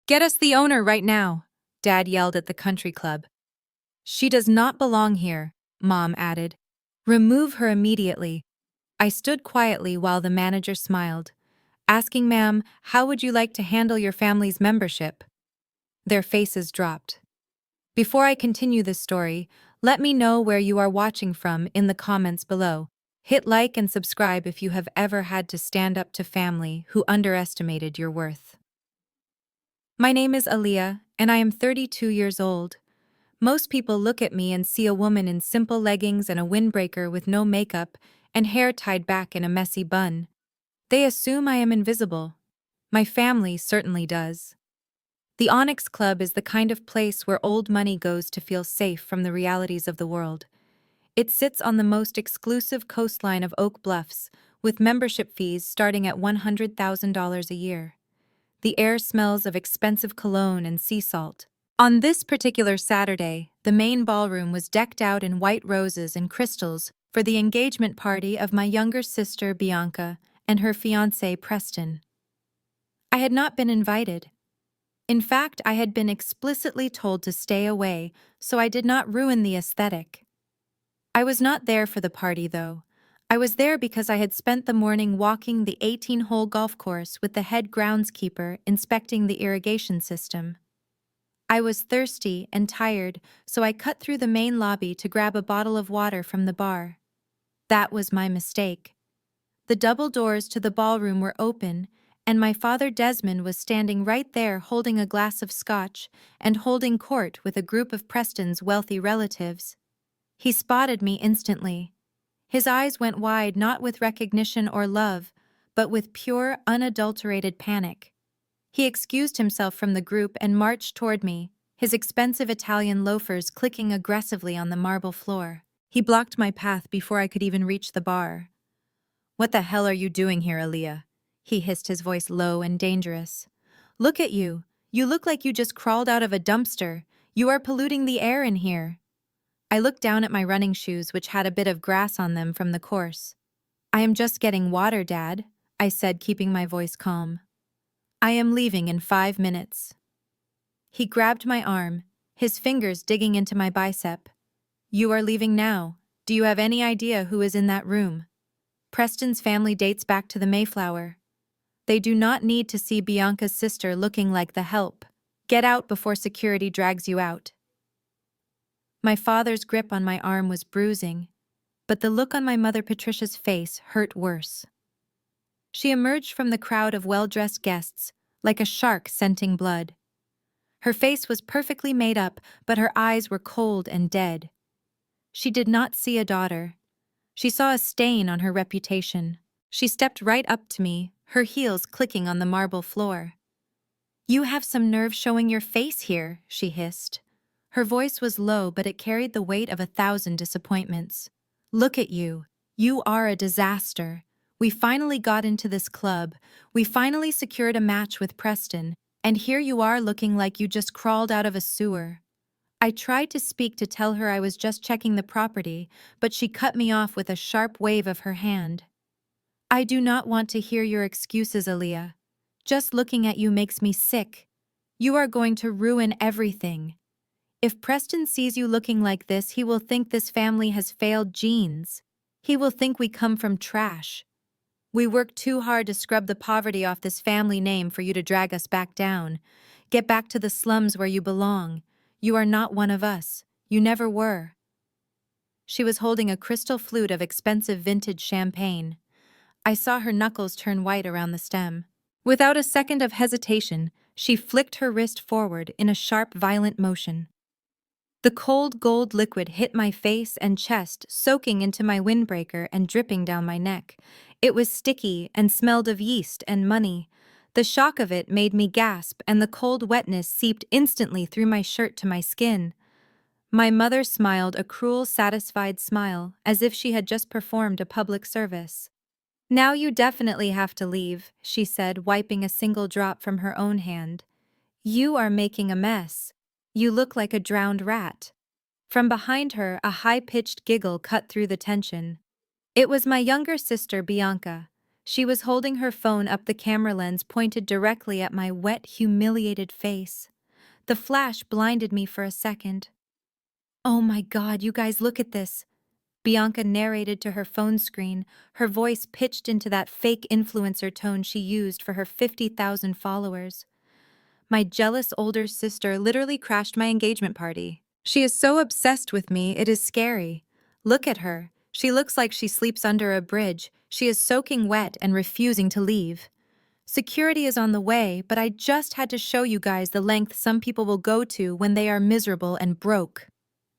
Get us the owner right now, Dad yelled at the country club. She does not belong here, Mom added. Remove her immediately. I stood quietly while the manager smiled, asking, Ma'am, how would you like to handle your family's membership? Their faces dropped. Before I continue this story, let me know where you are watching from in the comments below. Hit like and subscribe if you have ever had to stand up to family who underestimated your worth. My name is Aaliyah, and I am 32 years old. Most people look at me and see a woman in simple leggings and a windbreaker with no makeup and hair tied back in a messy bun. They assume I am invisible. My family certainly does. The Onyx Club is the kind of place where old money goes to feel safe from the realities of the world. It sits on the most exclusive coastline of Oak Bluffs, with membership fees starting at $100,000 a year. The air smells of expensive cologne and sea salt. On this particular Saturday, the main ballroom was decked out in white roses and crystals for the engagement party of my younger sister Bianca and her fiancé Preston. I had not been invited. In fact, I had been explicitly told to stay away, so I did not ruin the aesthetic. I was not there for the party, though. I was there because I had spent the morning walking the 18-hole golf course with the head groundskeeper inspecting the irrigation system. I was thirsty and tired, so I cut through the main lobby to grab a bottle of water from the bar. That was my mistake. The double doors to the ballroom were open, and my father Desmond was standing right there holding a glass of scotch and holding court with a group of Preston's wealthy relatives. He spotted me instantly. His eyes went wide not with recognition or love, but with pure, unadulterated panic. He excused himself from the group and marched toward me, his expensive Italian loafers clicking aggressively on the marble floor. He blocked my path before I could even reach the bar. "What the hell are you doing here, Aaliyah?" He hissed, his voice low and dangerous. "Look at you. You look like you just crawled out of a dumpster. You are polluting the air in here." I looked down at my running shoes, which had a bit of grass on them from the course. "I am just getting water, Dad," I said, keeping my voice calm. "I am leaving in 5 minutes." He grabbed my arm, his fingers digging into my bicep. "You are leaving now. Do you have any idea who is in that room? Preston's family dates back to the Mayflower. They do not need to see Bianca's sister looking like the help. Get out before security drags you out." My father's grip on my arm was bruising, but the look on my mother Patricia's face hurt worse. She emerged from the crowd of well-dressed guests, like a shark scenting blood. Her face was perfectly made up, but her eyes were cold and dead. She did not see a daughter. She saw a stain on her reputation. She stepped right up to me, her heels clicking on the marble floor. "You have some nerve showing your face here," she hissed. Her voice was low, but it carried the weight of 1,000 disappointments. "Look at you. You are a disaster. We finally got into this club. We finally secured a match with Preston, and here you are looking like you just crawled out of a sewer." I tried to speak to tell her I was just checking the property, but she cut me off with a sharp wave of her hand. "I do not want to hear your excuses, Aaliyah. Just looking at you makes me sick. You are going to ruin everything. If Preston sees you looking like this, he will think this family has failed genes. He will think we come from trash. We worked too hard to scrub the poverty off this family name for you to drag us back down. Get back to the slums where you belong. You are not one of us. You never were." She was holding a crystal flute of expensive vintage champagne. I saw her knuckles turn white around the stem. Without a second of hesitation, she flicked her wrist forward in a sharp, violent motion. The cold gold liquid hit my face and chest, soaking into my windbreaker and dripping down my neck. It was sticky and smelled of yeast and money. The shock of it made me gasp, and the cold wetness seeped instantly through my shirt to my skin. My mother smiled a cruel, satisfied smile, as if she had just performed a public service. "Now you definitely have to leave," she said, wiping a single drop from her own hand. "You are making a mess. You look like a drowned rat." From behind her, a high-pitched giggle cut through the tension. It was my younger sister, Bianca. She was holding her phone up, the camera lens pointed directly at my wet, humiliated face. The flash blinded me for a second. "Oh my God, you guys, look at this," Bianca narrated to her phone screen, her voice pitched into that fake influencer tone she used for her 50,000 followers. My jealous older sister literally crashed my engagement party. She is so obsessed with me, it is scary. Look at her. She looks like she sleeps under a bridge. She is soaking wet and refusing to leave. Security is on the way, but I just had to show you guys the length some people will go to when they are miserable and broke.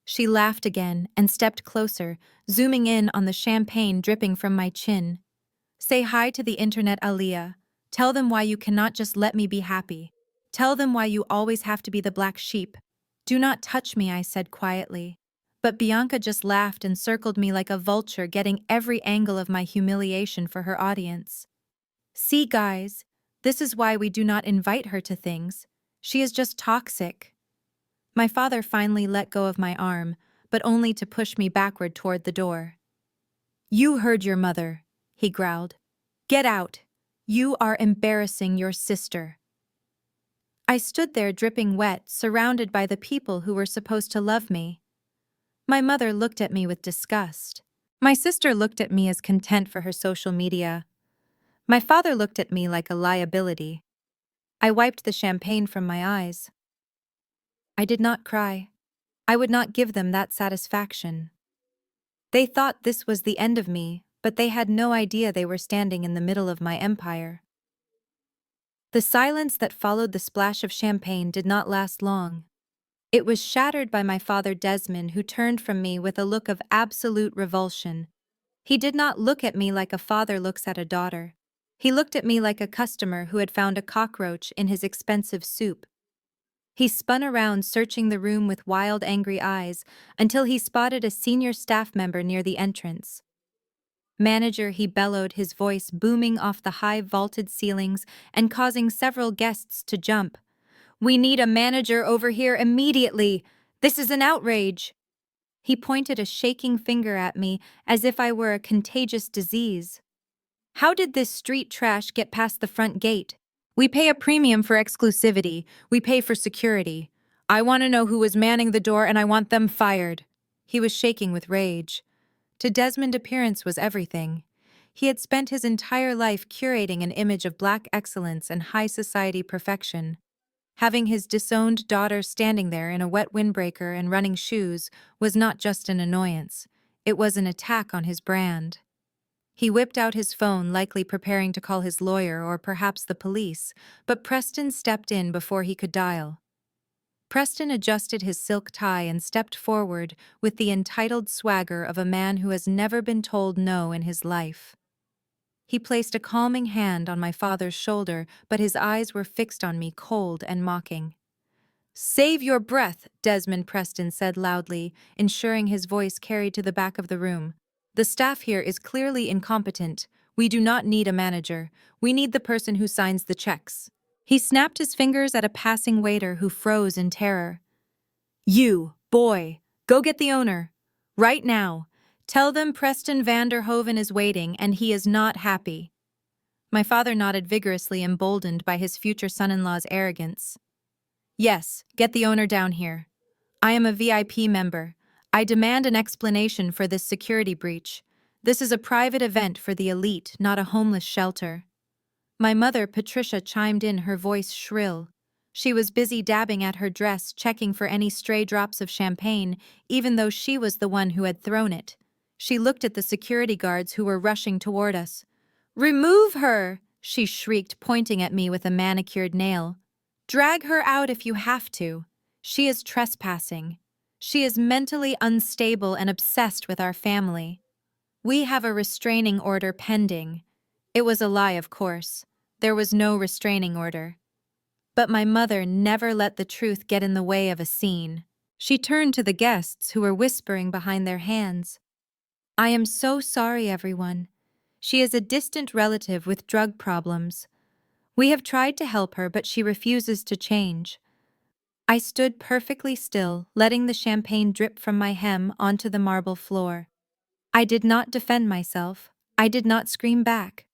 She laughed again and stepped closer, zooming in on the champagne dripping from my chin. "Say hi to the internet, Aaliyah. Tell them why you cannot just let me be happy. Tell them why you always have to be the black sheep." "Do not touch me," I said quietly. But Bianca just laughed and circled me like a vulture, getting every angle of my humiliation for her audience. "See, guys, this is why we do not invite her to things. She is just toxic." My father finally let go of my arm, but only to push me backward toward the door. "You heard your mother," he growled. "Get out. You are embarrassing your sister." I stood there dripping wet, surrounded by the people who were supposed to love me. My mother looked at me with disgust. My sister looked at me as content for her social media. My father looked at me like a liability. I wiped the champagne from my eyes. I did not cry. I would not give them that satisfaction. They thought this was the end of me, but they had no idea they were standing in the middle of my empire. The silence that followed the splash of champagne did not last long. It was shattered by my father Desmond, who turned from me with a look of absolute revulsion. He did not look at me like a father looks at a daughter. He looked at me like a customer who had found a cockroach in his expensive soup. He spun around, searching the room with wild, angry eyes, until he spotted a senior staff member near the entrance. "Manager," he bellowed, his voice booming off the high vaulted ceilings and causing several guests to jump. "We need a manager over here immediately! This is an outrage!" He pointed a shaking finger at me as if I were a contagious disease. "How did this street trash get past the front gate? We pay a premium for exclusivity. We pay for security. I want to know who was manning the door, and I want them fired." He was shaking with rage. To Desmond, appearance was everything. He had spent his entire life curating an image of black excellence and high society perfection. Having his disowned daughter standing there in a wet windbreaker and running shoes was not just an annoyance. It was an attack on his brand. He whipped out his phone, likely preparing to call his lawyer or perhaps the police, but Preston stepped in before he could dial. Preston adjusted his silk tie and stepped forward with the entitled swagger of a man who has never been told no in his life. He placed a calming hand on my father's shoulder, but his eyes were fixed on me, cold and mocking. "Save your breath," Desmond Preston said loudly, ensuring his voice carried to the back of the room. "The staff here is clearly incompetent. We do not need a manager. We need the person who signs the checks." He snapped his fingers at a passing waiter who froze in terror. "You, boy, go get the owner. Right now. Tell them Preston Vanderhoven is waiting and he is not happy." My father nodded vigorously, emboldened by his future son-in-law's arrogance. "Yes, get the owner down here. I am a VIP member. I demand an explanation for this security breach. This is a private event for the elite, not a homeless shelter." My mother, Patricia, chimed in, her voice shrill. She was busy dabbing at her dress, checking for any stray drops of champagne, even though she was the one who had thrown it. She looked at the security guards who were rushing toward us. "Remove her!" she shrieked, pointing at me with a manicured nail. "Drag her out if you have to. She is trespassing. She is mentally unstable and obsessed with our family. We have a restraining order pending." It was a lie, of course. There was no restraining order. But my mother never let the truth get in the way of a scene. She turned to the guests who were whispering behind their hands. "I am so sorry, everyone. She is a distant relative with drug problems. We have tried to help her, but she refuses to change." I stood perfectly still, letting the champagne drip from my hem onto the marble floor. I did not defend myself. I did not scream back.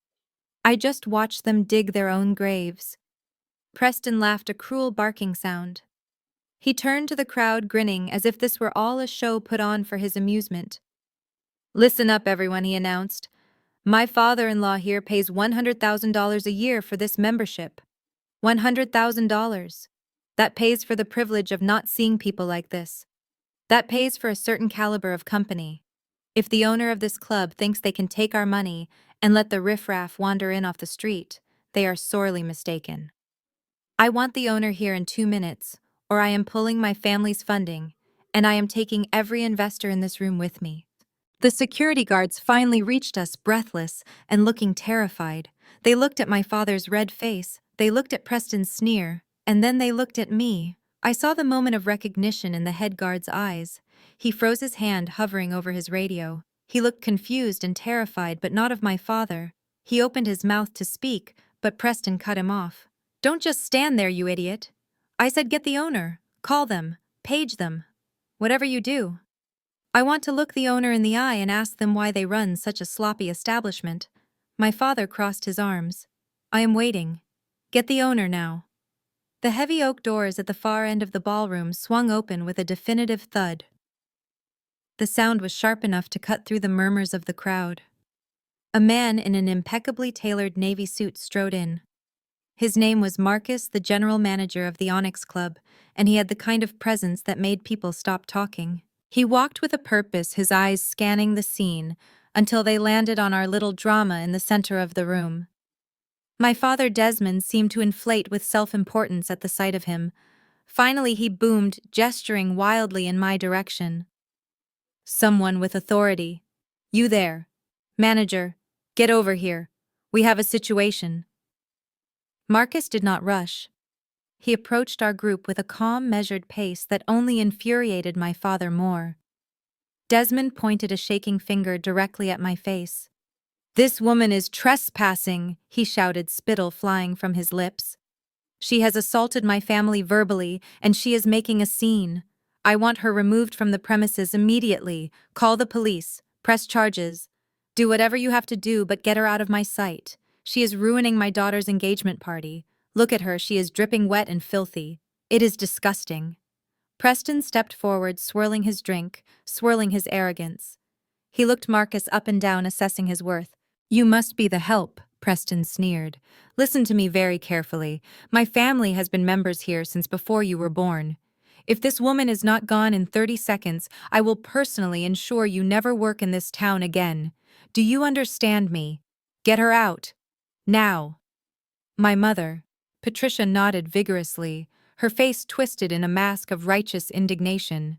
I just watched them dig their own graves. Preston laughed a cruel barking sound. He turned to the crowd grinning as if this were all a show put on for his amusement. Listen up, everyone, he announced. My father-in-law here pays $100,000 a year for this membership. $100,000. That pays for the privilege of not seeing people like this. That pays for a certain caliber of company. If the owner of this club thinks they can take our money and let the riffraff wander in off the street, they are sorely mistaken. I want the owner here in 2 minutes, or I am pulling my family's funding, and I am taking every investor in this room with me. The security guards finally reached us, breathless and looking terrified. They looked at my father's red face, they looked at Preston's sneer, and then they looked at me. I saw the moment of recognition in the head guard's eyes. He froze his hand, hovering over his radio. He looked confused and terrified, but not of my father. He opened his mouth to speak, but Preston cut him off. Don't just stand there, you idiot. I said get the owner. Call them. Page them. Whatever you do. I want to look the owner in the eye and ask them why they run such a sloppy establishment. My father crossed his arms. I am waiting. Get the owner now. The heavy oak doors at the far end of the ballroom swung open with a definitive thud. The sound was sharp enough to cut through the murmurs of the crowd. A man in an impeccably tailored navy suit strode in. His name was Marcus, the general manager of the Onyx Club, and he had the kind of presence that made people stop talking. He walked with a purpose, his eyes scanning the scene, until they landed on our little drama in the center of the room. My father Desmond seemed to inflate with self-importance at the sight of him. Finally he boomed, gesturing wildly in my direction. Someone with authority. You there. Manager, get over here. We have a situation. Marcus did not rush. He approached our group with a calm, measured pace that only infuriated my father more. Desmond pointed a shaking finger directly at my face. This woman is trespassing, he shouted, spittle flying from his lips. She has assaulted my family verbally, and she is making a scene. I want her removed from the premises immediately. Call the police. Press charges. Do whatever you have to do, but get her out of my sight. She is ruining my daughter's engagement party. Look at her, she is dripping wet and filthy. It is disgusting. Preston stepped forward, swirling his drink, swirling his arrogance. He looked Marcus up and down, assessing his worth. You must be the help, Preston sneered. Listen to me very carefully. My family has been members here since before you were born. If this woman is not gone in 30 seconds, I will personally ensure you never work in this town again. Do you understand me? Get her out. Now. My mother. Patricia nodded vigorously, her face twisted in a mask of righteous indignation.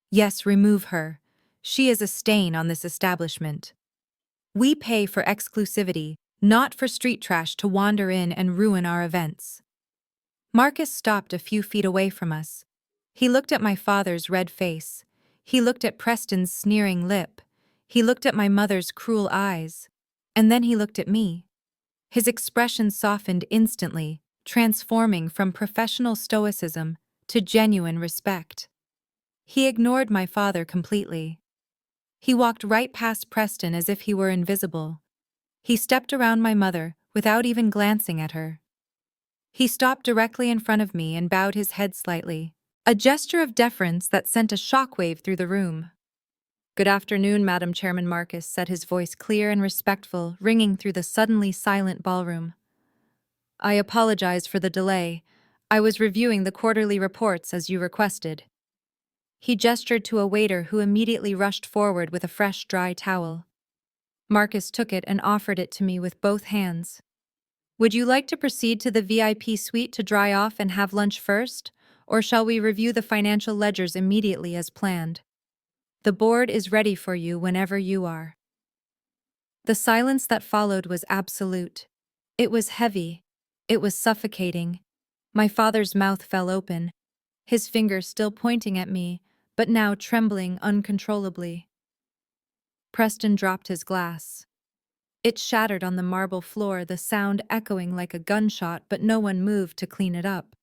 Yes, remove her. She is a stain on this establishment. We pay for exclusivity, not for street trash to wander in and ruin our events. Marcus stopped a few feet away from us. He looked at my father's red face. He looked at Preston's sneering lip. He looked at my mother's cruel eyes. And then he looked at me. His expression softened instantly, transforming from professional stoicism to genuine respect. He ignored my father completely. He walked right past Preston as if he were invisible. He stepped around my mother without even glancing at her. He stopped directly in front of me and bowed his head slightly, a gesture of deference that sent a shockwave through the room. Good afternoon, Madam Chairman, Marcus said, his voice clear and respectful, ringing through the suddenly silent ballroom. I apologize for the delay. I was reviewing the quarterly reports as you requested. He gestured to a waiter who immediately rushed forward with a fresh, dry towel. Marcus took it and offered it to me with both hands. Would you like to proceed to the VIP suite to dry off and have lunch first, or shall we review the financial ledgers immediately as planned? The board is ready for you whenever you are. The silence that followed was absolute. It was heavy. It was suffocating. My father's mouth fell open, his finger still pointing at me, but now trembling uncontrollably. Preston dropped his glass. It shattered on the marble floor, the sound echoing like a gunshot, but no one moved to clean it up.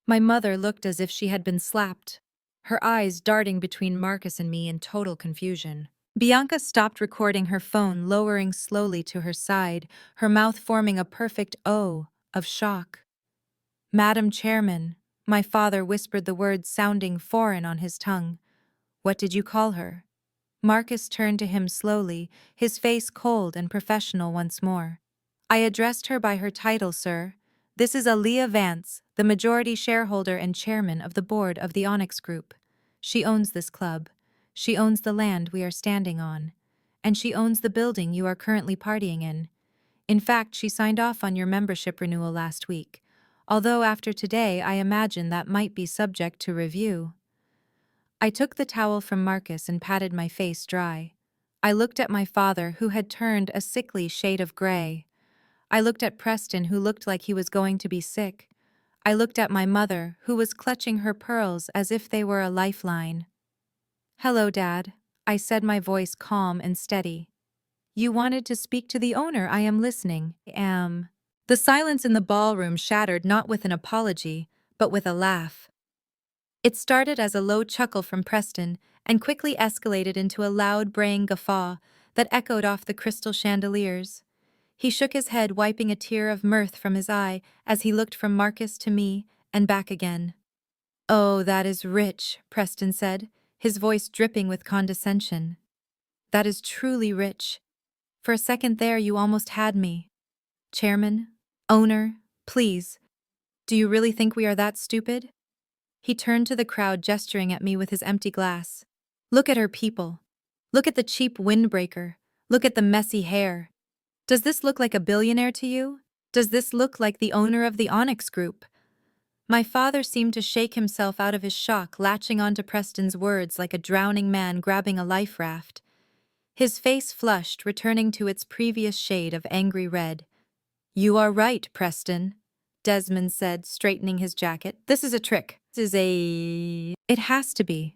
My mother looked as if she had been slapped, her eyes darting between Marcus and me in total confusion. Bianca stopped recording her phone, lowering slowly to her side, her mouth forming a perfect O of shock. Madam Chairman, my father whispered the words sounding foreign on his tongue. What did you call her? Marcus turned to him slowly, his face cold and professional once more. I addressed her by her title, sir. This is Aaliyah Vance, the majority shareholder and chairman of the board of the Onyx Group. She owns this club. She owns the land we are standing on. And she owns the building you are currently partying in. In fact, she signed off on your membership renewal last week. Although after today, I imagine that might be subject to review. I took the towel from Marcus and patted my face dry. I looked at my father, who had turned a sickly shade of gray. I looked at Preston, who looked like he was going to be sick. I looked at my mother, who was clutching her pearls as if they were a lifeline. Hello, Dad, I said, my voice calm and steady. You wanted to speak to the owner. I am listening. The silence in the ballroom shattered not with an apology, but with a laugh. It started as a low chuckle from Preston and quickly escalated into a loud, braying guffaw that echoed off the crystal chandeliers. He shook his head, wiping a tear of mirth from his eye as he looked from Marcus to me and back again. Oh, that is rich, Preston said, his voice dripping with condescension. That is truly rich. For a second there you almost had me. Chairman? Owner? Please. Do you really think we are that stupid? He turned to the crowd, gesturing at me with his empty glass. Look at her, people. Look at the cheap windbreaker. Look at the messy hair. Does this look like a billionaire to you? Does this look like the owner of the Onyx Group? My father seemed to shake himself out of his shock, latching onto Preston's words like a drowning man grabbing a life raft. His face flushed, returning to its previous shade of angry red. You are right, Preston, Desmond said, straightening his jacket. This is a trick. It has to be.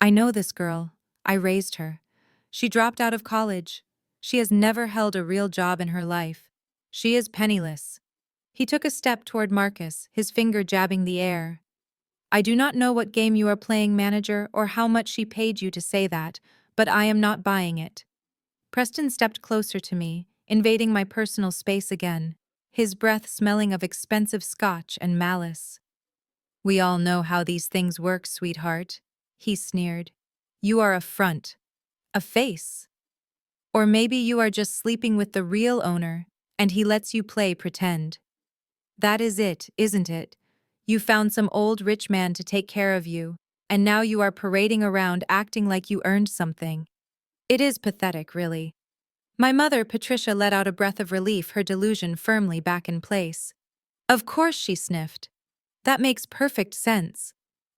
I know this girl. I raised her. She dropped out of college. She has never held a real job in her life. She is penniless. He took a step toward Marcus, his finger jabbing the air. I do not know what game you are playing, manager, or how much she paid you to say that, but I am not buying it. Preston stepped closer to me, invading my personal space again, his breath smelling of expensive scotch and malice. We all know how these things work, sweetheart, he sneered. You are a front, a face. Or maybe you are just sleeping with the real owner, and he lets you play pretend. That is it, isn't it? You found some old rich man to take care of you, and now you are parading around acting like you earned something. It is pathetic, really. My mother, Patricia, let out a breath of relief, her delusion firmly back in place. Of course, she sniffed. That makes perfect sense.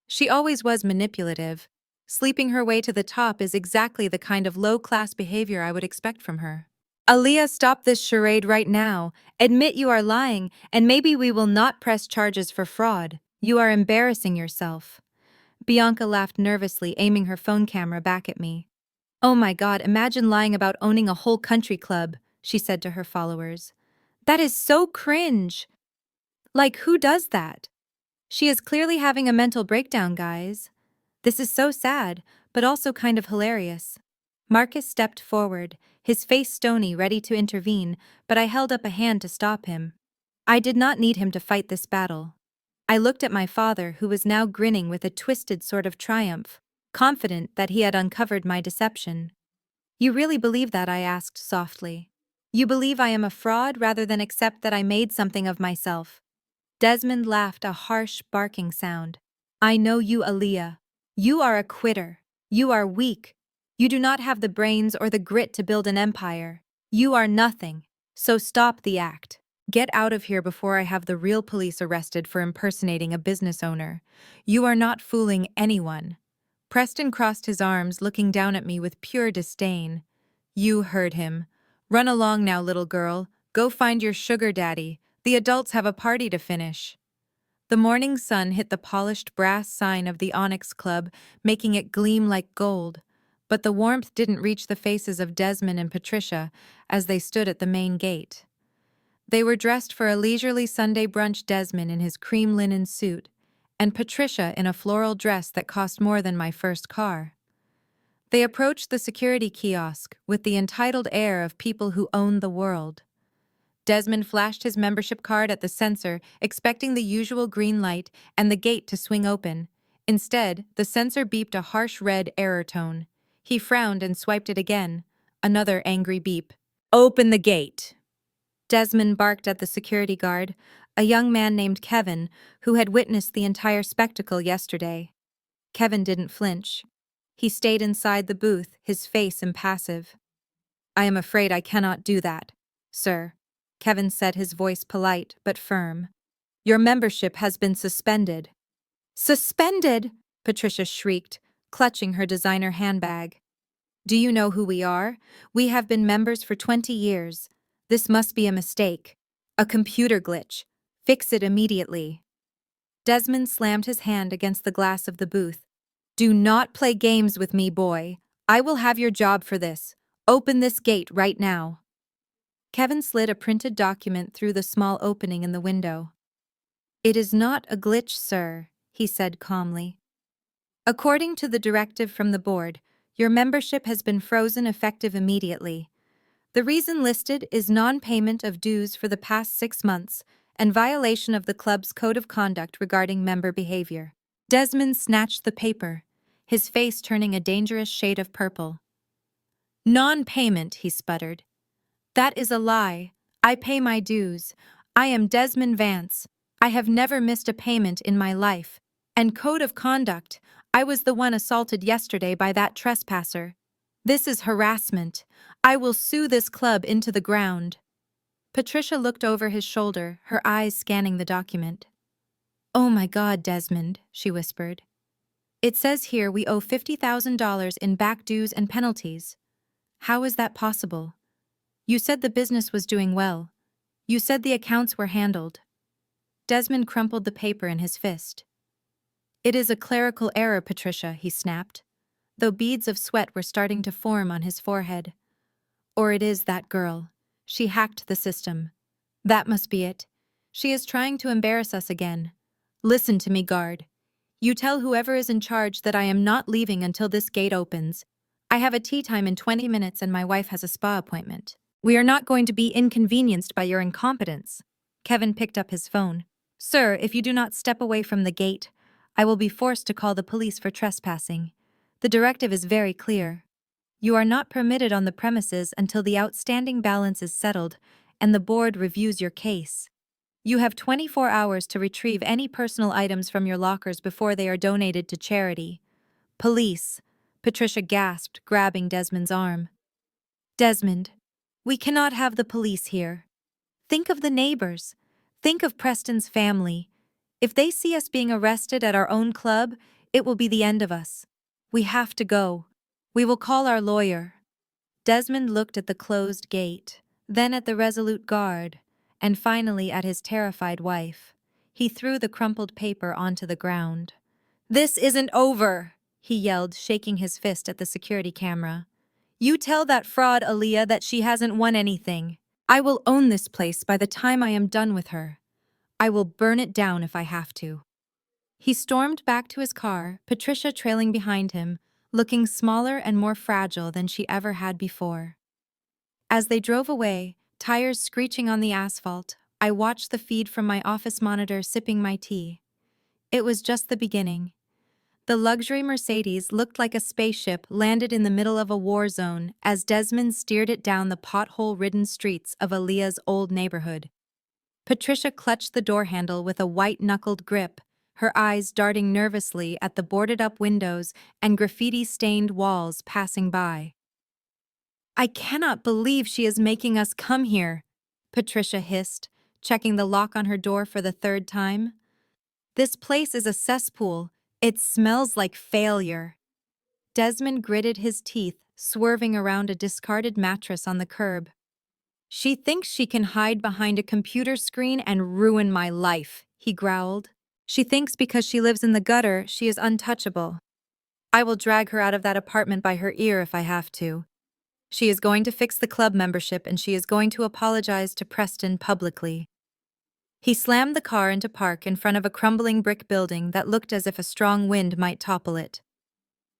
She always was manipulative. Sleeping her way to the top is exactly the kind of low-class behavior I would expect from her. Aaliyah, stop this charade right now. Admit you are lying, and maybe we will not press charges for fraud. You are embarrassing yourself. Bianca laughed nervously, aiming her phone camera back at me. Oh my God, imagine lying about owning a whole country club, she said to her followers. That is so cringe. Like, who does that? She is clearly having a mental breakdown, guys. This is so sad, but also kind of hilarious. Marcus stepped forward, his face stony, ready to intervene, but I held up a hand to stop him. I did not need him to fight this battle. I looked at my father, who was now grinning with a twisted sort of triumph, confident that he had uncovered my deception. You really believe that? I asked softly. You believe I am a fraud rather than accept that I made something of myself? Desmond laughed, a harsh, barking sound. I know you, Aaliyah. You are a quitter. You are weak. You do not have the brains or the grit to build an empire. You are nothing. So stop the act. Get out of here before I have the real police arrested for impersonating a business owner. You are not fooling anyone. Preston crossed his arms, looking down at me with pure disdain. You heard him. Run along now, little girl. Go find your sugar daddy. The adults have a party to finish. The morning sun hit the polished brass sign of the Onyx Club, making it gleam like gold. But the warmth didn't reach the faces of Desmond and Patricia as they stood at the main gate. They were dressed for a leisurely Sunday brunch, Desmond in his cream linen suit, and Patricia in a floral dress that cost more than my first car. They approached the security kiosk with the entitled air of people who own the world. Desmond flashed his membership card at the sensor, expecting the usual green light and the gate to swing open. Instead, the sensor beeped a harsh red error tone. He frowned and swiped it again. Another angry beep. "Open the gate!" Desmond barked at the security guard, a young man named Kevin, who had witnessed the entire spectacle yesterday. Kevin didn't flinch. He stayed inside the booth, his face impassive. "I am afraid I cannot do that, sir," Kevin said, his voice polite but firm. "Your membership has been suspended." "Suspended!" Patricia shrieked, clutching her designer handbag. "Do you know who we are? We have been members for 20 years. This must be a mistake. A computer glitch. Fix it immediately." Desmond slammed his hand against the glass of the booth. "Do not play games with me, boy. I will have your job for this. Open this gate right now." Kevin slid a printed document through the small opening in the window. "It is not a glitch, sir," he said calmly. "According to the directive from the board, your membership has been frozen effective immediately. The reason listed is non-payment of dues for the past 6 months and violation of the club's code of conduct regarding member behavior." Desmond snatched the paper, his face turning a dangerous shade of purple. "Non-payment," he sputtered. "That is a lie. I pay my dues. I am Desmond Vance. I have never missed a payment in my life. And code of conduct, I was the one assaulted yesterday by that trespasser. This is harassment. I will sue this club into the ground." Patricia looked over his shoulder, her eyes scanning the document. "Oh my God, Desmond," she whispered. "It says here we owe $50,000 in back dues and penalties. How is that possible? You said the business was doing well. You said the accounts were handled." Desmond crumpled the paper in his fist. "It is a clerical error, Patricia," he snapped, though beads of sweat were starting to form on his forehead. "Or it is that girl. She hacked the system. That must be it. She is trying to embarrass us again. Listen to me, guard. You tell whoever is in charge that I am not leaving until this gate opens. I have a tea time in 20 minutes and my wife has a spa appointment. We are not going to be inconvenienced by your incompetence." Kevin picked up his phone. "Sir, if you do not step away from the gate, I will be forced to call the police for trespassing. The directive is very clear. You are not permitted on the premises until the outstanding balance is settled and the board reviews your case. You have 24 hours to retrieve any personal items from your lockers before they are donated to charity." "Police," Patricia gasped, grabbing Desmond's arm. "Desmond, we cannot have the police here. Think of the neighbors. Think of Preston's family. If they see us being arrested at our own club, it will be the end of us. We have to go. We will call our lawyer." Desmond looked at the closed gate, then at the resolute guard, and finally at his terrified wife. He threw the crumpled paper onto the ground. "This isn't over," he yelled, shaking his fist at the security camera. "You tell that fraud, Aaliyah, that she hasn't won anything. I will own this place by the time I am done with her. I will burn it down if I have to." He stormed back to his car, Patricia trailing behind him, looking smaller and more fragile than she ever had before. As they drove away, tires screeching on the asphalt, I watched the feed from my office monitor, sipping my tea. It was just the beginning. The luxury Mercedes looked like a spaceship landed in the middle of a war zone as Desmond steered it down the pothole-ridden streets of Aaliyah's old neighborhood. Patricia clutched the door handle with a white-knuckled grip, her eyes darting nervously at the boarded-up windows and graffiti-stained walls passing by. "I cannot believe she is making us come here," Patricia hissed, checking the lock on her door for the 3rd time. "This place is a cesspool. It smells like failure." Desmond gritted his teeth, swerving around a discarded mattress on the curb. "She thinks she can hide behind a computer screen and ruin my life," he growled. "She thinks because she lives in the gutter, she is untouchable. I will drag her out of that apartment by her ear if I have to. She is going to fix the club membership and she is going to apologize to Preston publicly." He slammed the car into park in front of a crumbling brick building that looked as if a strong wind might topple it.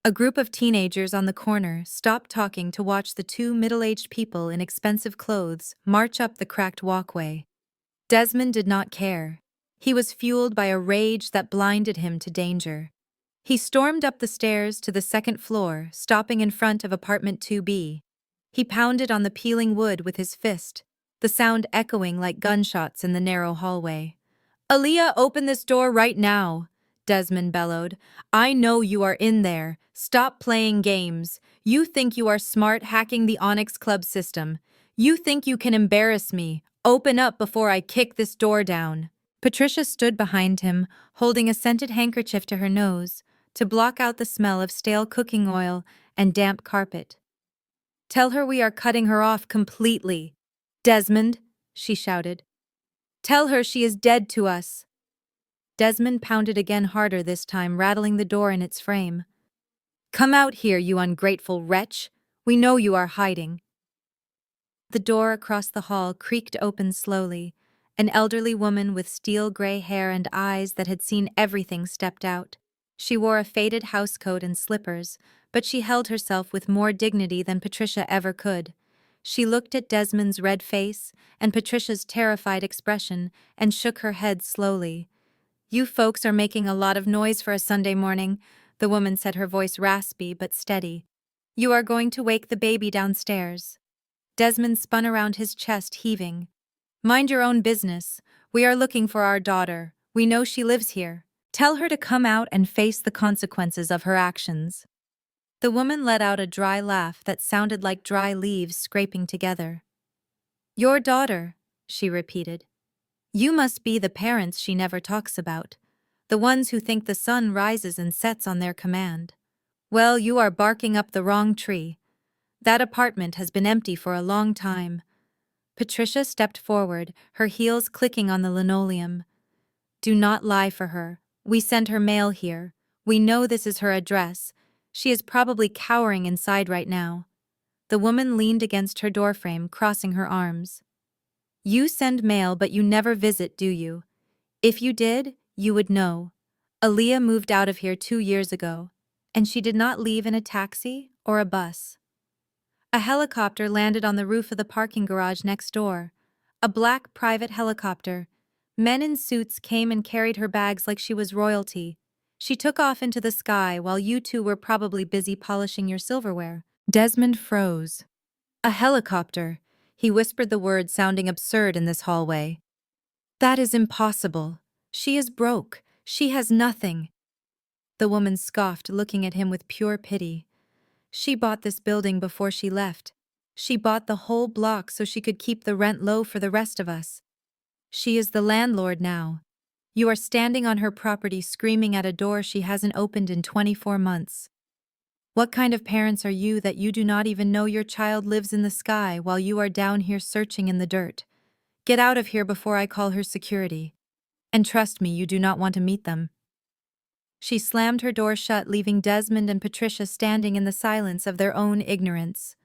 A group of teenagers on the corner stopped talking to watch the two middle-aged people in expensive clothes march up the cracked walkway. Desmond did not care. He was fueled by a rage that blinded him to danger. He stormed up the stairs to the second floor, stopping in front of apartment 2B. He pounded on the peeling wood with his fist, the sound echoing like gunshots in the narrow hallway. "Aaliyah, open this door right now," Desmond bellowed. "I know you are in there. Stop playing games. You think you are smart hacking the Onyx Club system. You think you can embarrass me. Open up before I kick this door down." Patricia stood behind him, holding a scented handkerchief to her nose to block out the smell of stale cooking oil and damp carpet. "Tell her we are cutting her off completely." "Desmond," she shouted. "Tell her she is dead to us." Desmond pounded again, harder this time, rattling the door in its frame. "Come out here, you ungrateful wretch. We know you are hiding." The door across the hall creaked open slowly. An elderly woman with steel-gray hair and eyes that had seen everything stepped out. She wore a faded housecoat and slippers, but she held herself with more dignity than Patricia ever could. She looked at Desmond's red face and Patricia's terrified expression and shook her head slowly. "You folks are making a lot of noise for a Sunday morning," the woman said, her voice raspy but steady. "You are going to wake the baby downstairs." Desmond spun around, his chest heaving. "Mind your own business. We are looking for our daughter. We know she lives here. Tell her to come out and face the consequences of her actions." The woman let out a dry laugh that sounded like dry leaves scraping together. "Your daughter," she repeated. "You must be the parents she never talks about, the ones who think the sun rises and sets on their command. Well, you are barking up the wrong tree. That apartment has been empty for a long time." Patricia stepped forward, her heels clicking on the linoleum. "Do not lie for her. We sent her mail here. We know this is her address. She is probably cowering inside right now." The woman leaned against her doorframe, crossing her arms. "You send mail, but you never visit, do you? If you did, you would know. Aaliyah moved out of here 2 years ago, and she did not leave in a taxi or a bus." A helicopter landed on the roof of the parking garage next door. A black private helicopter. Men in suits came and carried her bags like she was royalty. She took off into the sky while you two were probably busy polishing your silverware. Desmond froze. "A helicopter." He whispered the word, sounding absurd in this hallway. "That is impossible. She is broke. She has nothing." The woman scoffed, looking at him with pure pity. "She bought this building before she left. She bought the whole block so she could keep the rent low for the rest of us. She is the landlord now. You are standing on her property screaming at a door she hasn't opened in 24 months. What kind of parents are you that you do not even know your child lives in the sky while you are down here searching in the dirt? Get out of here before I call her security. And trust me, you do not want to meet them." She slammed her door shut, leaving Desmond and Patricia standing in the silence of their own ignorance.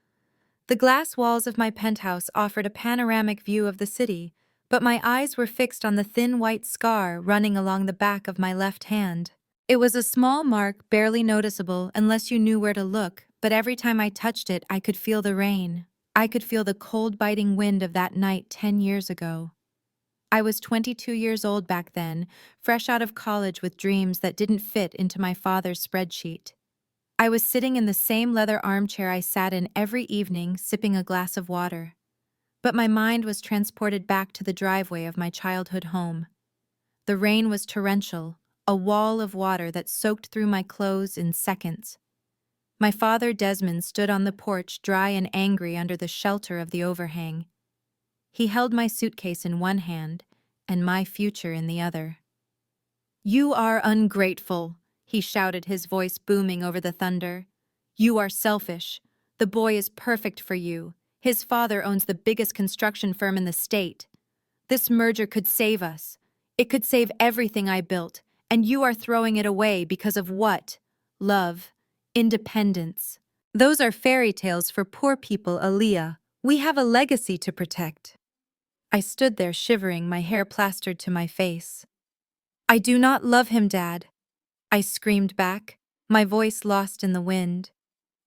The glass walls of my penthouse offered a panoramic view of the city, but my eyes were fixed on the thin white scar running along the back of my left hand. It was a small mark, barely noticeable unless you knew where to look, but every time I touched it, I could feel the rain. I could feel the cold, biting wind of that night 10 years ago. I was 22 years old back then, fresh out of college with dreams that didn't fit into my father's spreadsheet. I was sitting in the same leather armchair I sat in every evening, sipping a glass of water. But my mind was transported back to the driveway of my childhood home. The rain was torrential, a wall of water that soaked through my clothes in seconds. My father, Desmond, stood on the porch, dry and angry under the shelter of the overhang. He held my suitcase in one hand and my future in the other. "You are ungrateful," he shouted, his voice booming over the thunder. "You are selfish. The boy is perfect for you. His father owns the biggest construction firm in the state. This merger could save us. It could save everything I built, and you are throwing it away because of what? Love. Independence. Those are fairy tales for poor people, Aaliyah. We have a legacy to protect." I stood there shivering, my hair plastered to my face. "I do not love him, Dad," I screamed back, my voice lost in the wind.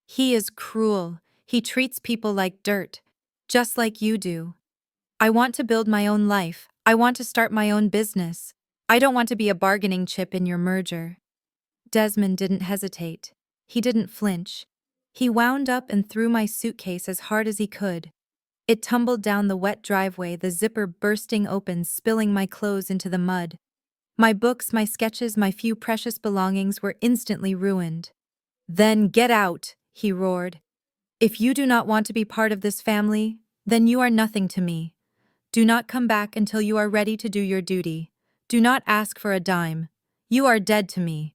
He is cruel. He treats people like dirt, just like you do. I want to build my own life. I want to start my own business. I don't want to be a bargaining chip in your merger. Desmond didn't hesitate. He didn't flinch. He wound up and threw my suitcase as hard as he could. It tumbled down the wet driveway, the zipper bursting open, spilling my clothes into the mud. My books, my sketches, my few precious belongings were instantly ruined. "Then get out," he roared. "If you do not want to be part of this family, then you are nothing to me. Do not come back until you are ready to do your duty. Do not ask for a dime. You are dead to me."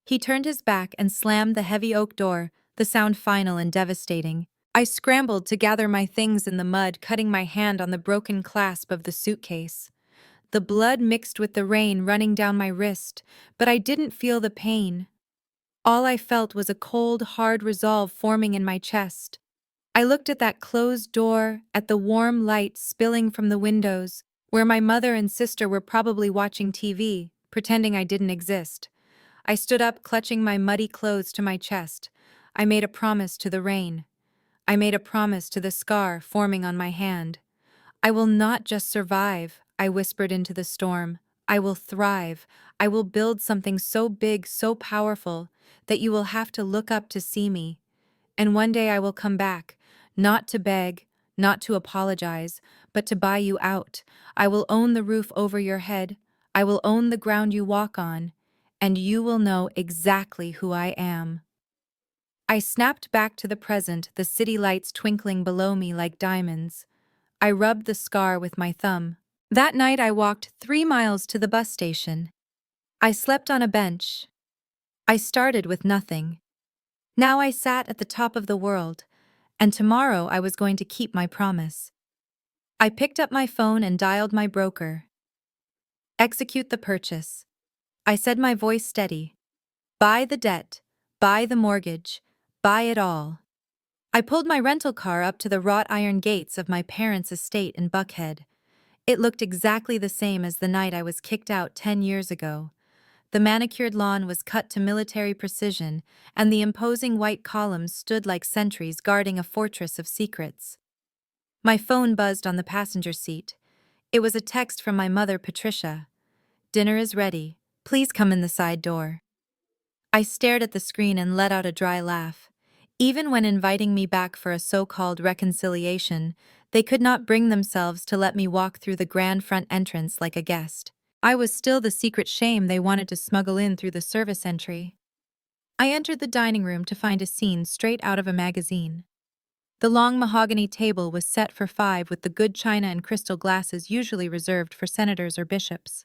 He turned his back and slammed the heavy oak door, the sound final and devastating. I scrambled to gather my things in the mud, cutting my hand on the broken clasp of the suitcase. The blood mixed with the rain running down my wrist, but I didn't feel the pain. All I felt was a cold, hard resolve forming in my chest. I looked at that closed door, at the warm light spilling from the windows, where my mother and sister were probably watching TV, pretending I didn't exist. I stood up, clutching my muddy clothes to my chest. I made a promise to the rain. I made a promise to the scar forming on my hand. "I will not just survive," I whispered into the storm. "I will thrive. I will build something so big, so powerful, that you will have to look up to see me. And one day I will come back, not to beg, not to apologize, but to buy you out. I will own the roof over your head. I will own the ground you walk on. And you will know exactly who I am." I snapped back to the present, the city lights twinkling below me like diamonds. I rubbed the scar with my thumb. That night I walked 3 miles to the bus station. I slept on a bench. I started with nothing. Now I sat at the top of the world, and tomorrow I was going to keep my promise. I picked up my phone and dialed my broker. "Execute the purchase." I said, my voice steady. "Buy the debt, buy the mortgage, buy it all." I pulled my rental car up to the wrought iron gates of my parents' estate in Buckhead. It looked exactly the same as the night I was kicked out 10 years ago. The manicured lawn was cut to military precision, and the imposing white columns stood like sentries guarding a fortress of secrets. My phone buzzed on the passenger seat. It was a text from my mother, Patricia. "Dinner is ready. Please come in the side door." I stared at the screen and let out a dry laugh. Even when inviting me back for a so-called reconciliation, they could not bring themselves to let me walk through the grand front entrance like a guest. I was still the secret shame they wanted to smuggle in through the service entry. I entered the dining room to find a scene straight out of a magazine. The long mahogany table was set for 5 with the good china and crystal glasses usually reserved for senators or bishops.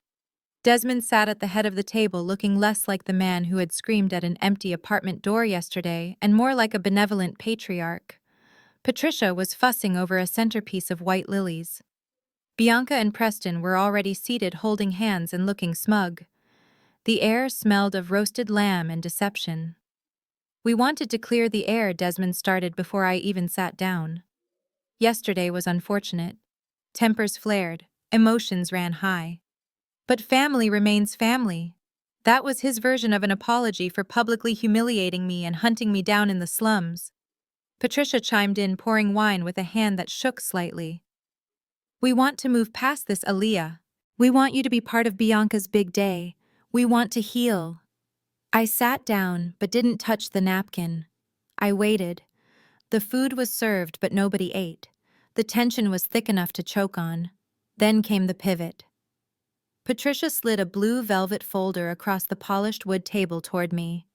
Desmond sat at the head of the table, looking less like the man who had screamed at an empty apartment door yesterday and more like a benevolent patriarch. Patricia was fussing over a centerpiece of white lilies. Bianca and Preston were already seated, holding hands and looking smug. The air smelled of roasted lamb and deception. "We wanted to clear the air," Desmond started before I even sat down. "Yesterday was unfortunate. Tempers flared, emotions ran high. But family remains family." That was his version of an apology for publicly humiliating me and hunting me down in the slums. Patricia chimed in, pouring wine with a hand that shook slightly. "We want to move past this, Aaliyah. We want you to be part of Bianca's big day. We want to heal." I sat down, but didn't touch the napkin. I waited. The food was served, but nobody ate. The tension was thick enough to choke on. Then came the pivot. Patricia slid a blue velvet folder across the polished wood table toward me.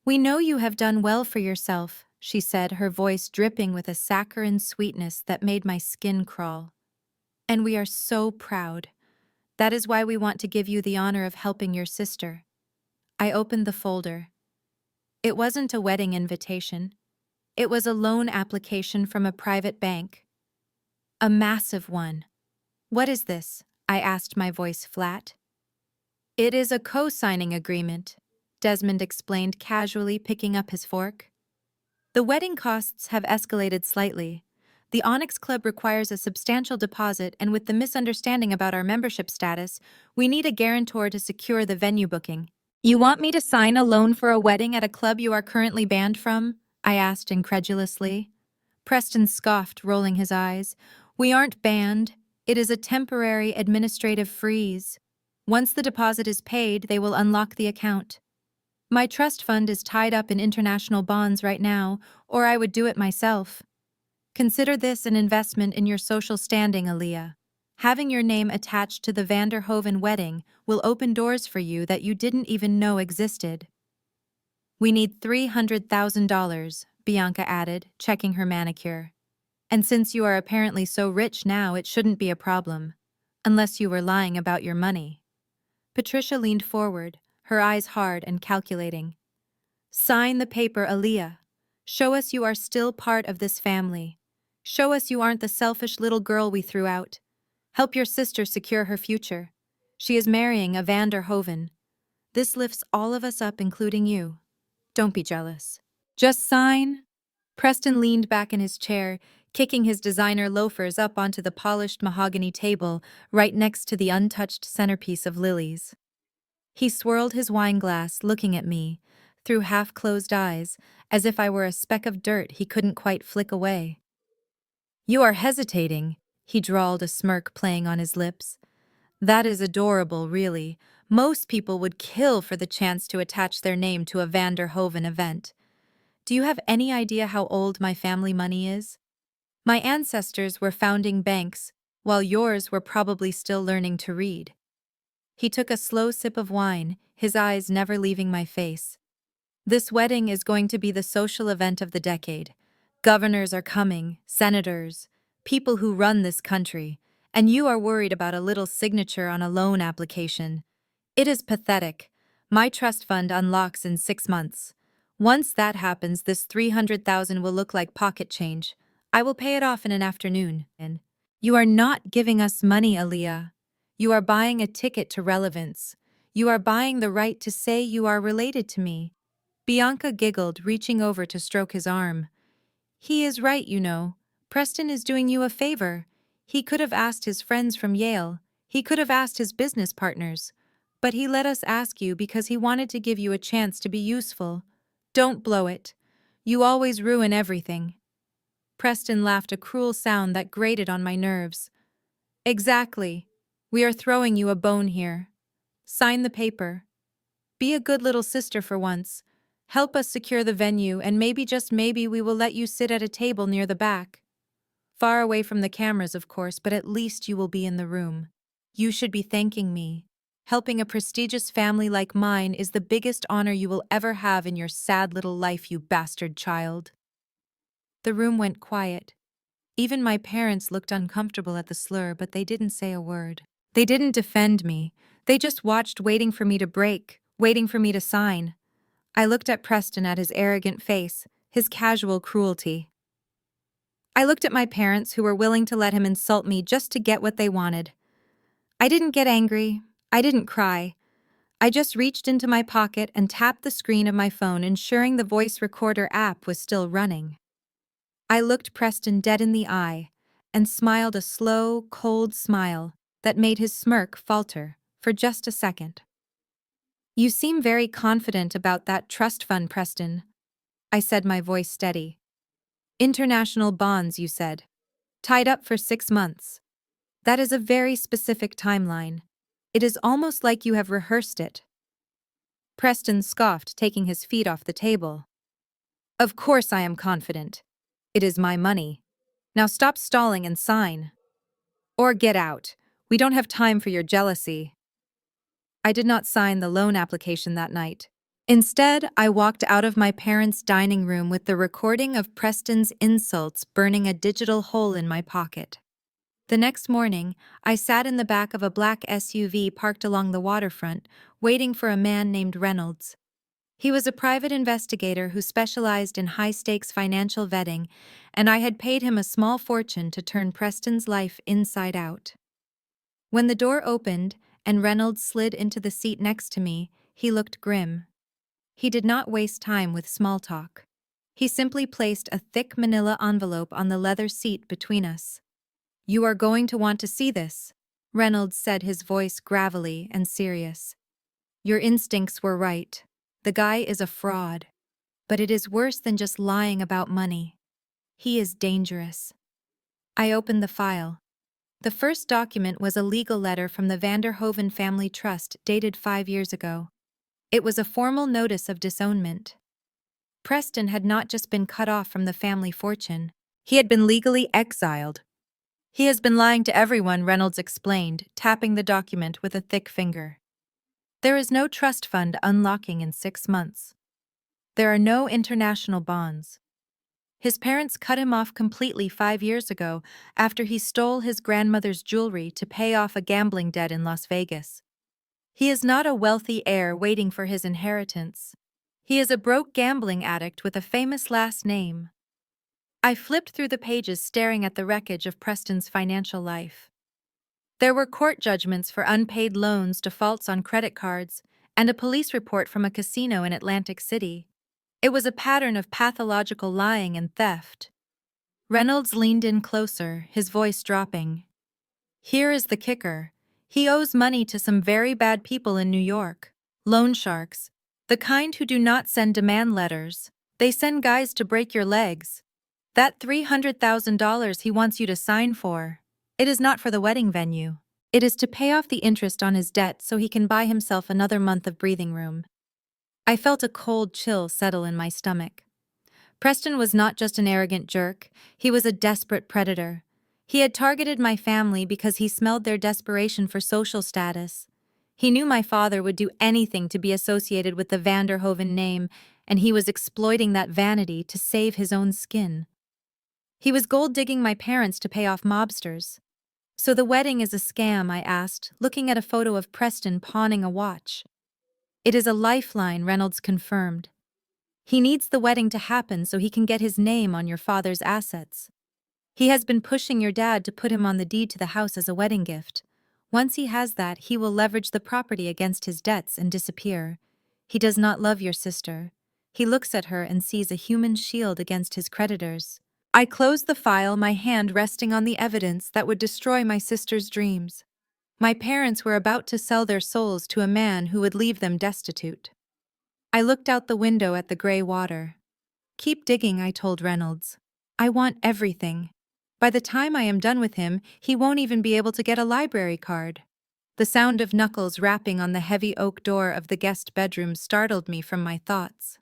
"We know you have done well for yourself," she said, her voice dripping with a saccharine sweetness that made my skin crawl. "And we are so proud. That is why we want to give you the honor of helping your sister." I opened the folder. It wasn't a wedding invitation. It was a loan application from a private bank. A massive one. "What is this?" I asked, my voice flat. "It is a co-signing agreement," Desmond explained casually, picking up his fork. "The wedding costs have escalated slightly. The Onyx Club requires a substantial deposit, and with the misunderstanding about our membership status, we need a guarantor to secure the venue booking." You want me to sign a loan for a wedding at a club you are currently banned from? I asked incredulously. Preston scoffed, rolling his eyes. We aren't banned. It is a temporary administrative freeze. Once the deposit is paid, they will unlock the account. My trust fund is tied up in international bonds right now, or I would do it myself. Consider this an investment in your social standing, Aaliyah. Having your name attached to the Vanderhoven wedding will open doors for you that you didn't even know existed. We need $300,000, Bianca added, checking her manicure. And since you are apparently so rich now, it shouldn't be a problem. Unless you were lying about your money. Patricia leaned forward, her eyes hard and calculating. Sign the paper, Aaliyah. Show us you are still part of this family. Show us you aren't the selfish little girl we threw out. Help your sister secure her future. She is marrying a Vanderhoven. This lifts all of us up, including you. Don't be jealous. Just sign. Preston leaned back in his chair, kicking his designer loafers up onto the polished mahogany table right next to the untouched centerpiece of lilies. He swirled his wineglass, looking at me, through half-closed eyes, as if I were a speck of dirt he couldn't quite flick away. You are hesitating, he drawled, a smirk playing on his lips. That is adorable, really. Most people would kill for the chance to attach their name to a Vanderhoven event. Do you have any idea how old my family money is? My ancestors were founding banks, while yours were probably still learning to read. He took a slow sip of wine, his eyes never leaving my face. This wedding is going to be the social event of the decade. Governors are coming, senators, people who run this country, and you are worried about a little signature on a loan application. It is pathetic. My trust fund unlocks in 6 months. Once that happens, this 300,000 will look like pocket change. I will pay it off in an afternoon. You are not giving us money, Aaliyah. You are buying a ticket to relevance. You are buying the right to say you are related to me. Bianca giggled, reaching over to stroke his arm. He is right, you know. Preston is doing you a favor. He could have asked his friends from Yale. He could have asked his business partners. But he let us ask you because he wanted to give you a chance to be useful. Don't blow it. You always ruin everything. Preston laughed, a cruel sound that grated on my nerves. Exactly. We are throwing you a bone here. Sign the paper. Be a good little sister for once. Help us secure the venue, and maybe, just maybe, we will let you sit at a table near the back. Far away from the cameras, of course, but at least you will be in the room. You should be thanking me. Helping a prestigious family like mine is the biggest honor you will ever have in your sad little life, you bastard child. The room went quiet. Even my parents looked uncomfortable at the slur, but they didn't say a word. They didn't defend me. They just watched, waiting for me to break, waiting for me to sign. I looked at Preston, at his arrogant face, his casual cruelty. I looked at my parents, who were willing to let him insult me just to get what they wanted. I didn't get angry. I didn't cry. I just reached into my pocket and tapped the screen of my phone, ensuring the voice recorder app was still running. I looked Preston dead in the eye and smiled, a slow, cold smile that made his smirk falter for just a second. You seem very confident about that trust fund, Preston, I said, my voice steady. International bonds, you said. Tied up for 6 months. That is a very specific timeline. It is almost like you have rehearsed it. Preston scoffed, taking his feet off the table. Of course I am confident. It is my money. Now stop stalling and sign. Or get out. We don't have time for your jealousy. I did not sign the loan application that night. Instead, I walked out of my parents' dining room with the recording of Preston's insults burning a digital hole in my pocket. The next morning, I sat in the back of a black SUV parked along the waterfront, waiting for a man named Reynolds. He was a private investigator who specialized in high-stakes financial vetting, and I had paid him a small fortune to turn Preston's life inside out. When the door opened and Reynolds slid into the seat next to me, he looked grim. He did not waste time with small talk. He simply placed a thick manila envelope on the leather seat between us. You are going to want to see this, Reynolds said, his voice gravelly and serious. Your instincts were right. The guy is a fraud. But it is worse than just lying about money. He is dangerous. I opened the file. The first document was a legal letter from the Vanderhoven Family Trust dated 5 years ago. It was a formal notice of disownment. Preston had not just been cut off from the family fortune. He had been legally exiled. He has been lying to everyone, Reynolds explained, tapping the document with a thick finger. There is no trust fund unlocking in 6 months. There are no international bonds. His parents cut him off completely 5 years ago after he stole his grandmother's jewelry to pay off a gambling debt in Las Vegas. He is not a wealthy heir waiting for his inheritance. He is a broke gambling addict with a famous last name. I flipped through the pages staring at the wreckage of Preston's financial life. There were court judgments for unpaid loans, defaults on credit cards, and a police report from a casino in Atlantic City. It was a pattern of pathological lying and theft. Reynolds leaned in closer, his voice dropping. Here is the kicker. He owes money to some very bad people in New York. Loan sharks. The kind who do not send demand letters. They send guys to break your legs. That $300,000 he wants you to sign for. It is not for the wedding venue. It is to pay off the interest on his debt so he can buy himself another month of breathing room. I felt a cold chill settle in my stomach. Preston was not just an arrogant jerk, he was a desperate predator. He had targeted my family because he smelled their desperation for social status. He knew my father would do anything to be associated with the Vanderhoven name, and he was exploiting that vanity to save his own skin. He was gold-digging my parents to pay off mobsters. So the wedding is a scam, I asked, looking at a photo of Preston pawning a watch. It is a lifeline, Reynolds confirmed. He needs the wedding to happen so he can get his name on your father's assets. He has been pushing your dad to put him on the deed to the house as a wedding gift. Once he has that, he will leverage the property against his debts and disappear. He does not love your sister. He looks at her and sees a human shield against his creditors. I closed the file, my hand resting on the evidence that would destroy my sister's dreams. My parents were about to sell their souls to a man who would leave them destitute. I looked out the window at the gray water. Keep digging, I told Reynolds. I want everything. By the time I am done with him, he won't even be able to get a library card. The sound of knuckles rapping on the heavy oak door of the guest bedroom startled me from my thoughts.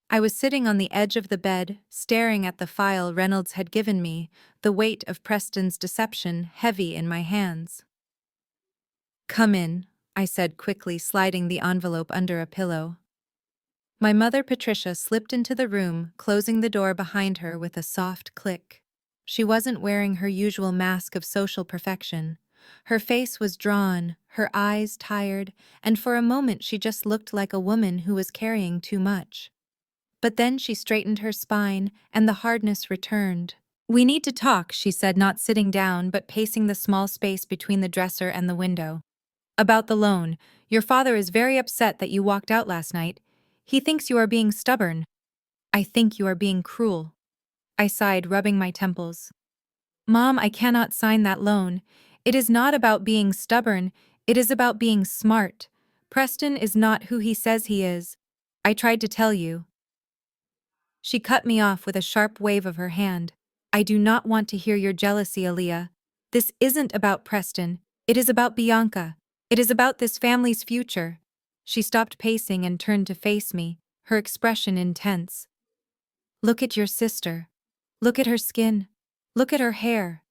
I was sitting on the edge of the bed, staring at the file Reynolds had given me, the weight of Preston's deception heavy in my hands. Come in, I said quickly, sliding the envelope under a pillow. My mother Patricia slipped into the room, closing the door behind her with a soft click. She wasn't wearing her usual mask of social perfection. Her face was drawn, her eyes tired, and for a moment she just looked like a woman who was carrying too much. But then she straightened her spine, and the hardness returned. We need to talk, she said, not sitting down but pacing the small space between the dresser and the window. About the loan. Your father is very upset that you walked out last night. He thinks you are being stubborn. I think you are being cruel. I sighed, rubbing my temples. Mom, I cannot sign that loan. It is not about being stubborn, it is about being smart. Preston is not who he says he is. I tried to tell you. She cut me off with a sharp wave of her hand. I do not want to hear your jealousy, Aaliyah. This isn't about Preston. It is about Bianca. It is about this family's future. She stopped pacing and turned to face me, her expression intense. Look at your sister. Look at her skin. Look at her hair.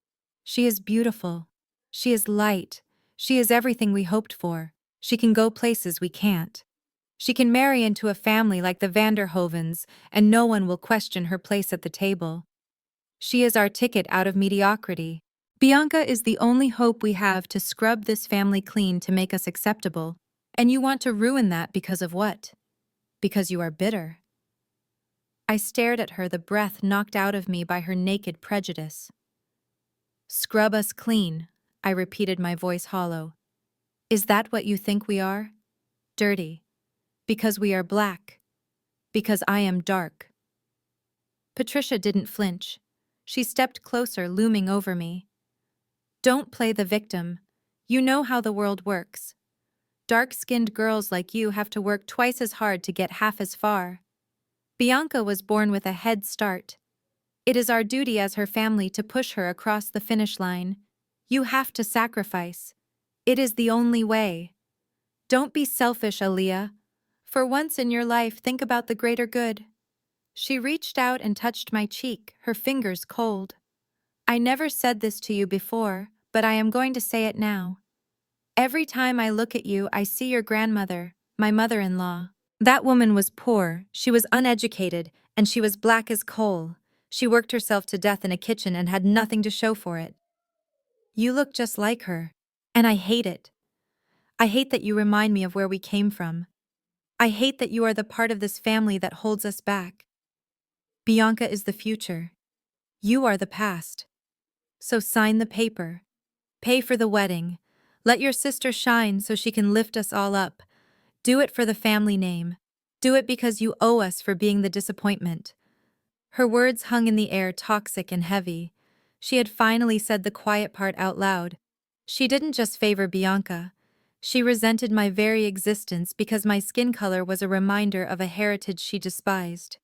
She is beautiful. She is light. She is everything we hoped for. She can go places we can't. She can marry into a family like the Vanderhovens, and no one will question her place at the table. She is our ticket out of mediocrity. Bianca is the only hope we have to scrub this family clean to make us acceptable. And you want to ruin that because of what? Because you are bitter. I stared at her, the breath knocked out of me by her naked prejudice. Scrub us clean, I repeated, my voice hollow. Is that what you think we are? Dirty. Because we are black. Because I am dark. Patricia didn't flinch. She stepped closer, looming over me. Don't play the victim. You know how the world works. Dark-skinned girls like you have to work twice as hard to get half as far. Bianca was born with a head start. It is our duty as her family to push her across the finish line. You have to sacrifice. It is the only way. Don't be selfish, Aaliyah. For once in your life, think about the greater good. She reached out and touched my cheek, her fingers cold. I never said this to you before, but I am going to say it now. Every time I look at you, I see your grandmother, my mother-in-law. That woman was poor, she was uneducated, and she was black as coal. She worked herself to death in a kitchen and had nothing to show for it. You look just like her, and I hate it. I hate that you remind me of where we came from. I hate that you are the part of this family that holds us back. Bianca is the future. You are the past. So sign the paper. Pay for the wedding. Let your sister shine so she can lift us all up. Do it for the family name. Do it because you owe us for being the disappointment. Her words hung in the air, toxic and heavy. She had finally said the quiet part out loud. She didn't just favor Bianca. She resented my very existence because my skin color was a reminder of a heritage she despised.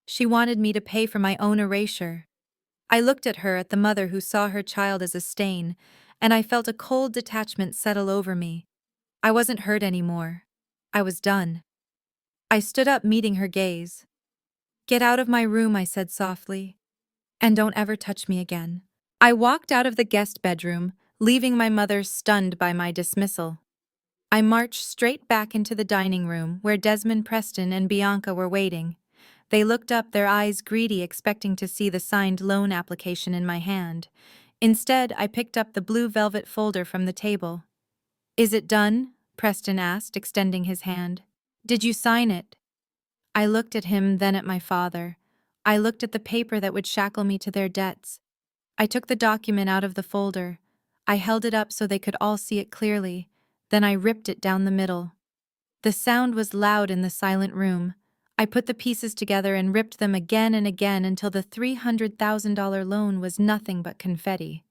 She wanted me to pay for my own erasure. I looked at her, at the mother who saw her child as a stain, and I felt a cold detachment settle over me. I wasn't hurt anymore. I was done. I stood up, meeting her gaze. "Get out of my room," I said softly. "And don't ever touch me again." I walked out of the guest bedroom, leaving my mother stunned by my dismissal. I marched straight back into the dining room where Desmond, Preston, and Bianca were waiting. They looked up, their eyes greedy, expecting to see the signed loan application in my hand. Instead, I picked up the blue velvet folder from the table. "Is it done?" Preston asked, extending his hand. "Did you sign it?" I looked at him, then at my father. I looked at the paper that would shackle me to their debts. I took the document out of the folder. I held it up so they could all see it clearly. Then I ripped it down the middle. The sound was loud in the silent room. I put the pieces together and ripped them again and again until the $300,000 loan was nothing but confetti.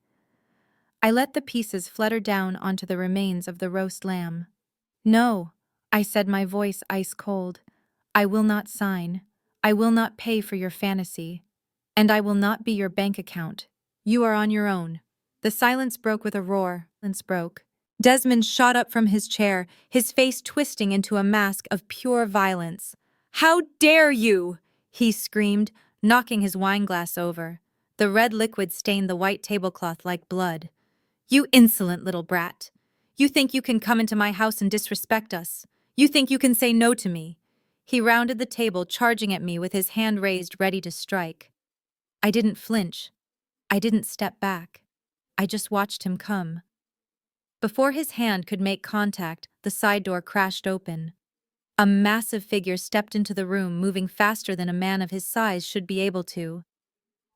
I let the pieces flutter down onto the remains of the roast lamb. "No," I said, my voice ice cold. "I will not sign. I will not pay for your fantasy. And I will not be your bank account. You are on your own." The silence broke with a roar. Desmond shot up from his chair, his face twisting into a mask of pure violence. "How dare you!" he screamed, knocking his wineglass over. The red liquid stained the white tablecloth like blood. "You insolent little brat! You think you can come into my house and disrespect us? You think you can say no to me?" He rounded the table, charging at me with his hand raised, ready to strike. I didn't flinch. I didn't step back. I just watched him come. Before his hand could make contact, the side door crashed open. A massive figure stepped into the room, moving faster than a man of his size should be able to.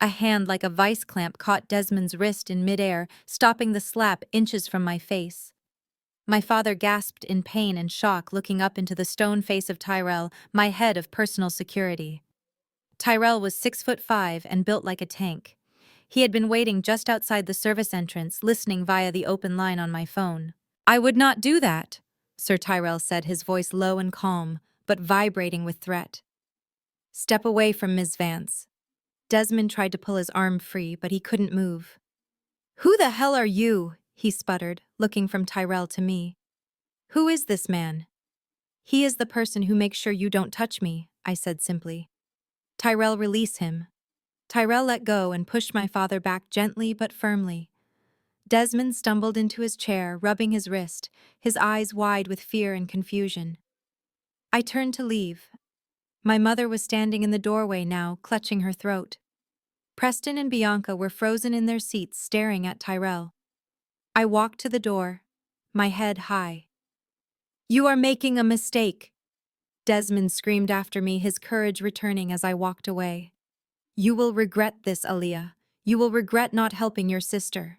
A hand like a vice clamp caught Desmond's wrist in midair, stopping the slap inches from my face. My father gasped in pain and shock, looking up into the stone face of Tyrell, my head of personal security. Tyrell was 6'5" and built like a tank. He had been waiting just outside the service entrance, listening via the open line on my phone. "I would not do that," Sir Tyrell said, his voice low and calm, but vibrating with threat. "Step away from Ms. Vance." Desmond tried to pull his arm free, but he couldn't move. "Who the hell are you?" he sputtered, looking from Tyrell to me. "Who is this man?" "He is the person who makes sure you don't touch me," I said simply. "Tyrell, release him." Tyrell let go and pushed my father back gently but firmly. Desmond stumbled into his chair, rubbing his wrist, his eyes wide with fear and confusion. I turned to leave. My mother was standing in the doorway now, clutching her throat. Preston and Bianca were frozen in their seats, staring at Tyrell. I walked to the door, my head high. "You are making a mistake," Desmond screamed after me, his courage returning as I walked away. "You will regret this, Aaliyah. You will regret not helping your sister.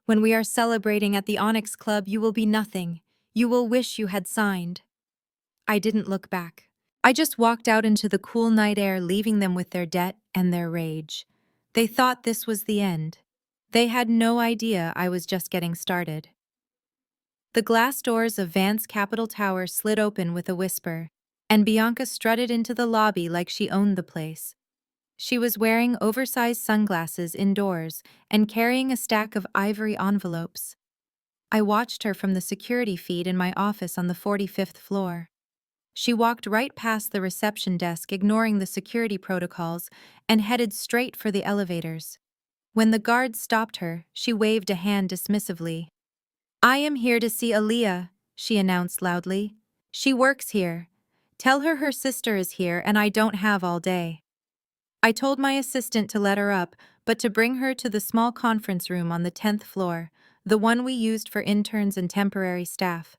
When we are celebrating at the Onyx Club, you will be nothing. You will wish you had signed." I didn't look back. I just walked out into the cool night air, leaving them with their debt and their rage. They thought this was the end. They had no idea I was just getting started. The glass doors of Vance Capitol Tower slid open with a whisper, and Bianca strutted into the lobby like she owned the place. She was wearing oversized sunglasses indoors and carrying a stack of ivory envelopes. I watched her from the security feed in my office on the 45th floor. She walked right past the reception desk, ignoring the security protocols, and headed straight for the elevators. When the guard stopped her, she waved a hand dismissively. "I am here to see Aaliyah," she announced loudly. "She works here. Tell her sister is here and I don't have all day." I told my assistant to let her up, but to bring her to the small conference room on the 10th floor, the one we used for interns and temporary staff.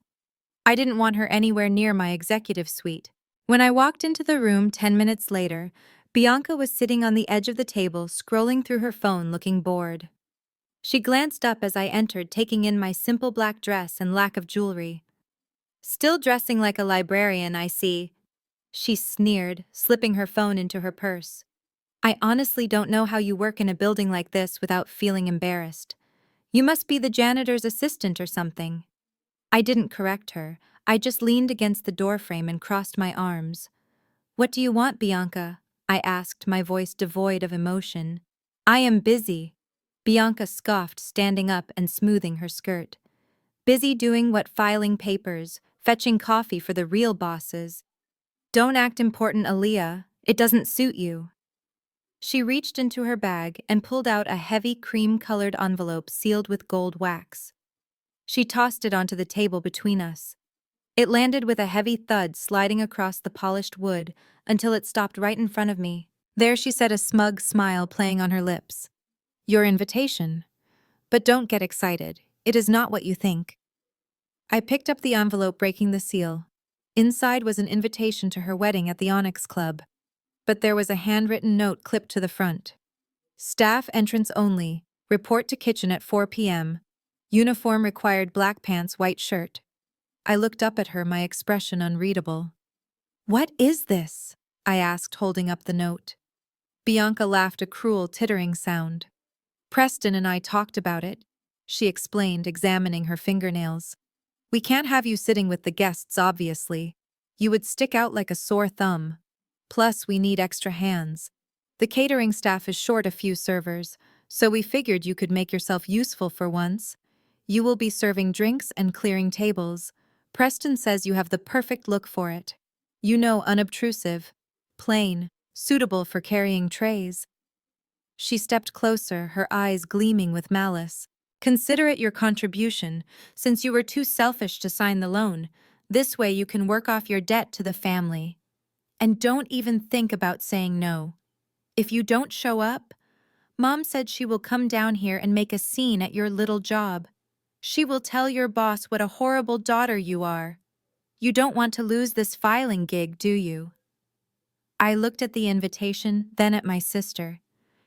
I didn't want her anywhere near my executive suite. When I walked into the room 10 minutes later, Bianca was sitting on the edge of the table, scrolling through her phone, looking bored. She glanced up as I entered, taking in my simple black dress and lack of jewelry. "Still dressing like a librarian, I see," she sneered, slipping her phone into her purse. "I honestly don't know how you work in a building like this without feeling embarrassed. You must be the janitor's assistant or something." I didn't correct her. I just leaned against the doorframe and crossed my arms. "What do you want, Bianca?" I asked, my voice devoid of emotion. "I am busy," Bianca scoffed, standing up and smoothing her skirt. "Busy doing what? Filing papers, fetching coffee for the real bosses. Don't act important, Aaliyah. It doesn't suit you." She reached into her bag and pulled out a heavy cream-colored envelope sealed with gold wax. She tossed it onto the table between us. It landed with a heavy thud, sliding across the polished wood until it stopped right in front of me. There she said, a smug smile playing on her lips. "Your invitation. But don't get excited. It is not what you think." I picked up the envelope, breaking the seal. Inside was an invitation to her wedding at the Onyx Club. But there was a handwritten note clipped to the front. "Staff entrance only. Report to kitchen at 4 p.m. Uniform required: black pants, white shirt." I looked up at her, my expression unreadable. "What is this?" I asked, holding up the note. Bianca laughed, a cruel, tittering sound. "Preston and I talked about it," she explained, examining her fingernails. "We can't have you sitting with the guests, obviously. You would stick out like a sore thumb. Plus, we need extra hands. The catering staff is short a few servers, so we figured you could make yourself useful for once. You will be serving drinks and clearing tables. Preston says you have the perfect look for it. You know, unobtrusive, plain, suitable for carrying trays." She stepped closer, her eyes gleaming with malice. "Consider it your contribution, since you were too selfish to sign the loan. This way you can work off your debt to the family. And don't even think about saying no. If you don't show up, Mom said she will come down here and make a scene at your little job. She will tell your boss what a horrible daughter you are. You don't want to lose this filing gig, do you?" I looked at the invitation, then at my sister.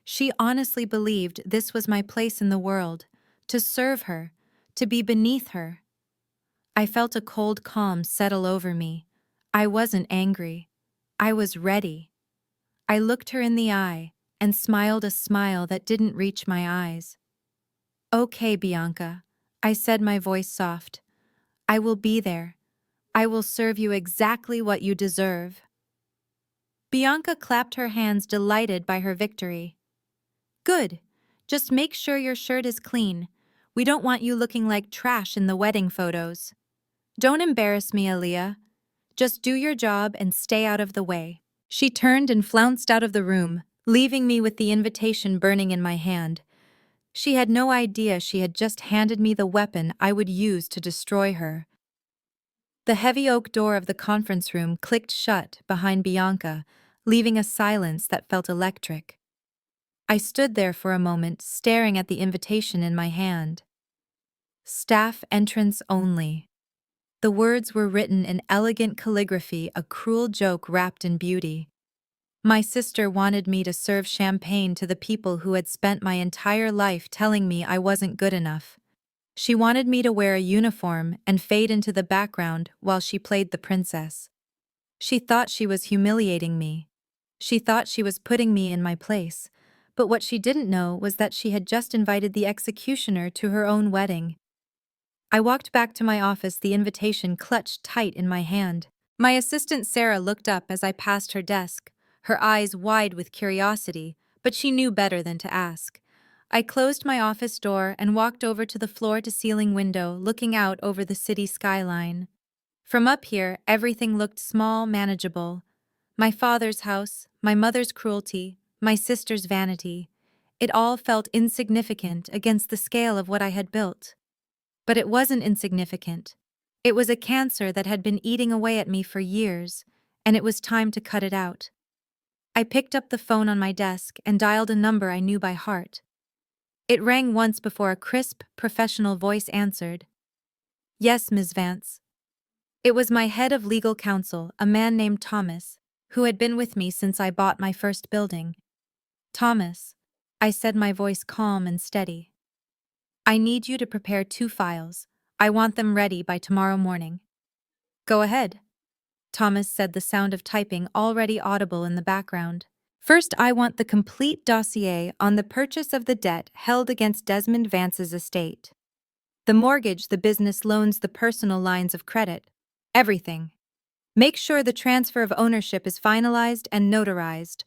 She honestly believed this was my place in the world, to serve her, to be beneath her. I felt a cold calm settle over me. I wasn't angry. I was ready. I looked her in the eye and smiled a smile that didn't reach my eyes. "Okay, Bianca," I said, my voice soft. "I will be there. I will serve you exactly what you deserve." Bianca clapped her hands, delighted by her victory. "Good. Just make sure your shirt is clean. We don't want you looking like trash in the wedding photos. Don't embarrass me, Aaliyah. Just do your job and stay out of the way." She turned and flounced out of the room, leaving me with the invitation burning in my hand. She had no idea she had just handed me the weapon I would use to destroy her. The heavy oak door of the conference room clicked shut behind Bianca, leaving a silence that felt electric. I stood there for a moment, staring at the invitation in my hand. "Staff entrance only." The words were written in elegant calligraphy, a cruel joke wrapped in beauty. My sister wanted me to serve champagne to the people who had spent my entire life telling me I wasn't good enough. She wanted me to wear a uniform and fade into the background while she played the princess. She thought she was humiliating me. She thought she was putting me in my place. But what she didn't know was that she had just invited the executioner to her own wedding. I walked back to my office, the invitation clutched tight in my hand. My assistant Sarah looked up as I passed her desk, her eyes wide with curiosity, but she knew better than to ask. I closed my office door and walked over to the floor-to-ceiling window, looking out over the city skyline. From up here, everything looked small, manageable. My father's house, my mother's cruelty, my sister's vanity. It all felt insignificant against the scale of what I had built. But it wasn't insignificant. It was a cancer that had been eating away at me for years, and it was time to cut it out. I picked up the phone on my desk and dialed a number I knew by heart. It rang once before a crisp, professional voice answered. Yes, Ms. Vance. It was my head of legal counsel, a man named Thomas, who had been with me since I bought my first building. Thomas, I said, my voice calm and steady. I need you to prepare 2 files. I want them ready by tomorrow morning. Go ahead, Thomas said, the sound of typing already audible in the background. First, I want the complete dossier on the purchase of the debt held against Desmond Vance's estate. The mortgage, the business loans, the personal lines of credit. Everything. Make sure the transfer of ownership is finalized and notarized.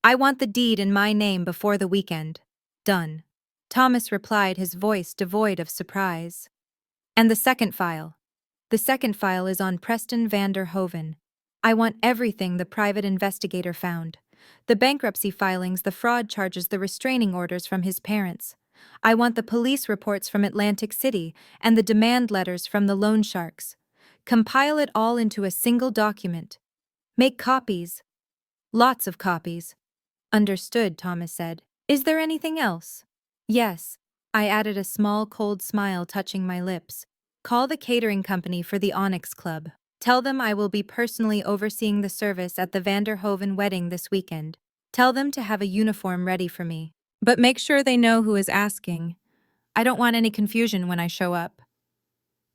I want the deed in my name before the weekend. Done. Thomas replied, his voice devoid of surprise. And the second file? The second file is on Preston van der Hoven. I want everything the private investigator found. The bankruptcy filings, the fraud charges, the restraining orders from his parents. I want the police reports from Atlantic City and the demand letters from the loan sharks. Compile it all into a single document. Make copies. Lots of copies. Understood, Thomas said. Is there anything else? Yes. I added, a small cold smile touching my lips. Call the catering company for the Onyx Club. Tell them I will be personally overseeing the service at the van der Hoven wedding this weekend. Tell them to have a uniform ready for me. But make sure they know who is asking. I don't want any confusion when I show up.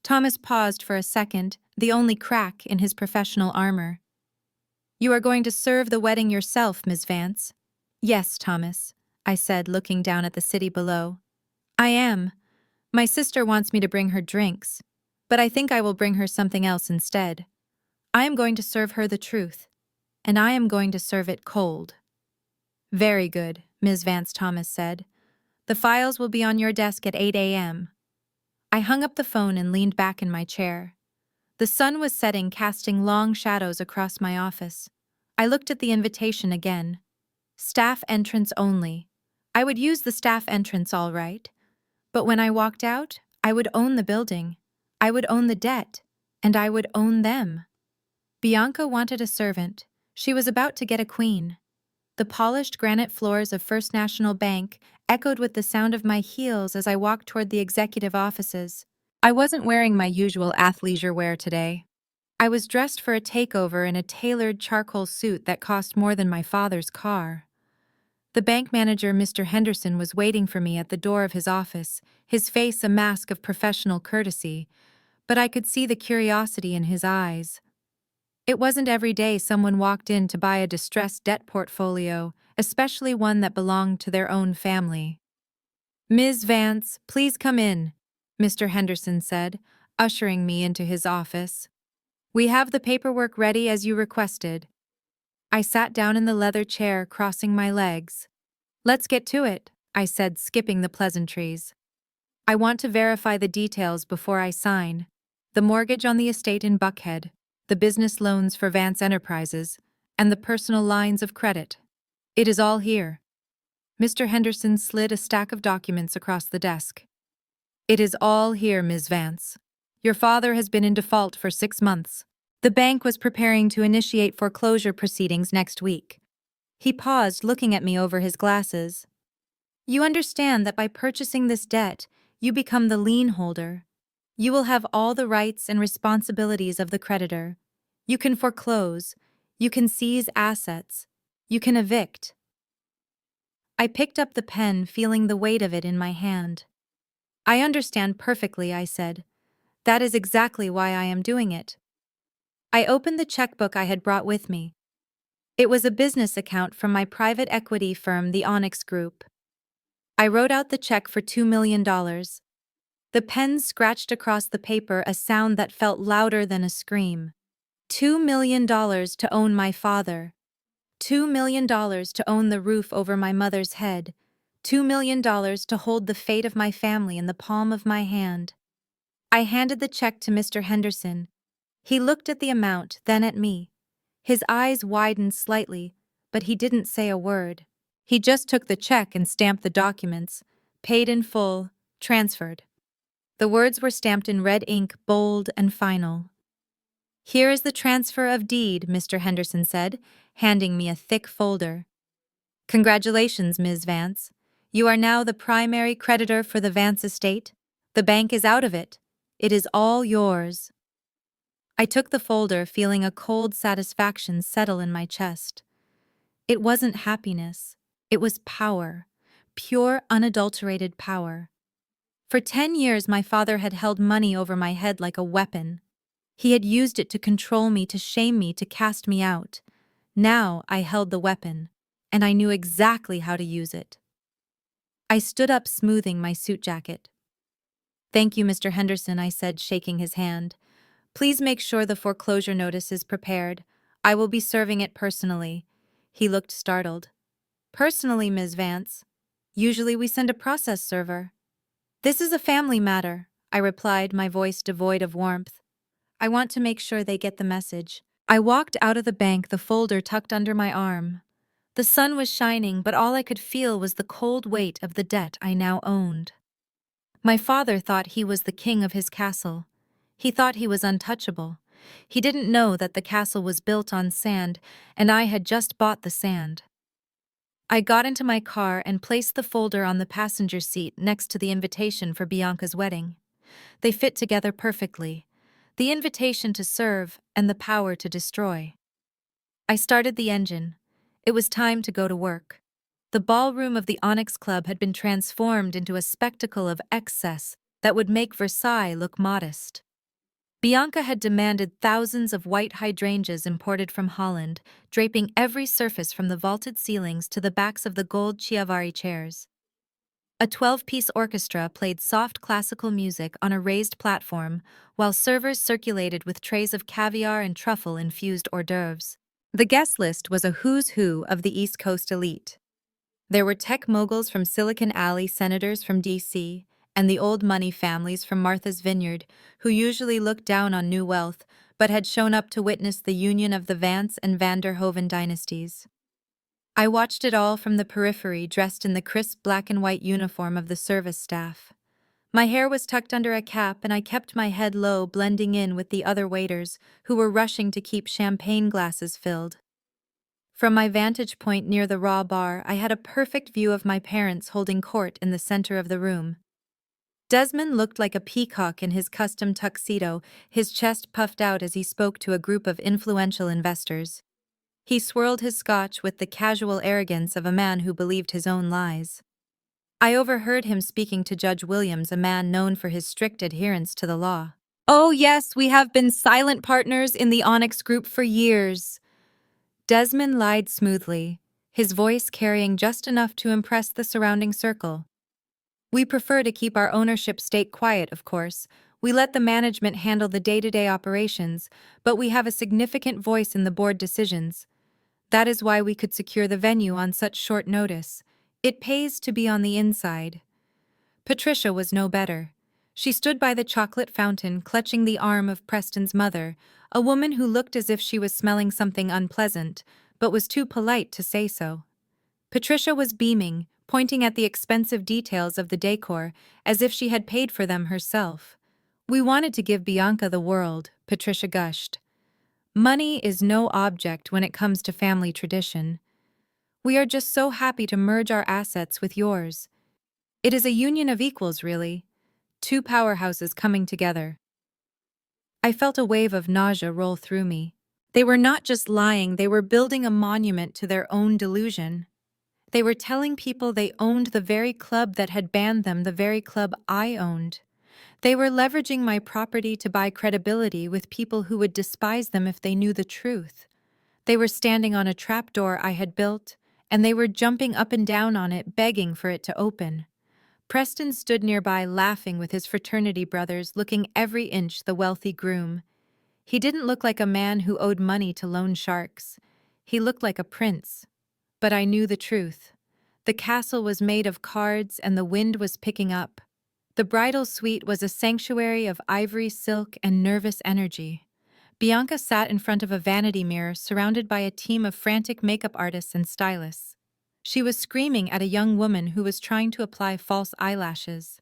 Thomas paused for a second, the only crack in his professional armor. You are going to serve the wedding yourself, Ms. Vance? Yes, Thomas, I said, looking down at the city below. I am. My sister wants me to bring her drinks, but I think I will bring her something else instead. I am going to serve her the truth, and I am going to serve it cold. Very good, Ms. Vance, Thomas said. The files will be on your desk at 8 a.m. I hung up the phone and leaned back in my chair. The sun was setting, casting long shadows across my office. I looked at the invitation again. Staff entrance only. I would use the staff entrance all right. But when I walked out, I would own the building. I would own the debt. And I would own them. Bianca wanted a servant. She was about to get a queen. The polished granite floors of First National Bank echoed with the sound of my heels as I walked toward the executive offices. I wasn't wearing my usual athleisure wear today. I was dressed for a takeover in a tailored charcoal suit that cost more than my father's car. The bank manager, Mr. Henderson, was waiting for me at the door of his office, his face a mask of professional courtesy, but I could see the curiosity in his eyes. It wasn't every day someone walked in to buy a distressed debt portfolio, especially one that belonged to their own family. Ms. Vance, please come in, Mr. Henderson said, ushering me into his office. We have the paperwork ready as you requested. I sat down in the leather chair, crossing my legs. Let's get to it, I said, skipping the pleasantries. I want to verify the details before I sign. The mortgage on the estate in Buckhead, the business loans for Vance Enterprises, and the personal lines of credit. It is all here. Mr. Henderson slid a stack of documents across the desk. It is all here, Ms. Vance. Your father has been in default for 6 months. The bank was preparing to initiate foreclosure proceedings next week. He paused, looking at me over his glasses. You understand that by purchasing this debt, you become the lien holder. You will have all the rights and responsibilities of the creditor. You can foreclose. You can seize assets. You can evict. I picked up the pen, feeling the weight of it in my hand. I understand perfectly, I said. That is exactly why I am doing it. I opened the checkbook I had brought with me. It was a business account from my private equity firm, the Onyx Group. I wrote out the check for $2 million. The pen scratched across the paper a sound that felt louder than a scream. $2 million to own my father. $2 million to own the roof over my mother's head. $2 million to hold the fate of my family in the palm of my hand. I handed the check to Mr. Henderson. He looked at the amount, then at me. His eyes widened slightly, but he didn't say a word. He just took the check and stamped the documents. Paid in full, transferred. The words were stamped in red ink, bold and final. "Here is the transfer of deed," Mr. Henderson said, handing me a thick folder. "Congratulations, Ms. Vance. You are now the primary creditor for the Vance estate. The bank is out of it. It is all yours." I took the folder, feeling a cold satisfaction settle in my chest. It wasn't happiness. It was power. Pure, unadulterated power. For 10 years, my father had held money over my head like a weapon. He had used it to control me, to shame me, to cast me out. Now I held the weapon, and I knew exactly how to use it. I stood up, smoothing my suit jacket. "Thank you, Mr. Henderson," I said, shaking his hand. "Please make sure the foreclosure notice is prepared. I will be serving it personally." He looked startled. "Personally, Ms. Vance? Usually we send a process server." "This is a family matter," I replied, my voice devoid of warmth. "I want to make sure they get the message." I walked out of the bank, the folder tucked under my arm. The sun was shining, but all I could feel was the cold weight of the debt I now owned. My father thought he was the king of his castle. He thought he was untouchable. He didn't know that the castle was built on sand, and I had just bought the sand. I got into my car and placed the folder on the passenger seat next to the invitation for Bianca's wedding. They fit together perfectly. The invitation to serve and the power to destroy. I started the engine. It was time to go to work. The ballroom of the Onyx Club had been transformed into a spectacle of excess that would make Versailles look modest. Bianca had demanded thousands of white hydrangeas imported from Holland, draping every surface from the vaulted ceilings to the backs of the gold Chiavari chairs. A 12-piece orchestra played soft classical music on a raised platform, while servers circulated with trays of caviar and truffle-infused hors d'oeuvres. The guest list was a who's who of the East Coast elite. There were tech moguls from Silicon Alley, senators from D.C., and the old money families from Martha's Vineyard, who usually looked down on new wealth, but had shown up to witness the union of the Vance and van der Hoeven dynasties. I watched it all from the periphery, dressed in the crisp black and white uniform of the service staff. My hair was tucked under a cap, and I kept my head low, blending in with the other waiters, who were rushing to keep champagne glasses filled. From my vantage point near the raw bar, I had a perfect view of my parents holding court in the center of the room. Desmond looked like a peacock in his custom tuxedo, his chest puffed out as he spoke to a group of influential investors. He swirled his scotch with the casual arrogance of a man who believed his own lies. I overheard him speaking to Judge Williams, a man known for his strict adherence to the law. "Oh yes, we have been silent partners in the Onyx Group for years." Desmond lied smoothly, his voice carrying just enough to impress the surrounding circle. "We prefer to keep our ownership stake quiet, of course. We let the management handle the day-to-day operations, but we have a significant voice in the board decisions. That is why we could secure the venue on such short notice. It pays to be on the inside." Patricia was no better. She stood by the chocolate fountain, clutching the arm of Preston's mother, a woman who looked as if she was smelling something unpleasant, but was too polite to say so. Patricia was beaming, pointing at the expensive details of the decor, as if she had paid for them herself. "We wanted to give Bianca the world," Patricia gushed. "Money is no object when it comes to family tradition. We are just so happy to merge our assets with yours. It is a union of equals, really. Two powerhouses coming together." I felt a wave of nausea roll through me. They were not just lying, they were building a monument to their own delusion. They were telling people they owned the very club that had banned them, the very club I owned. They were leveraging my property to buy credibility with people who would despise them if they knew the truth. They were standing on a trapdoor I had built, and they were jumping up and down on it, begging for it to open. Preston stood nearby laughing with his fraternity brothers, looking every inch the wealthy groom. He didn't look like a man who owed money to loan sharks. He looked like a prince. But I knew the truth. The castle was made of cards and the wind was picking up. The bridal suite was a sanctuary of ivory silk and nervous energy. Bianca sat in front of a vanity mirror surrounded by a team of frantic makeup artists and stylists. She was screaming at a young woman who was trying to apply false eyelashes.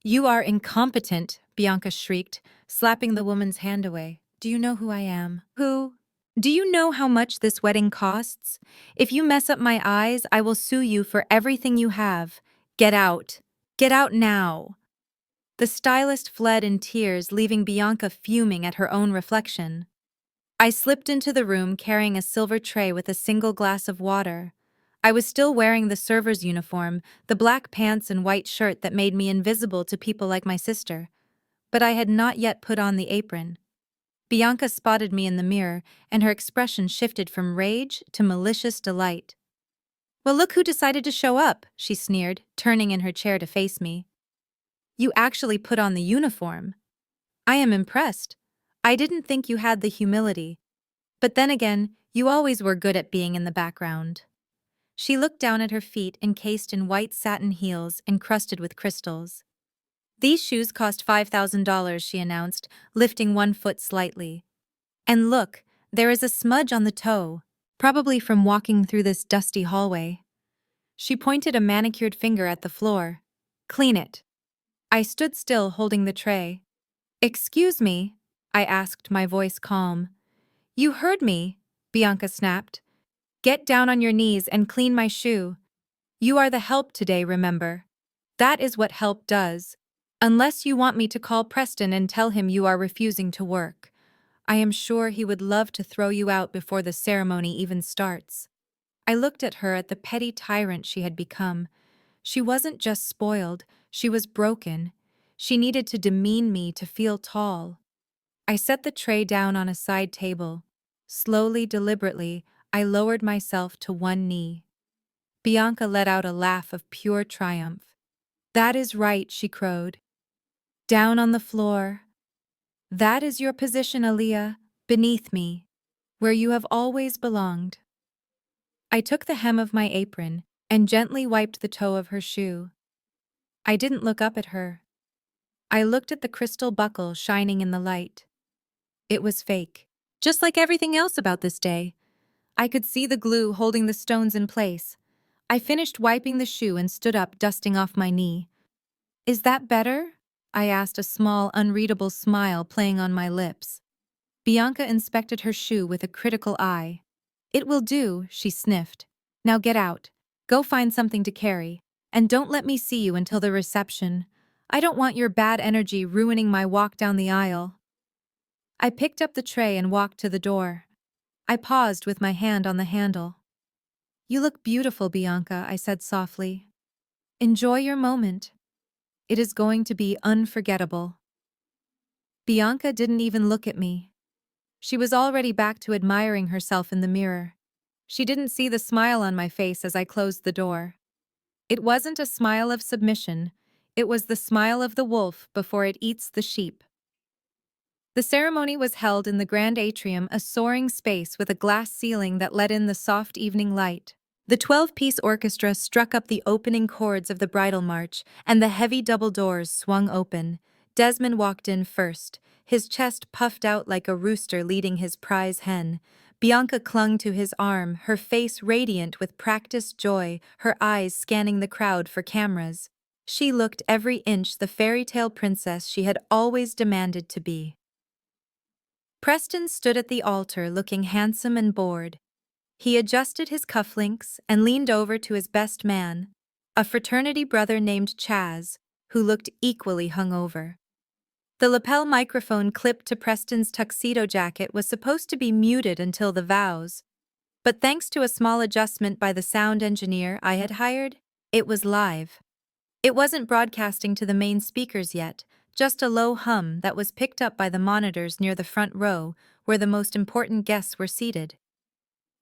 "You are incompetent," Bianca shrieked, slapping the woman's hand away. "Do you know who I am? Who? Do you know how much this wedding costs? If you mess up my eyes, I will sue you for everything you have. Get out. Get out now." The stylist fled in tears, leaving Bianca fuming at her own reflection. I slipped into the room carrying a silver tray with a single glass of water. I was still wearing the server's uniform, the black pants and white shirt that made me invisible to people like my sister. But I had not yet put on the apron. Bianca spotted me in the mirror, and her expression shifted from rage to malicious delight. "Well, look who decided to show up," she sneered, turning in her chair to face me. "You actually put on the uniform. I am impressed. I didn't think you had the humility. But then again, you always were good at being in the background." She looked down at her feet encased in white satin heels encrusted with crystals. "These shoes cost $5,000, she announced, lifting one foot slightly. "And look, there is a smudge on the toe, probably from walking through this dusty hallway." She pointed a manicured finger at the floor. "Clean it." I stood still holding the tray. "Excuse me?" I asked, my voice calm. "You heard me," Bianca snapped. "Get down on your knees and clean my shoe. You are the help today, remember. That is what help does. Unless you want me to call Preston and tell him you are refusing to work. I am sure he would love to throw you out before the ceremony even starts." I looked at her, at the petty tyrant she had become. She wasn't just spoiled, she was broken. She needed to demean me to feel tall. I set the tray down on a side table. Slowly, deliberately, I lowered myself to one knee. Bianca let out a laugh of pure triumph. "That is right," she crowed. "Down on the floor. That is your position, Aaliyah, beneath me, where you have always belonged." I took the hem of my apron and gently wiped the toe of her shoe. I didn't look up at her. I looked at the crystal buckle shining in the light. It was fake, just like everything else about this day. I could see the glue holding the stones in place. I finished wiping the shoe and stood up, dusting off my knee. "Is that better?" I asked, a small, unreadable smile playing on my lips. Bianca inspected her shoe with a critical eye. "It will do," she sniffed. "Now get out. Go find something to carry. And don't let me see you until the reception. I don't want your bad energy ruining my walk down the aisle." I picked up the tray and walked to the door. I paused with my hand on the handle. "You look beautiful, Bianca," I said softly. "Enjoy your moment. It is going to be unforgettable." Bianca didn't even look at me. She was already back to admiring herself in the mirror. She didn't see the smile on my face as I closed the door. It wasn't a smile of submission. It was the smile of the wolf before it eats the sheep. The ceremony was held in the grand atrium, a soaring space with a glass ceiling that let in the soft evening light. The 12-piece orchestra struck up the opening chords of the bridal march, and the heavy double doors swung open. Desmond walked in first, his chest puffed out like a rooster leading his prize hen. Bianca clung to his arm, her face radiant with practiced joy, her eyes scanning the crowd for cameras. She looked every inch the fairy tale princess she had always demanded to be. Preston stood at the altar looking handsome and bored. He adjusted his cufflinks and leaned over to his best man, a fraternity brother named Chaz, who looked equally hungover. The lapel microphone clipped to Preston's tuxedo jacket was supposed to be muted until the vows, but thanks to a small adjustment by the sound engineer I had hired, it was live. It wasn't broadcasting to the main speakers yet, just a low hum that was picked up by the monitors near the front row, where the most important guests were seated.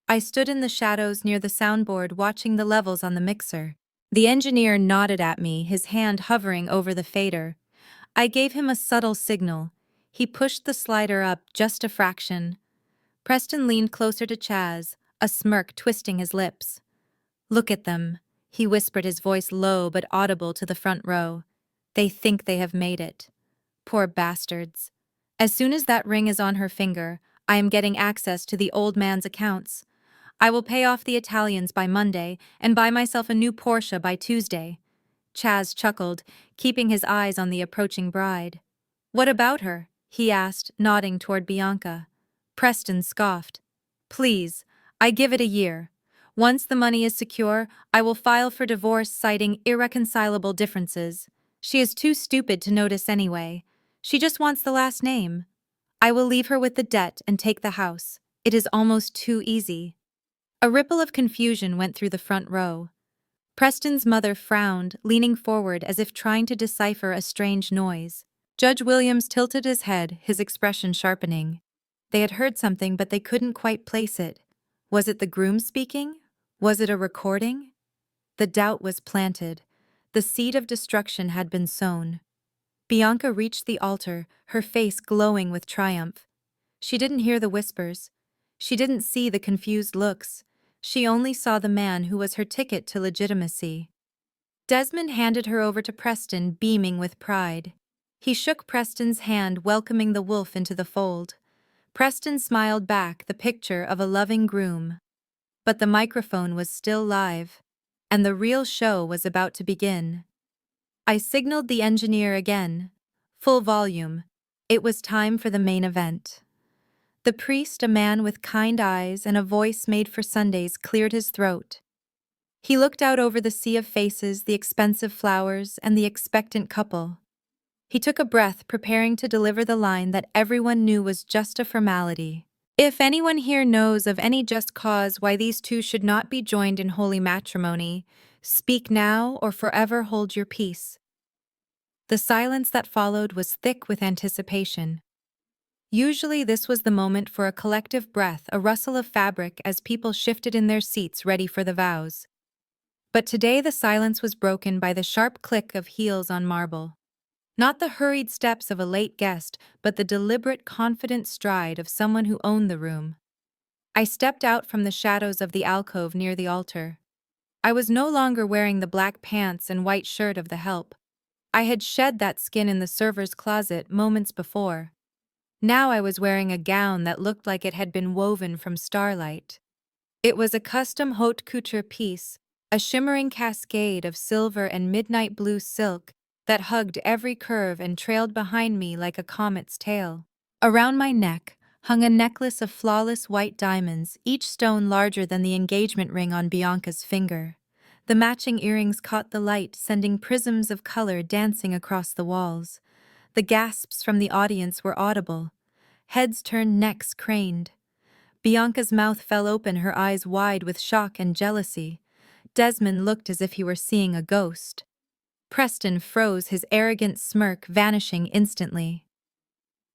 I stood in the shadows near the soundboard watching the levels on the mixer. The engineer nodded at me, his hand hovering over the fader. I gave him a subtle signal. He pushed the slider up just a fraction. Preston leaned closer to Chaz, a smirk twisting his lips. "Look at them," he whispered, his voice low but audible to the front row. "They think they have made it. Poor bastards. As soon as that ring is on her finger, I am getting access to the old man's accounts. I will pay off the Italians by Monday and buy myself a new Porsche by Tuesday." Chaz chuckled, keeping his eyes on the approaching bride. "What about her?" he asked, nodding toward Bianca. Preston scoffed. "Please, I give it a year. Once the money is secure, I will file for divorce citing irreconcilable differences. She is too stupid to notice anyway. She just wants the last name. I will leave her with the debt and take the house. It is almost too easy." A ripple of confusion went through the front row. Preston's mother frowned, leaning forward as if trying to decipher a strange noise. Judge Williams tilted his head, his expression sharpening. They had heard something, but they couldn't quite place it. Was it the groom speaking? Was it a recording? The doubt was planted. The seed of destruction had been sown. Bianca reached the altar, her face glowing with triumph. She didn't hear the whispers. She didn't see the confused looks. She only saw the man who was her ticket to legitimacy. Desmond handed her over to Preston, beaming with pride. He shook Preston's hand, welcoming the wolf into the fold. Preston smiled back, the picture of a loving groom. But the microphone was still live, and the real show was about to begin. I signaled the engineer again. Full volume. It was time for the main event. The priest, a man with kind eyes and a voice made for Sundays, cleared his throat. He looked out over the sea of faces, the expensive flowers, and the expectant couple. He took a breath, preparing to deliver the line that everyone knew was just a formality. "If anyone here knows of any just cause why these two should not be joined in holy matrimony, speak now or forever hold your peace." The silence that followed was thick with anticipation. Usually this was the moment for a collective breath, a rustle of fabric as people shifted in their seats ready for the vows. But today the silence was broken by the sharp click of heels on marble. Not the hurried steps of a late guest, but the deliberate, confident stride of someone who owned the room. I stepped out from the shadows of the alcove near the altar. I was no longer wearing the black pants and white shirt of the help. I had shed that skin in the server's closet moments before. Now I was wearing a gown that looked like it had been woven from starlight. It was a custom haute couture piece, a shimmering cascade of silver and midnight blue silk that hugged every curve and trailed behind me like a comet's tail. Around my neck hung a necklace of flawless white diamonds, each stone larger than the engagement ring on Bianca's finger. The matching earrings caught the light, sending prisms of color dancing across the walls. The gasps from the audience were audible. Heads turned, necks craned. Bianca's mouth fell open, her eyes wide with shock and jealousy. Desmond looked as if he were seeing a ghost. Preston froze, his arrogant smirk vanishing instantly.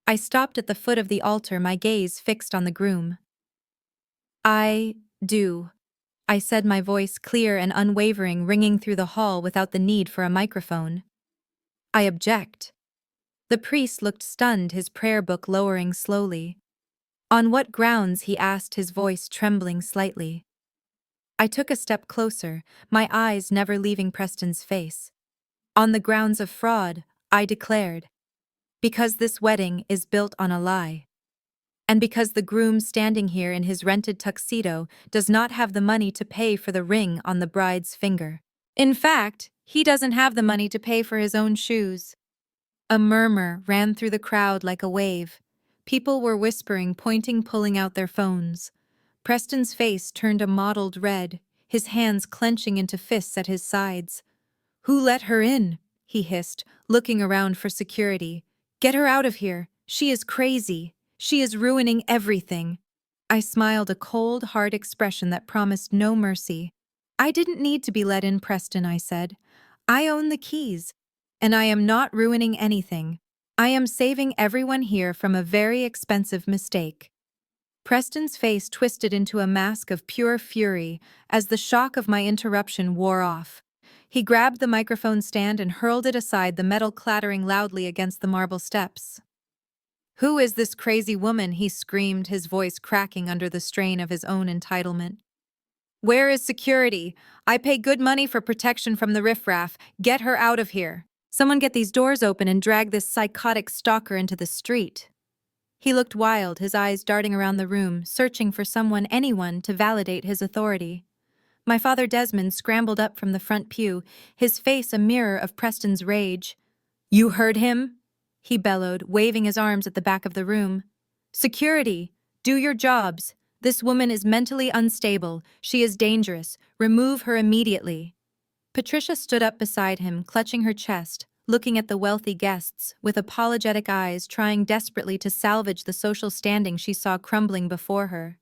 I stopped at the foot of the altar, my gaze fixed on the groom. "I do," I said, my voice clear and unwavering, ringing through the hall without the need for a microphone. "I object." The priest looked stunned, his prayer book lowering slowly. "On what grounds?" he asked, his voice trembling slightly. I took a step closer, my eyes never leaving Preston's face. "On the grounds of fraud," I declared. "Because this wedding is built on a lie. And because the groom standing here in his rented tuxedo does not have the money to pay for the ring on the bride's finger. In fact, he doesn't have the money to pay for his own shoes." A murmur ran through the crowd like a wave. People were whispering, pointing, pulling out their phones. Preston's face turned a mottled red, his hands clenching into fists at his sides. "Who let her in?" he hissed, looking around for security. "Get her out of here. She is crazy. She is ruining everything." I smiled, a cold, hard expression that promised no mercy. "I didn't need to be let in, Preston," I said. "I own the keys. And I am not ruining anything. I am saving everyone here from a very expensive mistake." Preston's face twisted into a mask of pure fury as the shock of my interruption wore off. He grabbed the microphone stand and hurled it aside, the metal clattering loudly against the marble steps. "Who is this crazy woman?" he screamed, his voice cracking under the strain of his own entitlement. "Where is security? I pay good money for protection from the riffraff. Get her out of here. Someone get these doors open and drag this psychotic stalker into the street." He looked wild, his eyes darting around the room, searching for anyone to validate his authority. My father Desmond scrambled up from the front pew, his face a mirror of Preston's rage. "You heard him?" he bellowed, waving his arms at the back of the room. "Security! Do your jobs! This woman is mentally unstable. She is dangerous. Remove her immediately." Patricia stood up beside him, clutching her chest, looking at the wealthy guests, with apologetic eyes, trying desperately to salvage the social standing she saw crumbling before her.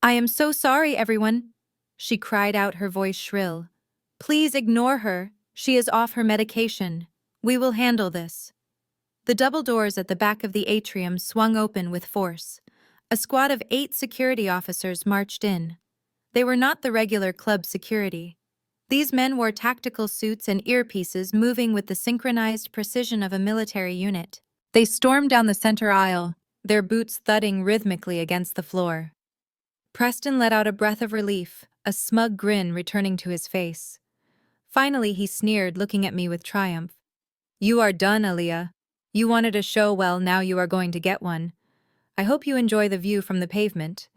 "I am so sorry, everyone," she cried out, her voice shrill. "Please ignore her. She is off her medication. We will handle this." The double doors at the back of the atrium swung open with force. A squad of 8 security officers marched in. They were not the regular club security. These men wore tactical suits and earpieces, moving with the synchronized precision of a military unit. They stormed down the center aisle, their boots thudding rhythmically against the floor. Preston let out a breath of relief, a smug grin returning to his face. Finally, he sneered, looking at me with triumph. "You are done, Aaliyah. You wanted a show, well, now you are going to get one. I hope you enjoy the view from the pavement."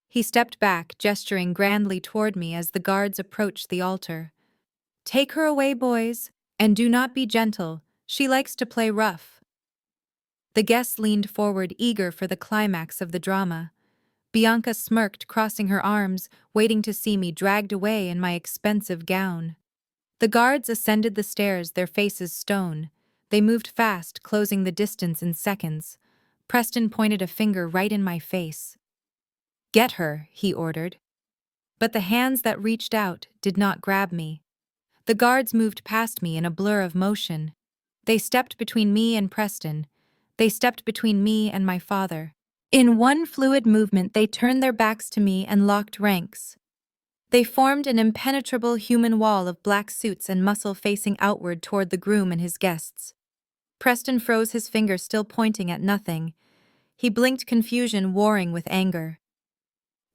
He stepped back, gesturing grandly toward me as the guards approached the altar. "Take her away, boys, and do not be gentle. She likes to play rough." The guests leaned forward, eager for the climax of the drama. Bianca smirked, crossing her arms, waiting to see me dragged away in my expensive gown. The guards ascended the stairs, their faces stone. They moved fast, closing the distance in seconds. Preston pointed a finger right in my face. "Get her," he ordered. But the hands that reached out did not grab me. The guards moved past me in a blur of motion. They stepped between me and Preston. They stepped between me and my father. In one fluid movement, they turned their backs to me and locked ranks. They formed an impenetrable human wall of black suits and muscle facing outward toward the groom and his guests. Preston froze, his finger still pointing at nothing. He blinked, confusion warring with anger.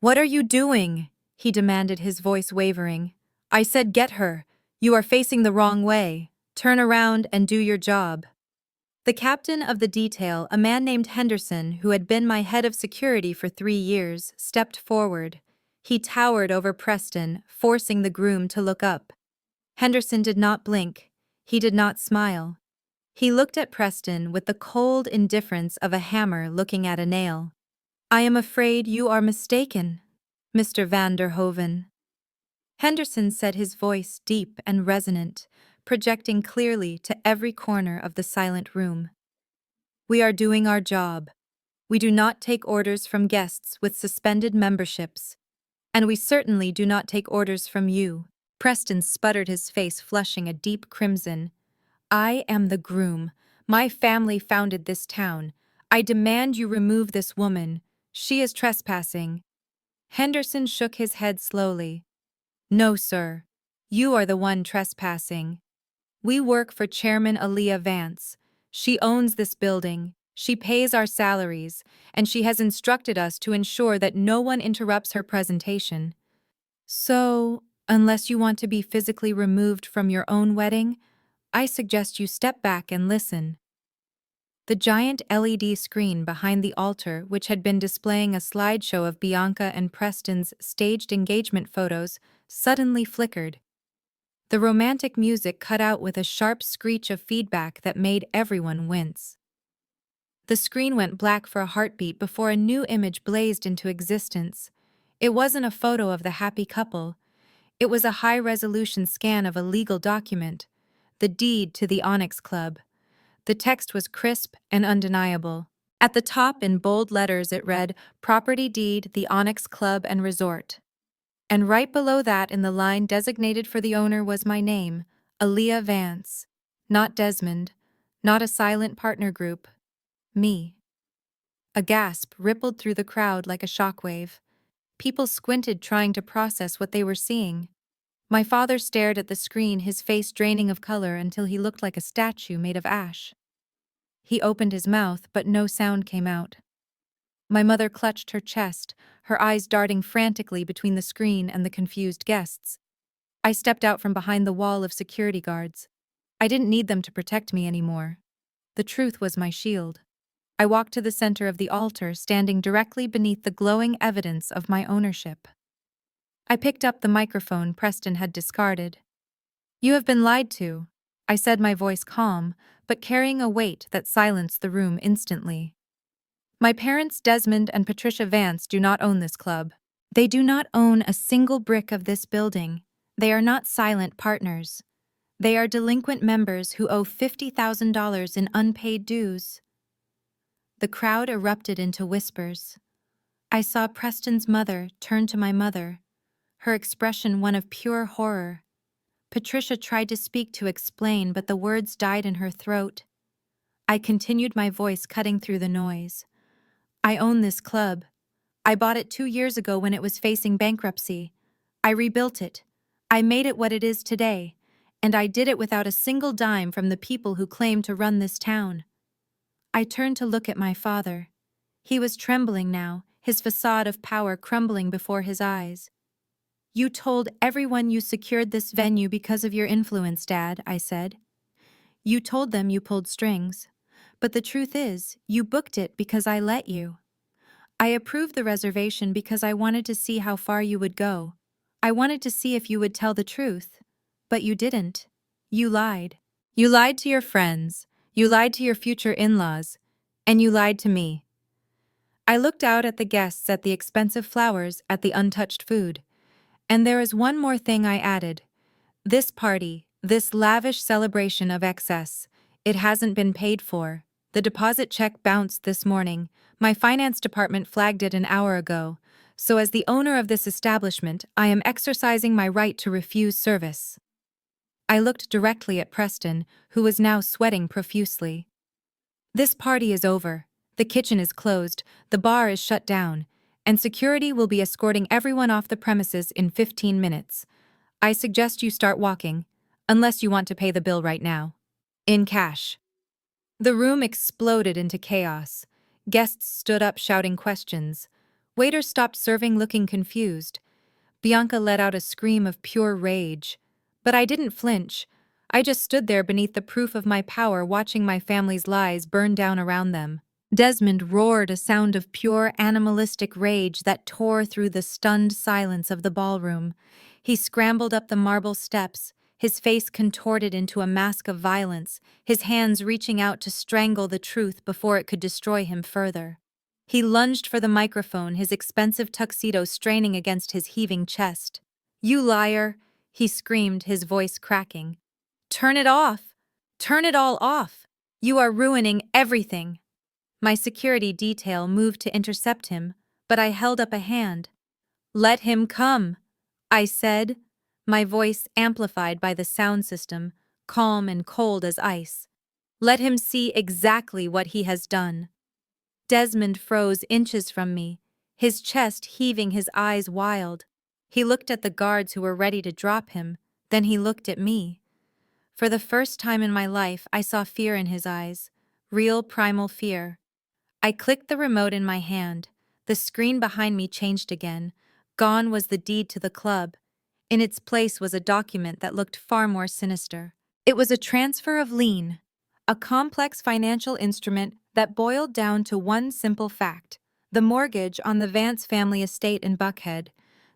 "What are you doing?" he demanded, his voice wavering. "I said get her. You are facing the wrong way. Turn around and do your job." The captain of the detail, a man named Henderson, who had been my head of security for 3 years, stepped forward. He towered over Preston, forcing the groom to look up. Henderson did not blink. He did not smile. He looked at Preston with the cold indifference of a hammer looking at a nail. "I am afraid you are mistaken, Mr. van der Hoven." Henderson said, his voice deep and resonant, projecting clearly to every corner of the silent room. "We are doing our job. We do not take orders from guests with suspended memberships. And we certainly do not take orders from you." Preston sputtered, his face flushing a deep crimson. "I am the groom. My family founded this town. I demand you remove this woman. She is trespassing." Henderson shook his head slowly. "No, sir. You are the one trespassing. We work for Chairman Aaliyah Vance. She owns this building. She pays our salaries, and she has instructed us to ensure that no one interrupts her presentation. So, unless you want to be physically removed from your own wedding, I suggest you step back and listen." The giant LED screen behind the altar, which had been displaying a slideshow of Bianca and Preston's staged engagement photos, suddenly flickered. The romantic music cut out with a sharp screech of feedback that made everyone wince. The screen went black for a heartbeat before a new image blazed into existence. It wasn't a photo of the happy couple. It was a high-resolution scan of a legal document, the deed to the Onyx Club. The text was crisp and undeniable. At the top, in bold letters, it read, "Property deed, the Onyx Club and Resort." And right below that, in the line designated for the owner, was my name, Aaliyah Vance. Not Desmond, not a silent partner group. Me. A gasp rippled through the crowd like a shockwave. People squinted, trying to process what they were seeing. My father stared at the screen, his face draining of color until he looked like a statue made of ash. He opened his mouth, but no sound came out. My mother clutched her chest, her eyes darting frantically between the screen and the confused guests. I stepped out from behind the wall of security guards. I didn't need them to protect me anymore. The truth was my shield. I walked to the center of the altar, standing directly beneath the glowing evidence of my ownership. I picked up the microphone Preston had discarded. "You have been lied to," I said, my voice calm, but carrying a weight that silenced the room instantly. "My parents, Desmond and Patricia Vance, do not own this club. They do not own a single brick of this building. They are not silent partners. They are delinquent members who owe $50,000 in unpaid dues." The crowd erupted into whispers. I saw Preston's mother turn to my mother, her expression one of pure horror. Patricia tried to speak, to explain, but the words died in her throat. I continued, my voice cutting through the noise. "I own this club. I bought it 2 years ago when it was facing bankruptcy. I rebuilt it. I made it what it is today, and I did it without a single dime from the people who claim to run this town." I turned to look at my father. He was trembling now, his facade of power crumbling before his eyes. "You told everyone you secured this venue because of your influence, Dad," I said. "You told them you pulled strings. But the truth is, you booked it because I let you. I approved the reservation because I wanted to see how far you would go. I wanted to see if you would tell the truth. But you didn't. You lied. You lied to your friends. You lied to your future in-laws. And you lied to me." I looked out at the guests, at the expensive flowers, at the untouched food. "And there is one more thing," I added. "This party, this lavish celebration of excess, it hasn't been paid for. The deposit check bounced this morning. My finance department flagged it an hour ago. So as the owner of this establishment, I am exercising my right to refuse service." I looked directly at Preston, who was now sweating profusely. "This party is over. The kitchen is closed, the bar is shut down, and security will be escorting everyone off the premises in 15 minutes. I suggest you start walking, unless you want to pay the bill right now. In cash." The room exploded into chaos. Guests stood up shouting questions. Waiters stopped serving looking confused. Bianca let out a scream of pure rage. But I didn't flinch. I just stood there beneath the proof of my power, watching my family's lies burn down around them. Desmond roared, a sound of pure animalistic rage that tore through the stunned silence of the ballroom. He scrambled up the marble steps, his face contorted into a mask of violence, his hands reaching out to strangle the truth before it could destroy him further. He lunged for the microphone, his expensive tuxedo straining against his heaving chest. "You liar!" he screamed, his voice cracking. "Turn it off! Turn it all off! You are ruining everything!" My security detail moved to intercept him, but I held up a hand. "Let him come," I said, my voice amplified by the sound system, calm and cold as ice. "Let him see exactly what he has done." Desmond froze inches from me, his chest heaving, his eyes wild. He looked at the guards who were ready to drop him, then he looked at me. For the first time in my life, I saw fear in his eyes, real primal fear. I clicked the remote in my hand. The screen behind me changed again. Gone was the deed to the club. In its place was a document that looked far more sinister. It was a transfer of lien, a complex financial instrument that boiled down to one simple fact: the mortgage on the Vance family estate in Buckhead,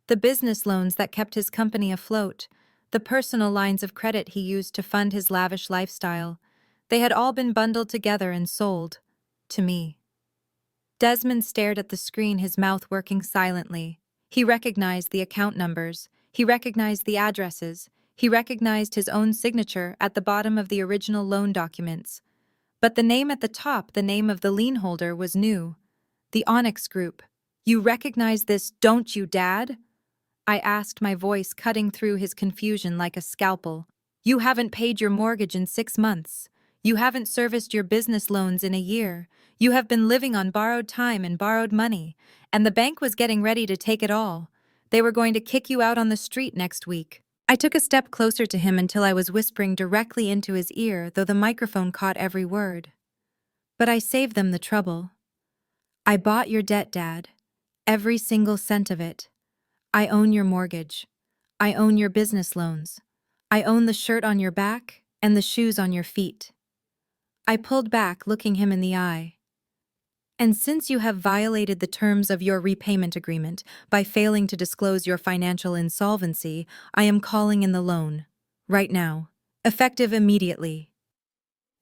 the business loans that kept his company afloat, the personal lines of credit he used to fund his lavish lifestyle. They had all been bundled together and sold to me. Desmond stared at the screen, his mouth working silently. He recognized the account numbers. He recognized the addresses. He recognized his own signature at the bottom of the original loan documents. But the name at the top, the name of the lien holder, was new. The Onyx Group. "You recognize this, don't you, Dad?" I asked, my voice cutting through his confusion like a scalpel. "You haven't paid your mortgage in 6 months. You haven't serviced your business loans in a year. You have been living on borrowed time and borrowed money, and the bank was getting ready to take it all. They were going to kick you out on the street next week." I took a step closer to him until I was whispering directly into his ear, though the microphone caught every word. But I saved them the trouble. I bought your debt, Dad. Every single cent of it. I own your mortgage. I own your business loans. I own the shirt on your back and the shoes on your feet. I pulled back, looking him in the eye. And since you have violated the terms of your repayment agreement by failing to disclose your financial insolvency, I am calling in the loan. Right now. Effective immediately.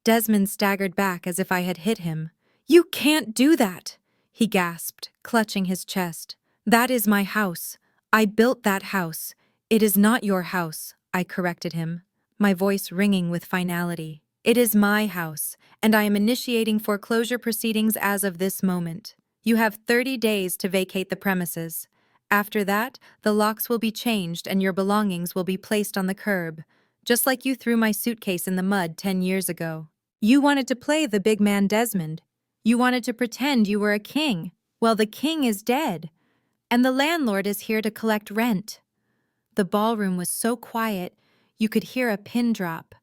Desmond staggered back as if I had hit him. You can't do that, he gasped, clutching his chest. That is my house. I built that house. It is not your house, I corrected him, my voice ringing with finality. It is my house, and I am initiating foreclosure proceedings as of this moment. You have 30 days to vacate the premises. After that, the locks will be changed and your belongings will be placed on the curb, just like you threw my suitcase in the mud 10 years ago. You wanted to play the big man Desmond. You wanted to pretend you were a king. Well, the king is dead, and the landlord is here to collect rent. The ballroom was so quiet, you could hear a pin drop.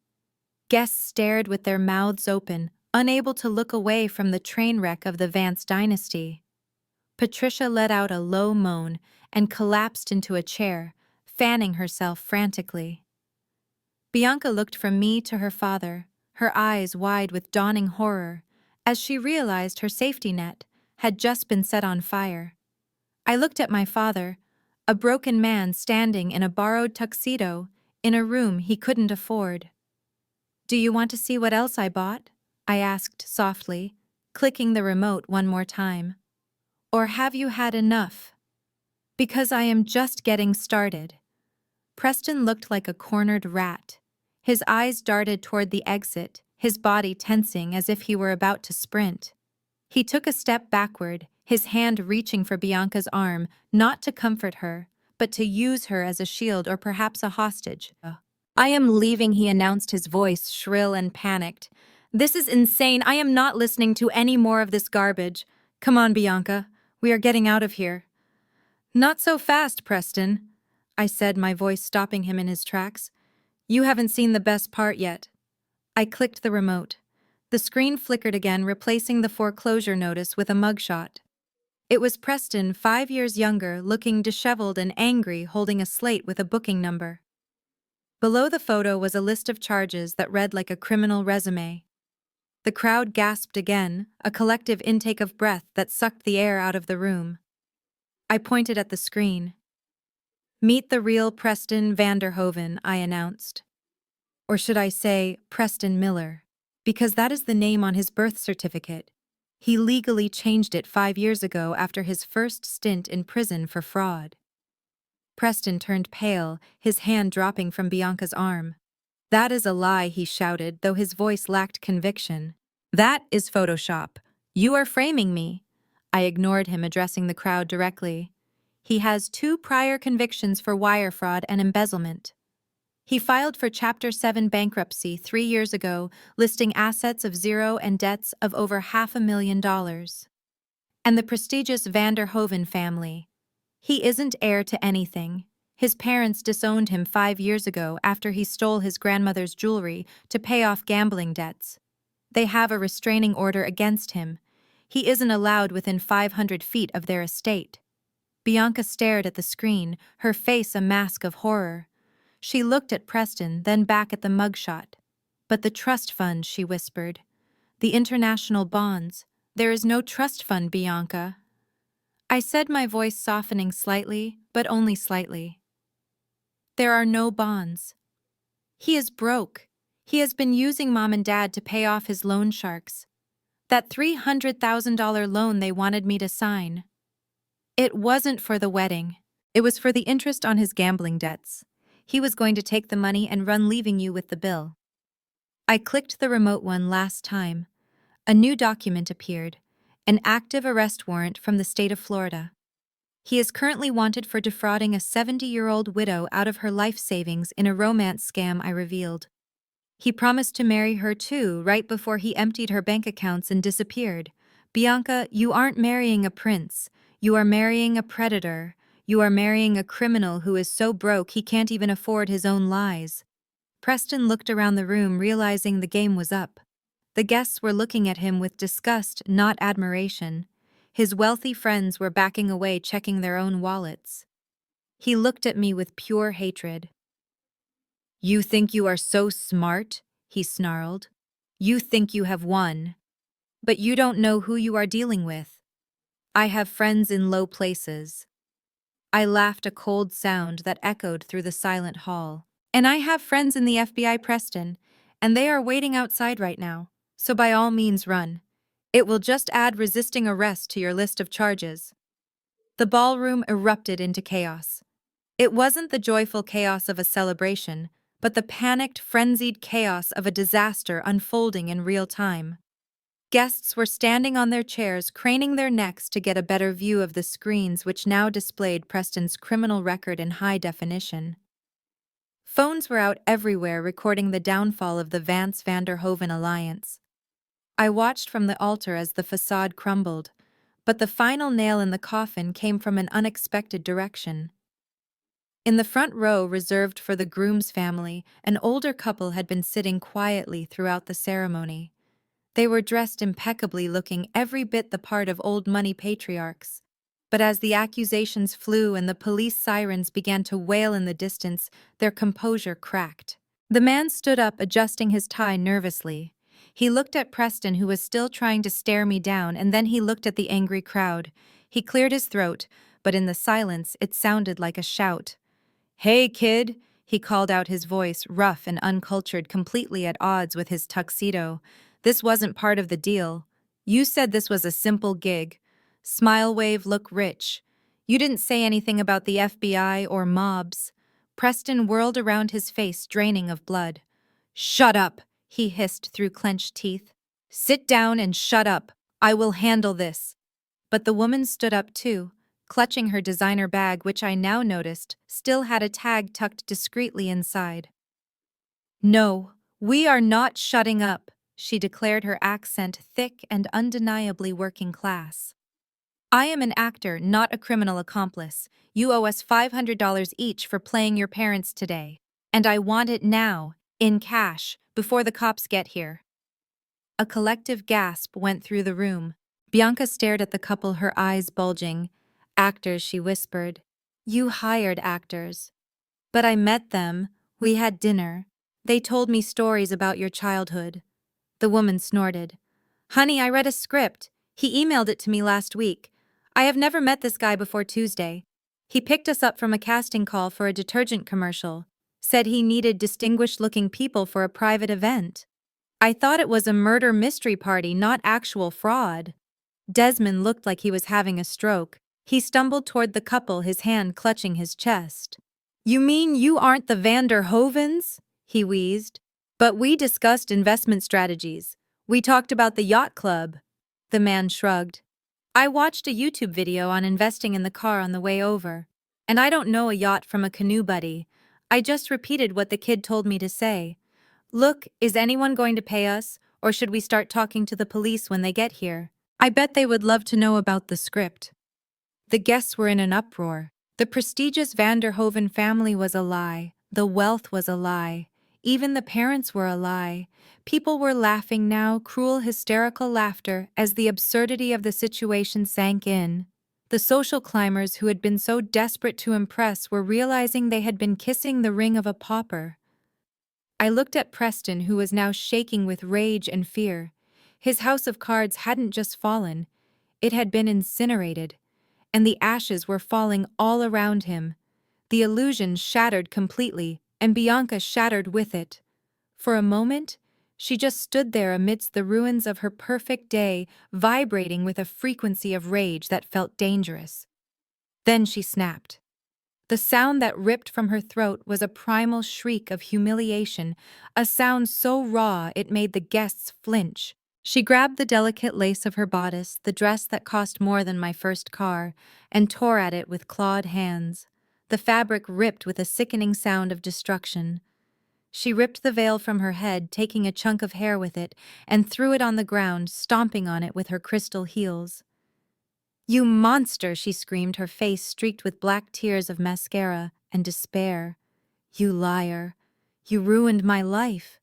Guests stared with their mouths open, unable to look away from the train wreck of the Vance dynasty. Patricia let out a low moan and collapsed into a chair, fanning herself frantically. Bianca looked from me to her father, her eyes wide with dawning horror, as she realized her safety net had just been set on fire. I looked at my father, a broken man standing in a borrowed tuxedo in a room he couldn't afford. Do you want to see what else I bought? I asked softly, clicking the remote one more time. Or have you had enough? Because I am just getting started. Preston looked like a cornered rat. His eyes darted toward the exit, his body tensing as if he were about to sprint. He took a step backward, his hand reaching for Bianca's arm, not to comfort her, but to use her as a shield or perhaps a hostage. I am leaving, he announced, his voice shrill and panicked. This is insane. I am not listening to any more of this garbage. Come on, Bianca. We are getting out of here. Not so fast, Preston, I said, my voice stopping him in his tracks. You haven't seen the best part yet. I clicked the remote. The screen flickered again, replacing the foreclosure notice with a mugshot. It was Preston, 5 years younger, looking disheveled and angry, holding a slate with a booking number. Below the photo was a list of charges that read like a criminal resume. The crowd gasped again, a collective intake of breath that sucked the air out of the room. I pointed at the screen. Meet the real Preston Vanderhoven, I announced. Or should I say, Preston Miller, because that is the name on his birth certificate. He legally changed it 5 years ago after his first stint in prison for fraud. Preston turned pale, his hand dropping from Bianca's arm. That is a lie, he shouted, though his voice lacked conviction. That is Photoshop. You are framing me. I ignored him, addressing the crowd directly. He has 2 prior convictions for wire fraud and embezzlement. He filed for Chapter 7 bankruptcy 3 years ago, listing assets of zero and debts of over $500,000. And the prestigious Vanderhoven family. He isn't heir to anything. His parents disowned him 5 years ago after he stole his grandmother's jewelry to pay off gambling debts. They have a restraining order against him. He isn't allowed within 500 feet of their estate. Bianca stared at the screen, her face a mask of horror. She looked at Preston, then back at the mugshot. But the trust fund, she whispered. The international bonds. There is no trust fund, Bianca. I said, my voice softening slightly, but only slightly. There are no bonds. He is broke. He has been using Mom and Dad to pay off his loan sharks. That $300,000 loan they wanted me to sign. It wasn't for the wedding. It was for the interest on his gambling debts. He was going to take the money and run, leaving you with the bill. I clicked the remote one last time. A new document appeared, an active arrest warrant from the state of Florida. He is currently wanted for defrauding a 70-year-old widow out of her life savings in a romance scam, I revealed. He promised to marry her too, right before he emptied her bank accounts and disappeared. Bianca, you aren't marrying a prince. You are marrying a predator. You are marrying a criminal who is so broke he can't even afford his own lies. Preston looked around the room, realizing the game was up. The guests were looking at him with disgust, not admiration. His wealthy friends were backing away, checking their own wallets. He looked at me with pure hatred. "You think you are so smart?" he snarled. "You think you have won. But you don't know who you are dealing with. I have friends in low places." I laughed, a cold sound that echoed through the silent hall. "And I have friends in the FBI, Preston, and they are waiting outside right now. So by all means run. It will just add resisting arrest to your list of charges." The ballroom erupted into chaos. It wasn't the joyful chaos of a celebration, but the panicked, frenzied chaos of a disaster unfolding in real time. Guests were standing on their chairs, craning their necks to get a better view of the screens which now displayed Preston's criminal record in high definition. Phones were out everywhere, recording the downfall of the Vance-Van der Hoeven alliance. I watched from the altar as the facade crumbled, but the final nail in the coffin came from an unexpected direction. In the front row reserved for the groom's family, an older couple had been sitting quietly throughout the ceremony. They were dressed impeccably, looking every bit the part of old money patriarchs. But as the accusations flew and the police sirens began to wail in the distance, their composure cracked. The man stood up, adjusting his tie nervously. He looked at Preston, who was still trying to stare me down, and then he looked at the angry crowd. He cleared his throat, but in the silence it sounded like a shout. "Hey, kid," he called out, his voice rough and uncultured, completely at odds with his tuxedo. "This wasn't part of the deal. You said this was a simple gig. Smile, wave, look rich. You didn't say anything about the FBI or mobs." Preston whirled around, his face draining of blood. "Shut up," he hissed through clenched teeth. "Sit down and shut up. I will handle this." But the woman stood up too, clutching her designer bag, which I now noticed still had a tag tucked discreetly inside. "No, we are not shutting up," she declared, her accent thick and undeniably working class. "I am an actor, not a criminal accomplice. You owe us $500 each for playing your parents today. And I want it now, in cash, before the cops get here." A collective gasp went through the room. Bianca stared at the couple, her eyes bulging. "Actors," she whispered. "You hired actors." "But I met them. We had dinner. They told me stories about your childhood." The woman snorted. "Honey, I read a script. He emailed it to me last week. I have never met this guy before Tuesday. He picked us up from a casting call for a detergent commercial. Said he needed distinguished-looking people for a private event. I thought it was a murder mystery party, not actual fraud." Desmond looked like he was having a stroke. He stumbled toward the couple, his hand clutching his chest. "You mean you aren't the Van der Hovens?" he wheezed. "But we discussed investment strategies. We talked about the yacht club." The man shrugged. "I watched a YouTube video on investing in the car on the way over. And I don't know a yacht from a canoe, buddy. I just repeated what the kid told me to say. Look, is anyone going to pay us, or should we start talking to the police when they get here? I bet they would love to know about the script." The guests were in an uproar. The prestigious Van der Hoeven family was a lie. The wealth was a lie. Even the parents were a lie. People were laughing now, cruel, hysterical laughter, as the absurdity of the situation sank in. The social climbers who had been so desperate to impress were realizing they had been kissing the ring of a pauper. I looked at Preston, who was now shaking with rage and fear. His house of cards hadn't just fallen, it had been incinerated, and the ashes were falling all around him. The illusion shattered completely, and Bianca shattered with it. For a moment, she just stood there amidst the ruins of her perfect day, vibrating with a frequency of rage that felt dangerous. Then she snapped. The sound that ripped from her throat was a primal shriek of humiliation, a sound so raw it made the guests flinch. She grabbed the delicate lace of her bodice, the dress that cost more than my first car, and tore at it with clawed hands. The fabric ripped with a sickening sound of destruction. She ripped the veil from her head, taking a chunk of hair with it, and threw it on the ground, stomping on it with her crystal heels. You monster, she screamed, her face streaked with black tears of mascara and despair. You liar. You ruined my life.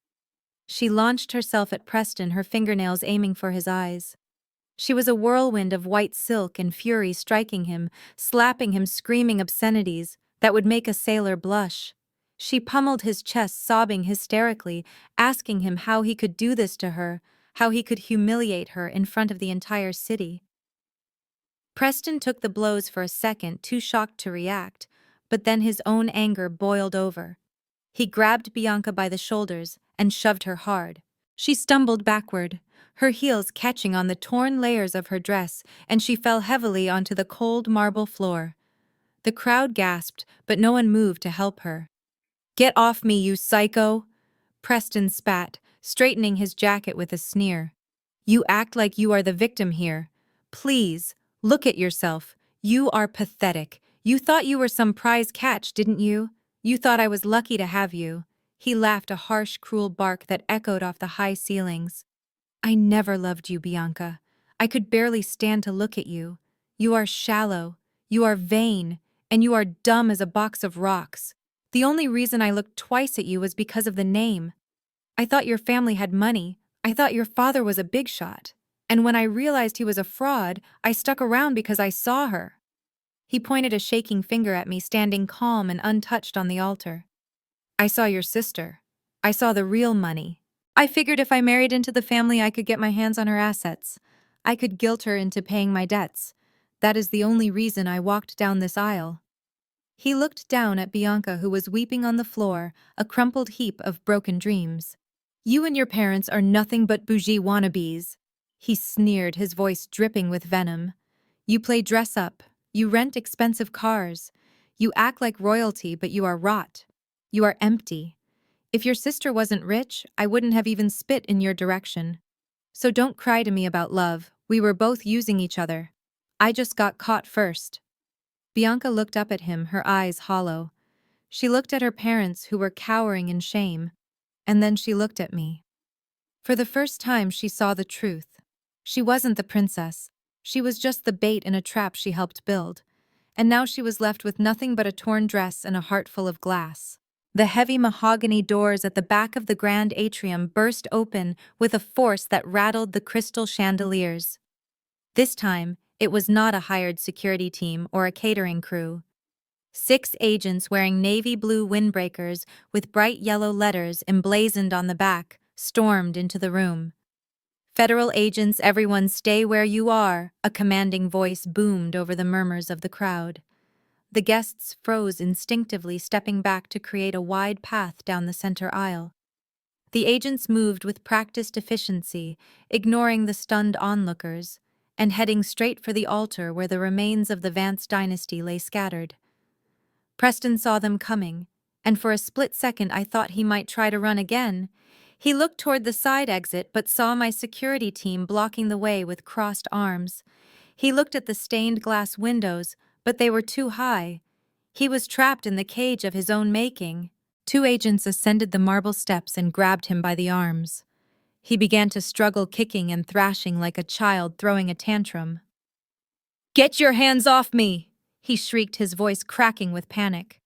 She launched herself at Preston, her fingernails aiming for his eyes. She was a whirlwind of white silk and fury, striking him, slapping him, screaming obscenities that would make a sailor blush. She pummeled his chest, sobbing hysterically, asking him how he could do this to her, how he could humiliate her in front of the entire city. Preston took the blows for a second, too shocked to react, but then his own anger boiled over. He grabbed Bianca by the shoulders and shoved her hard. She stumbled backward, her heels catching on the torn layers of her dress, and she fell heavily onto the cold marble floor. The crowd gasped, but no one moved to help her. "Get off me, you psycho!" Preston spat, straightening his jacket with a sneer. "You act like you are the victim here. Please, look at yourself. You are pathetic. You thought you were some prize catch, didn't you? You thought I was lucky to have you." He laughed, a harsh, cruel bark that echoed off the high ceilings. "I never loved you, Bianca. I could barely stand to look at you. You are shallow, you are vain, and you are dumb as a box of rocks. The only reason I looked twice at you was because of the name. I thought your family had money. I thought your father was a big shot. And when I realized he was a fraud, I stuck around because I saw her." He pointed a shaking finger at me, standing calm and untouched on the altar. "I saw your sister. I saw the real money. I figured if I married into the family, I could get my hands on her assets. I could guilt her into paying my debts. That is the only reason I walked down this aisle." He looked down at Bianca, who was weeping on the floor, a crumpled heap of broken dreams. "You and your parents are nothing but bougie wannabes," he sneered, his voice dripping with venom. "You play dress up. You rent expensive cars. You act like royalty, but you are rot. You are empty. If your sister wasn't rich, I wouldn't have even spit in your direction. So don't cry to me about love. We were both using each other. I just got caught first." Bianca looked up at him, her eyes hollow. She looked at her parents, who were cowering in shame, and then she looked at me. For the first time, she saw the truth. She wasn't the princess. She was just the bait in a trap she helped build. And now she was left with nothing but a torn dress and a heart full of glass. The heavy mahogany doors at the back of the grand atrium burst open with a force that rattled the crystal chandeliers. This time, it was not a hired security team or a catering crew. 6 agents wearing navy blue windbreakers with bright yellow letters emblazoned on the back stormed into the room. "Federal agents, everyone stay where you are," a commanding voice boomed over the murmurs of the crowd. The guests froze instinctively, stepping back to create a wide path down the center aisle. The agents moved with practiced efficiency, ignoring the stunned onlookers, and heading straight for the altar where the remains of the Vance dynasty lay scattered. Preston saw them coming, and for a split second I thought he might try to run again. He looked toward the side exit but saw my security team blocking the way with crossed arms. He looked at the stained glass windows, but they were too high. He was trapped in the cage of his own making. 2 agents ascended the marble steps and grabbed him by the arms. He began to struggle, kicking and thrashing like a child throwing a tantrum. "Get your hands off me!" he shrieked, his voice cracking with panic.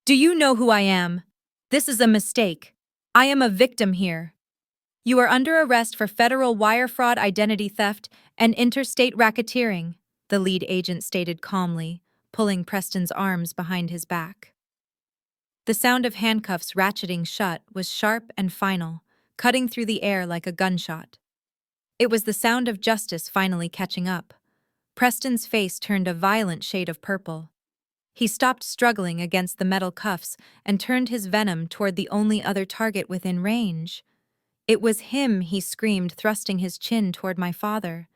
"Do you know who I am? This is a mistake. I am a victim here. You are under arrest for federal wire fraud, identity theft, and interstate racketeering," the lead agent stated calmly, pulling Preston's arms behind his back. The sound of handcuffs ratcheting shut was sharp and final, cutting through the air like a gunshot. It was the sound of justice finally catching up. Preston's face turned a violent shade of purple. He stopped struggling against the metal cuffs and turned his venom toward the only other target within range. "It was him," he screamed, thrusting his chin toward my father.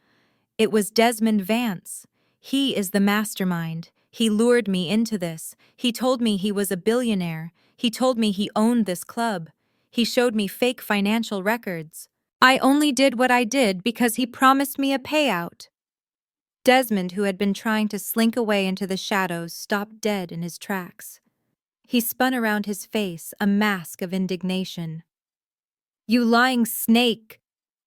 "It was Desmond Vance. He is the mastermind. He lured me into this. He told me he was a billionaire. He told me he owned this club. He showed me fake financial records. I only did what I did because he promised me a payout." Desmond, who had been trying to slink away into the shadows, stopped dead in his tracks. He spun around, his face a mask of indignation. "You lying snake!"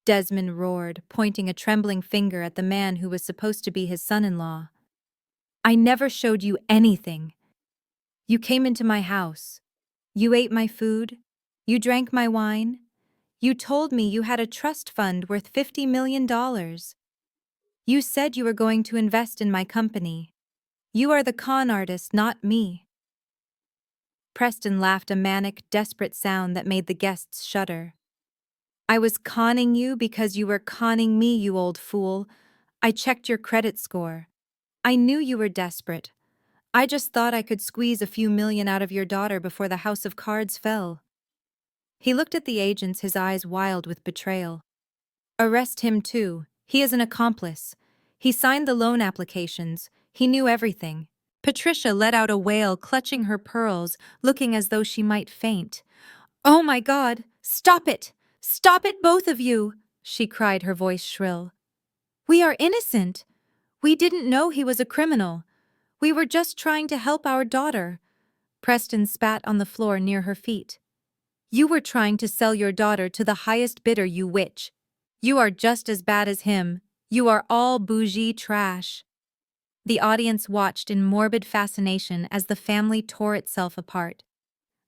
Desmond roared, pointing a trembling finger at the man who was supposed to be his son-in-law. I never showed you anything. You came into my house. You ate my food. You drank my wine. You told me you had a trust fund worth $50 million. You said you were going to invest in my company. You are the con artist, not me. Preston laughed, a manic, desperate sound that made the guests shudder. I was conning you because you were conning me, you old fool. I checked your credit score. I knew you were desperate. I just thought I could squeeze a few million out of your daughter before the house of cards fell. He looked at the agents, his eyes wild with betrayal. Arrest him too. He is an accomplice. He signed the loan applications. He knew everything. Patricia let out a wail, clutching her pearls, looking as though she might faint. Oh my God! Stop it! Stop it, both of you! She cried, her voice shrill. We are innocent. We didn't know he was a criminal. We were just trying to help our daughter. Preston spat on the floor near her feet. You were trying to sell your daughter to the highest bidder, you witch. You are just as bad as him. You are all bougie trash. The audience watched in morbid fascination as the family tore itself apart.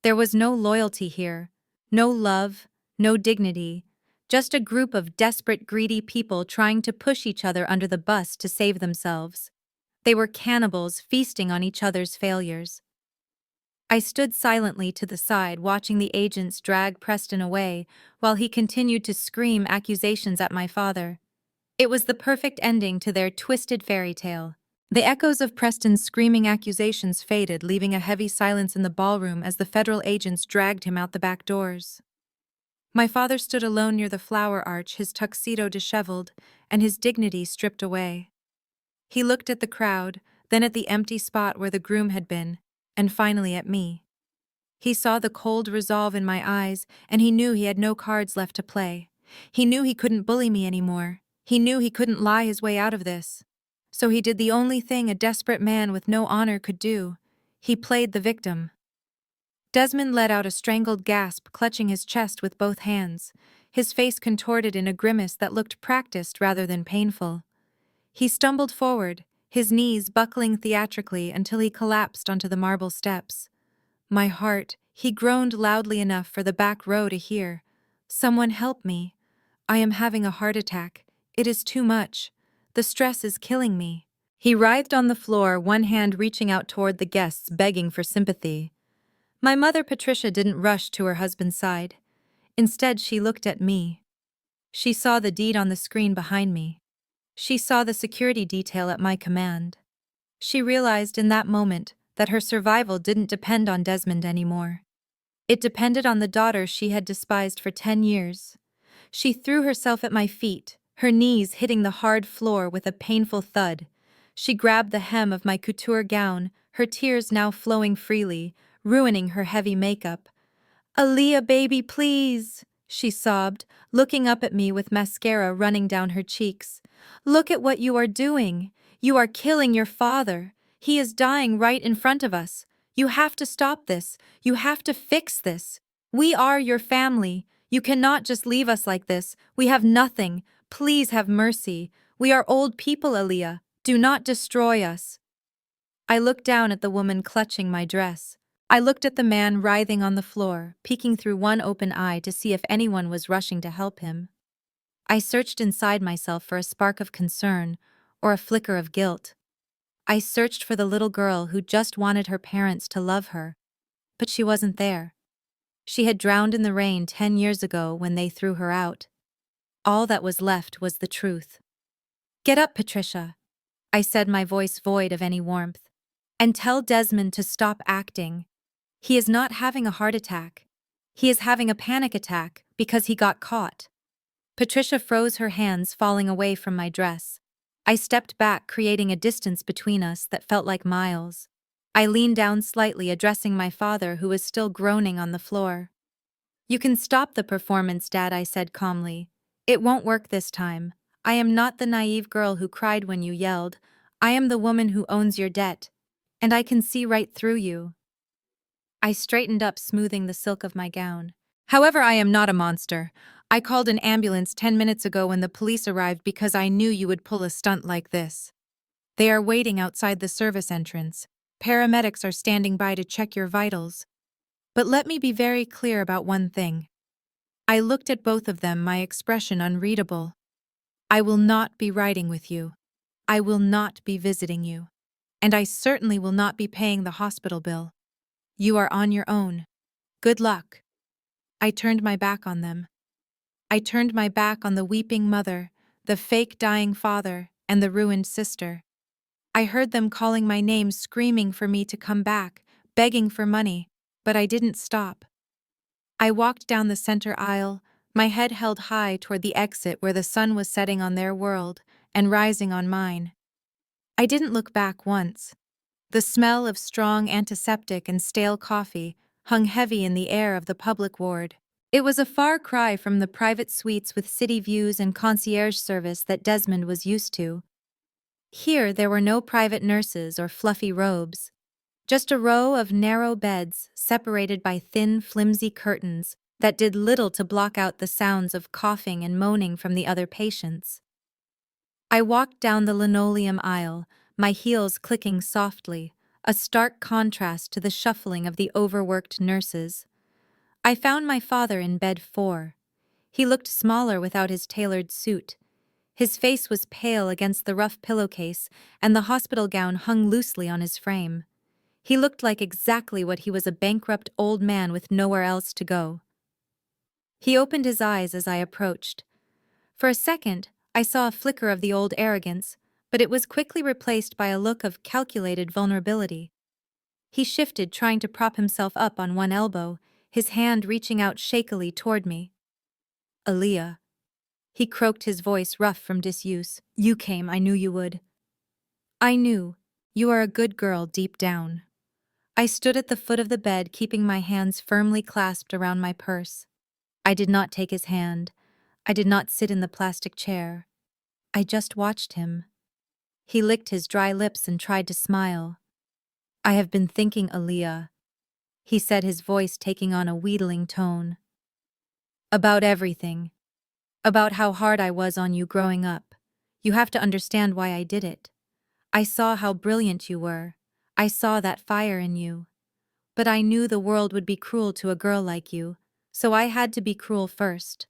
There was no loyalty here, no love, no dignity, just a group of desperate, greedy people trying to push each other under the bus to save themselves. They were cannibals feasting on each other's failures. I stood silently to the side, watching the agents drag Preston away while he continued to scream accusations at my father. It was the perfect ending to their twisted fairy tale. The echoes of Preston's screaming accusations faded, leaving a heavy silence in the ballroom as the federal agents dragged him out the back doors. My father stood alone near the flower arch, his tuxedo disheveled and his dignity stripped away. He looked at the crowd, then at the empty spot where the groom had been, and finally at me. He saw the cold resolve in my eyes, and he knew he had no cards left to play. He knew he couldn't bully me anymore. He knew he couldn't lie his way out of this. So he did the only thing a desperate man with no honor could do. He played the victim. Desmond let out a strangled gasp, clutching his chest with both hands, his face contorted in a grimace that looked practiced rather than painful. He stumbled forward, his knees buckling theatrically until he collapsed onto the marble steps. My heart, he groaned loudly enough for the back row to hear. Someone help me. I am having a heart attack. It is too much. The stress is killing me. He writhed on the floor, one hand reaching out toward the guests, begging for sympathy. My mother, Patricia, didn't rush to her husband's side. Instead, she looked at me. She saw the deed on the screen behind me. She saw the security detail at my command. She realized in that moment that her survival didn't depend on Desmond anymore. It depended on the daughter she had despised for 10 years. She threw herself at my feet, her knees hitting the hard floor with a painful thud. She grabbed the hem of my couture gown, her tears now flowing freely, ruining her heavy makeup. Aaliyah, baby, please, she sobbed, looking up at me with mascara running down her cheeks. Look at what you are doing. You are killing your father. He is dying right in front of us. You have to stop this. You have to fix this. We are your family. You cannot just leave us like this. We have nothing. Please have mercy. We are old people, Aaliyah. Do not destroy us. I looked down at the woman clutching my dress. I looked at the man writhing on the floor, peeking through one open eye to see if anyone was rushing to help him. I searched inside myself for a spark of concern or a flicker of guilt. I searched for the little girl who just wanted her parents to love her, but she wasn't there. She had drowned in the rain 10 years ago when they threw her out. All that was left was the truth. Get up, Patricia, I said, my voice void of any warmth, and tell Desmond to stop acting. He is not having a heart attack. He is having a panic attack because he got caught. Patricia froze, her hands falling away from my dress. I stepped back, creating a distance between us that felt like miles. I leaned down slightly, addressing my father, who was still groaning on the floor. You can stop the performance, Dad, I said calmly. It won't work this time. I am not the naive girl who cried when you yelled. I am the woman who owns your debt. And I can see right through you. I straightened up, smoothing the silk of my gown. However, I am not a monster. I called an ambulance 10 minutes ago when the police arrived because I knew you would pull a stunt like this. They are waiting outside the service entrance. Paramedics are standing by to check your vitals. But let me be very clear about one thing. I looked at both of them, my expression unreadable. I will not be riding with you. I will not be visiting you. And I certainly will not be paying the hospital bill. You are on your own. Good luck. I turned my back on them. I turned my back on the weeping mother, the fake dying father, and the ruined sister. I heard them calling my name, screaming for me to come back, begging for money, but I didn't stop. I walked down the center aisle, my head held high toward the exit where the sun was setting on their world and rising on mine. I didn't look back once. The smell of strong antiseptic and stale coffee hung heavy in the air of the public ward. It was a far cry from the private suites with city views and concierge service that Desmond was used to. Here there were no private nurses or fluffy robes. Just a row of narrow beds separated by thin, flimsy curtains that did little to block out the sounds of coughing and moaning from the other patients. I walked down the linoleum aisle, my heels clicking softly, a stark contrast to the shuffling of the overworked nurses. I found my father in bed 4. He looked smaller without his tailored suit. His face was pale against the rough pillowcase, and the hospital gown hung loosely on his frame. He looked like exactly what he was, a bankrupt old man with nowhere else to go. He opened his eyes as I approached. For a second, I saw a flicker of the old arrogance, but it was quickly replaced by a look of calculated vulnerability. He shifted, trying to prop himself up on one elbow, his hand reaching out shakily toward me. "Aaliyah." He croaked, his voice rough from disuse. "You came, I knew you would." "I knew. You are a good girl deep down." I stood at the foot of the bed, keeping my hands firmly clasped around my purse. I did not take his hand. I did not sit in the plastic chair. I just watched him. He licked his dry lips and tried to smile. "I have been thinking, Aaliyah," he said, his voice taking on a wheedling tone. "About everything. About how hard I was on you growing up. You have to understand why I did it. I saw how brilliant you were. I saw that fire in you. But I knew the world would be cruel to a girl like you, so I had to be cruel first.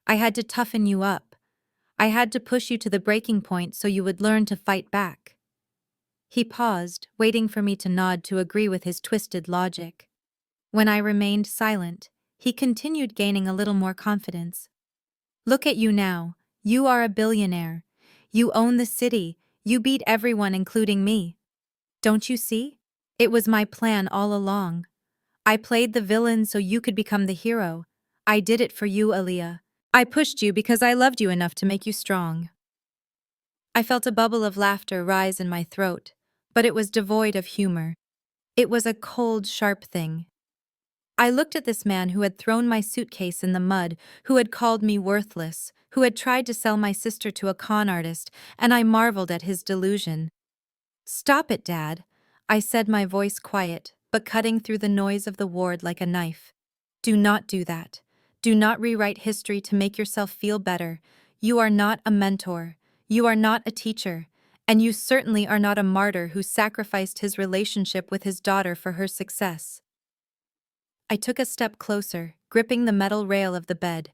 I had to toughen you up. I had to push you to the breaking point so you would learn to fight back." He paused, waiting for me to nod to agree with his twisted logic. When I remained silent, he continued, gaining a little more confidence. "Look at you now. You are a billionaire. You own the city. You beat everyone, including me. Don't you see? It was my plan all along. I played the villain so you could become the hero. I did it for you, Aaliyah. I pushed you because I loved you enough to make you strong." I felt a bubble of laughter rise in my throat, but it was devoid of humor. It was a cold, sharp thing. I looked at this man who had thrown my suitcase in the mud, who had called me worthless, who had tried to sell my sister to a con artist, and I marveled at his delusion. "Stop it, Dad," I said, my voice quiet, but cutting through the noise of the ward like a knife. "Do not do that. Do not rewrite history to make yourself feel better. You are not a mentor. You are not a teacher. And you certainly are not a martyr who sacrificed his relationship with his daughter for her success." I took a step closer, gripping the metal rail of the bed.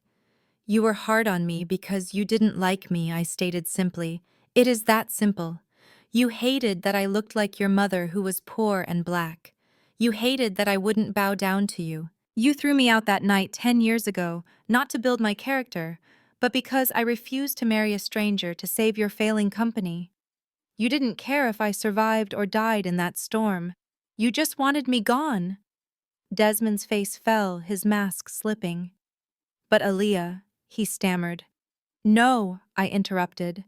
"You were hard on me because you didn't like me," I stated simply. "It is that simple. You hated that I looked like your mother, who was poor and black. You hated that I wouldn't bow down to you. You threw me out that night 10 years ago, not to build my character, but because I refused to marry a stranger to save your failing company. You didn't care if I survived or died in that storm. You just wanted me gone." Desmond's face fell, his mask slipping. "But Aaliyah," he stammered. "No," I interrupted.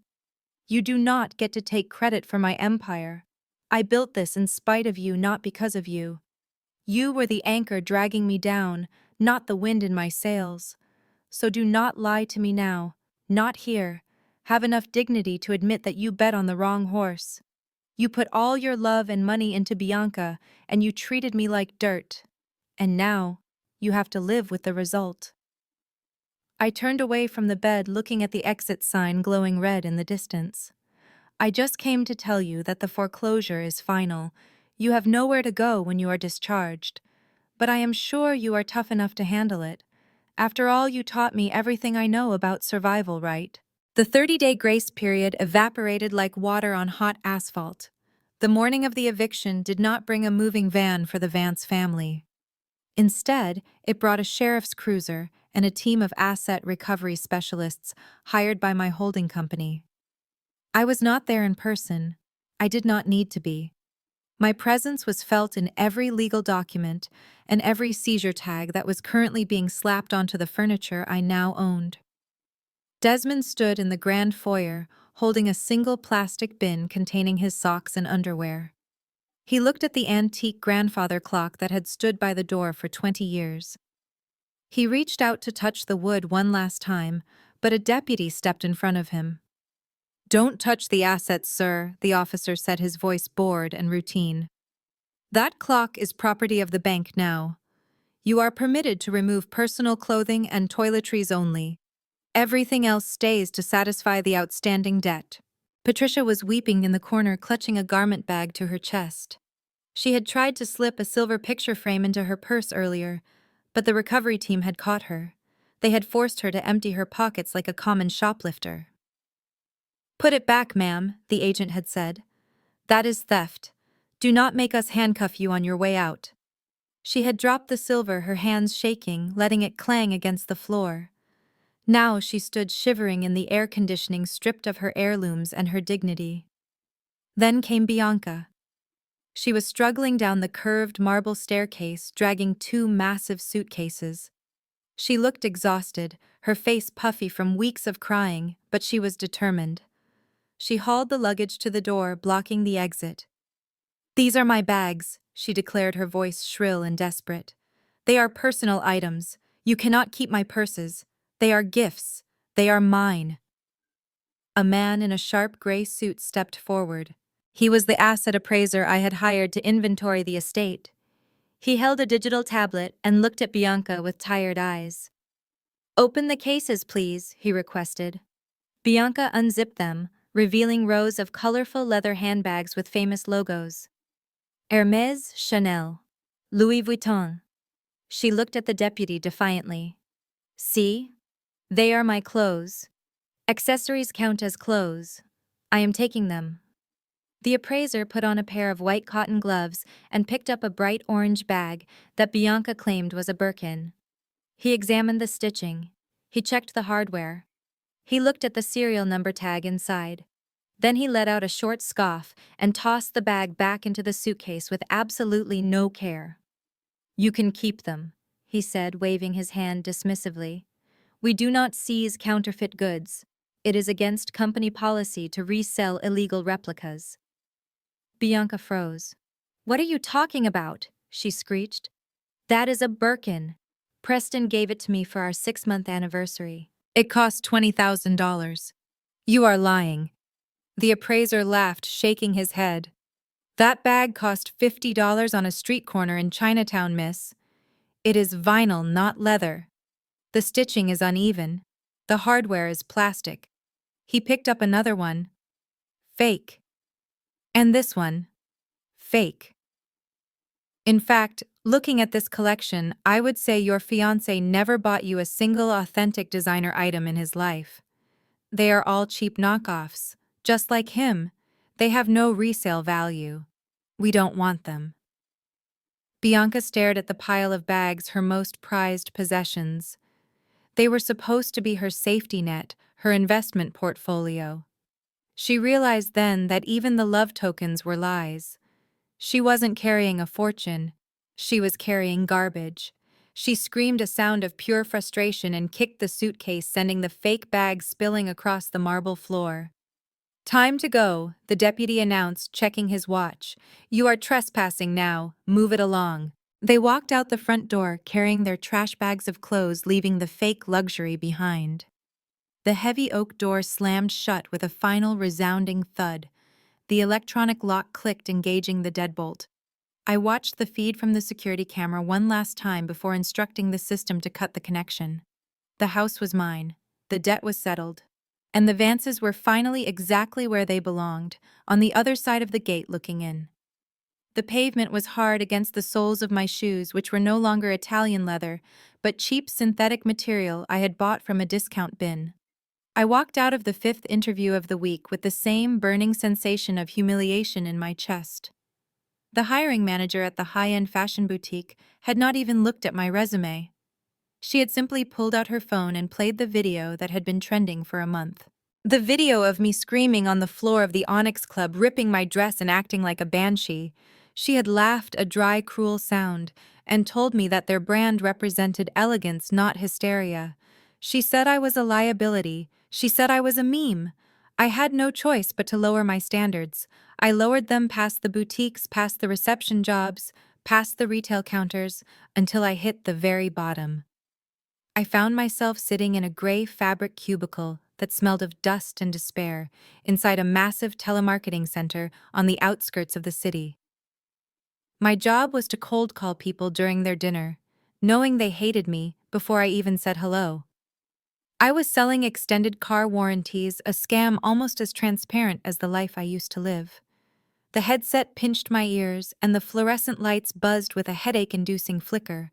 "You do not get to take credit for my empire. I built this in spite of you, not because of you. You were the anchor dragging me down, not the wind in my sails. So do not lie to me now. Not here. Have enough dignity to admit that you bet on the wrong horse. You put all your love and money into Bianca, and you treated me like dirt. And now, you have to live with the result." I turned away from the bed, looking at the exit sign glowing red in the distance. I just came to tell you that the foreclosure is final. You have nowhere to go when you are discharged. But I am sure you are tough enough to handle it. After all, you taught me everything I know about survival, right? The 30-day grace period evaporated like water on hot asphalt. The morning of the eviction did not bring a moving van for the Vance family. Instead, it brought a sheriff's cruiser and a team of asset recovery specialists hired by my holding company. I was not there in person. I did not need to be. My presence was felt in every legal document and every seizure tag that was currently being slapped onto the furniture I now owned. Desmond stood in the grand foyer, holding a single plastic bin containing his socks and underwear. He looked at the antique grandfather clock that had stood by the door for 20 years. He reached out to touch the wood one last time, but a deputy stepped in front of him. "Don't touch the assets, sir," the officer said, his voice bored and routine. "That clock is property of the bank now. You are permitted to remove personal clothing and toiletries only. Everything else stays to satisfy the outstanding debt." Patricia was weeping in the corner, clutching a garment bag to her chest. She had tried to slip a silver picture frame into her purse earlier, but the recovery team had caught her. They had forced her to empty her pockets like a common shoplifter. "Put it back, ma'am," the agent had said. "That is theft. Do not make us handcuff you on your way out." She had dropped the silver, her hands shaking, letting it clang against the floor. Now she stood shivering in the air conditioning, stripped of her heirlooms and her dignity. Then came Bianca. She was struggling down the curved marble staircase, dragging two massive suitcases. She looked exhausted, her face puffy from weeks of crying, but she was determined. She hauled the luggage to the door, blocking the exit. "These are my bags," she declared, her voice shrill and desperate. "They are personal items. You cannot keep my purses. They are gifts. They are mine." A man in a sharp gray suit stepped forward. He was the asset appraiser I had hired to inventory the estate. He held a digital tablet and looked at Bianca with tired eyes. "Open the cases, please," he requested. Bianca unzipped them, revealing rows of colorful leather handbags with famous logos. Hermès, Chanel, Louis Vuitton. She looked at the deputy defiantly. "See? They are my clothes. Accessories count as clothes. I am taking them." The appraiser put on a pair of white cotton gloves and picked up a bright orange bag that Bianca claimed was a Birkin. He examined the stitching. He checked the hardware. He looked at the serial number tag inside. Then he let out a short scoff and tossed the bag back into the suitcase with absolutely no care. "You can keep them," he said, waving his hand dismissively. "We do not seize counterfeit goods. It is against company policy to resell illegal replicas." Bianca froze. "What are you talking about?" she screeched. "That is a Birkin. Preston gave it to me for our 6-month anniversary. It cost $20,000. "You are lying." The appraiser laughed, shaking his head. "That bag cost $50 on a street corner in Chinatown, miss. It is vinyl, not leather. The stitching is uneven. The hardware is plastic." He picked up another one. "Fake. And this one. Fake. In fact, looking at this collection, I would say your fiancé never bought you a single authentic designer item in his life. They are all cheap knockoffs. Just like him, they have no resale value. We don't want them." Bianca stared at the pile of bags, her most prized possessions. They were supposed to be her safety net, her investment portfolio. She realized then that even the love tokens were lies. She wasn't carrying a fortune. She was carrying garbage. She screamed a sound of pure frustration and kicked the suitcase, sending the fake bag spilling across the marble floor. "Time to go," the deputy announced, checking his watch. "You are trespassing now. Move it along." They walked out the front door, carrying their trash bags of clothes, leaving the fake luxury behind. The heavy oak door slammed shut with a final resounding thud. The electronic lock clicked, engaging the deadbolt. I watched the feed from the security camera one last time before instructing the system to cut the connection. The house was mine. The debt was settled. And the Vances were finally exactly where they belonged, on the other side of the gate looking in. The pavement was hard against the soles of my shoes, which were no longer Italian leather, but cheap synthetic material I had bought from a discount bin. I walked out of the fifth interview of the week with the same burning sensation of humiliation in my chest. The hiring manager at the high-end fashion boutique had not even looked at my resume. She had simply pulled out her phone and played the video that had been trending for a month. The video of me screaming on the floor of the Onyx Club, ripping my dress and acting like a banshee. She had laughed a dry, cruel sound and told me that their brand represented elegance, not hysteria. She said I was a liability. She said I was a meme. I had no choice but to lower my standards. I lowered them past the boutiques, past the reception jobs, past the retail counters, until I hit the very bottom. I found myself sitting in a gray fabric cubicle that smelled of dust and despair inside a massive telemarketing center on the outskirts of the city. My job was to cold call people during their dinner, knowing they hated me before I even said hello. I was selling extended car warranties, a scam almost as transparent as the life I used to live. The headset pinched my ears, and the fluorescent lights buzzed with a headache-inducing flicker.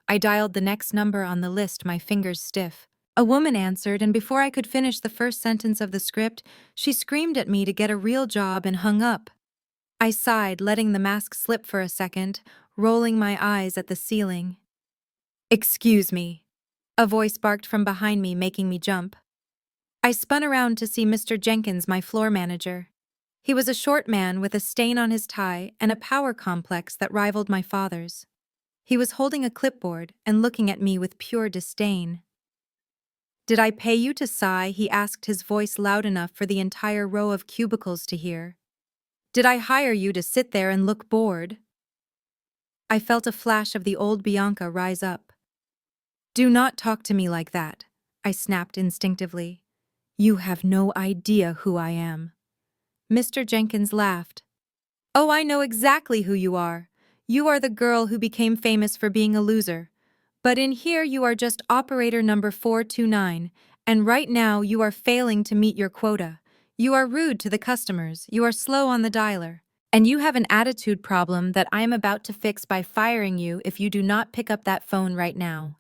I dialed the next number on the list, my fingers stiff. A woman answered, and before I could finish the first sentence of the script, she screamed at me to get a real job and hung up. I sighed, letting the mask slip for a second, rolling my eyes at the ceiling. "Excuse me," a voice barked from behind me, making me jump. I spun around to see Mr. Jenkins, my floor manager. He was a short man with a stain on his tie and a power complex that rivaled my father's. He was holding a clipboard and looking at me with pure disdain. "Did I pay you to sigh?" he asked, his voice loud enough for the entire row of cubicles to hear. "Did I hire you to sit there and look bored?" I felt a flash of the old Bianca rise up. "Do not talk to me like that," I snapped instinctively. "You have no idea who I am." Mr. Jenkins laughed. "Oh, I know exactly who you are. You are the girl who became famous for being a loser. But in here you are just operator number 429, and right now you are failing to meet your quota. You are rude to the customers, you are slow on the dialer, and you have an attitude problem that I am about to fix by firing you if you do not pick up that phone right now."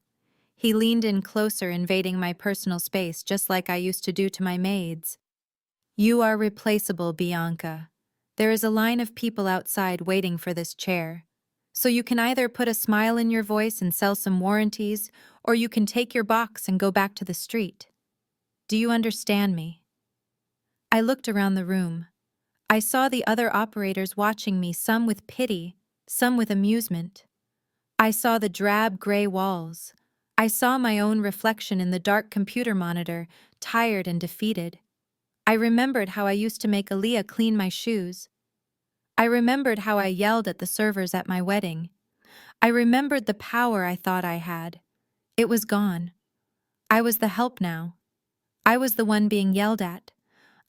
He leaned in closer, invading my personal space just like I used to do to my maids. "You are replaceable, Bianca. There is a line of people outside waiting for this chair. So you can either put a smile in your voice and sell some warranties, or you can take your box and go back to the street. Do you understand me?" I looked around the room. I saw the other operators watching me, some with pity, some with amusement. I saw the drab gray walls. I saw my own reflection in the dark computer monitor, tired and defeated. I remembered how I used to make Aaliyah clean my shoes. I remembered how I yelled at the servers at my wedding. I remembered the power I thought I had. It was gone. I was the help now. I was the one being yelled at.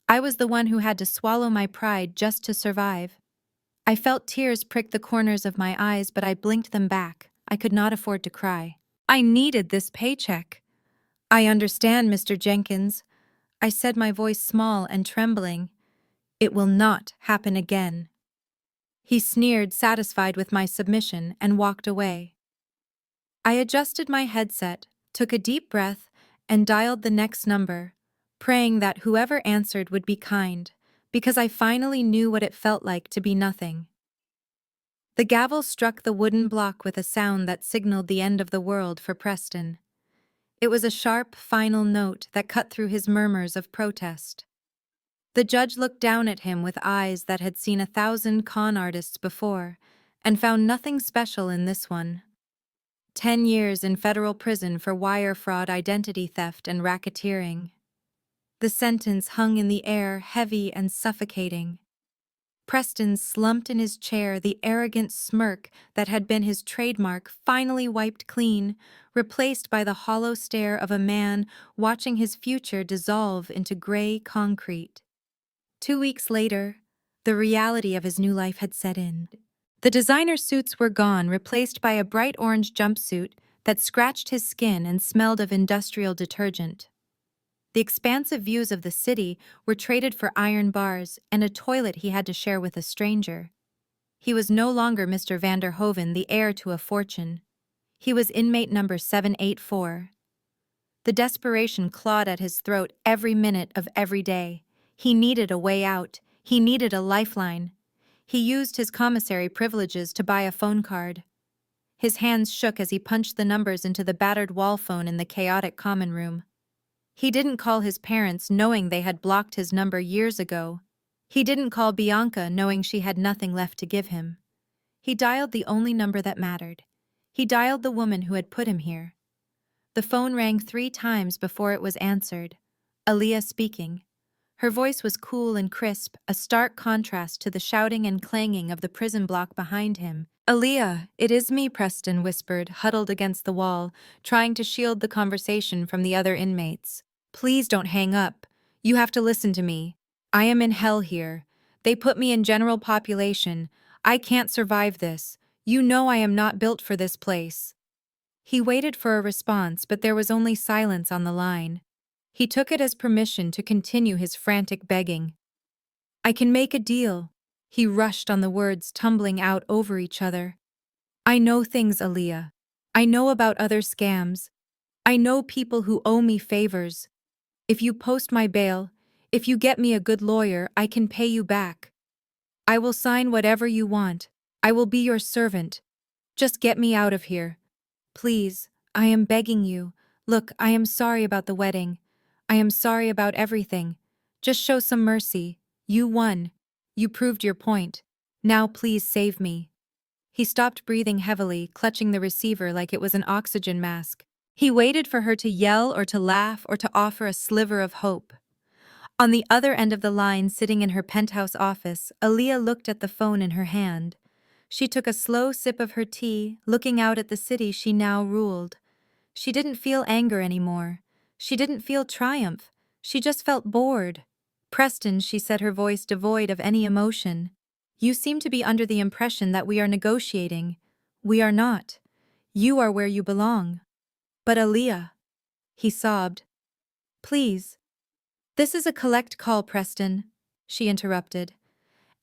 I was the one who had to swallow my pride just to survive. I felt tears prick the corners of my eyes, but I blinked them back. I could not afford to cry. I needed this paycheck. "I understand, Mr. Jenkins," I said, my voice small and trembling. "It will not happen again." He sneered, satisfied with my submission, and walked away. I adjusted my headset, took a deep breath, and dialed the next number, praying that whoever answered would be kind, because I finally knew what it felt like to be nothing. The gavel struck the wooden block with a sound that signaled the end of the world for Preston. It was a sharp, final note that cut through his murmurs of protest. The judge looked down at him with eyes that had seen 1,000 con artists before, and found nothing special in this one. 10 years in federal prison for wire fraud, identity theft, and racketeering. The sentence hung in the air, heavy and suffocating. Preston slumped in his chair, the arrogant smirk that had been his trademark finally wiped clean, replaced by the hollow stare of a man watching his future dissolve into gray concrete. 2 weeks later, the reality of his new life had set in. The designer suits were gone, replaced by a bright orange jumpsuit that scratched his skin and smelled of industrial detergent. The expansive views of the city were traded for iron bars and a toilet he had to share with a stranger. He was no longer Mr. van der Hoven, the heir to a fortune. He was inmate number 784. The desperation clawed at his throat every minute of every day. He needed a way out. He needed a lifeline. He used his commissary privileges to buy a phone card. His hands shook as he punched the numbers into the battered wall phone in the chaotic common room. He didn't call his parents knowing they had blocked his number years ago. He didn't call Bianca knowing she had nothing left to give him. He dialed the only number that mattered. He dialed the woman who had put him here. The phone rang 3 times before it was answered. Aaliyah speaking. Her voice was cool and crisp, a stark contrast to the shouting and clanging of the prison block behind him. "Aaliyah, it is me," Preston whispered, huddled against the wall, trying to shield the conversation from the other inmates. "Please don't hang up. You have to listen to me. I am in hell here. They put me in general population. I can't survive this. You know I am not built for this place." He waited for a response, but there was only silence on the line. He took it as permission to continue his frantic begging. "I can make a deal." He rushed on the words, tumbling out over each other. "I know things, Aaliyah. I know about other scams. I know people who owe me favors. If you post my bail, if you get me a good lawyer, I can pay you back. I will sign whatever you want. I will be your servant. Just get me out of here. Please, I am begging you. Look, I am sorry about the wedding. I am sorry about everything. Just show some mercy. You won. You proved your point. Now please save me." He stopped breathing heavily, clutching the receiver like it was an oxygen mask. He waited for her to yell or to laugh or to offer a sliver of hope. On the other end of the line, sitting in her penthouse office, Aaliyah looked at the phone in her hand. She took a slow sip of her tea, looking out at the city she now ruled. She didn't feel anger anymore. She didn't feel triumph. She just felt bored. "Preston," she said, her voice devoid of any emotion. "You seem to be under the impression that we are negotiating. We are not. You are where you belong." "But Aaliyah," he sobbed. "Please." "This is a collect call, Preston," she interrupted.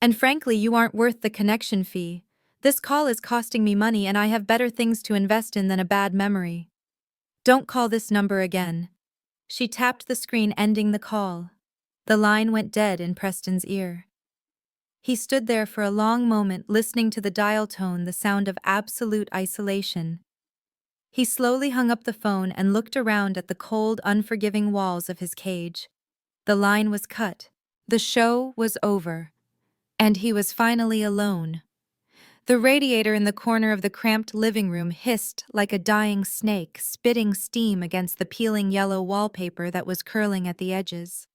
"And frankly, you aren't worth the connection fee. This call is costing me money and I have better things to invest in than a bad memory. Don't call this number again." She tapped the screen, ending the call. The line went dead in Preston's ear. He stood there for a long moment, listening to the dial tone, the sound of absolute isolation. He slowly hung up the phone and looked around at the cold, unforgiving walls of his cage. The line was cut. The show was over. And he was finally alone. The radiator in the corner of the cramped living room hissed like a dying snake, spitting steam against the peeling yellow wallpaper that was curling at the edges.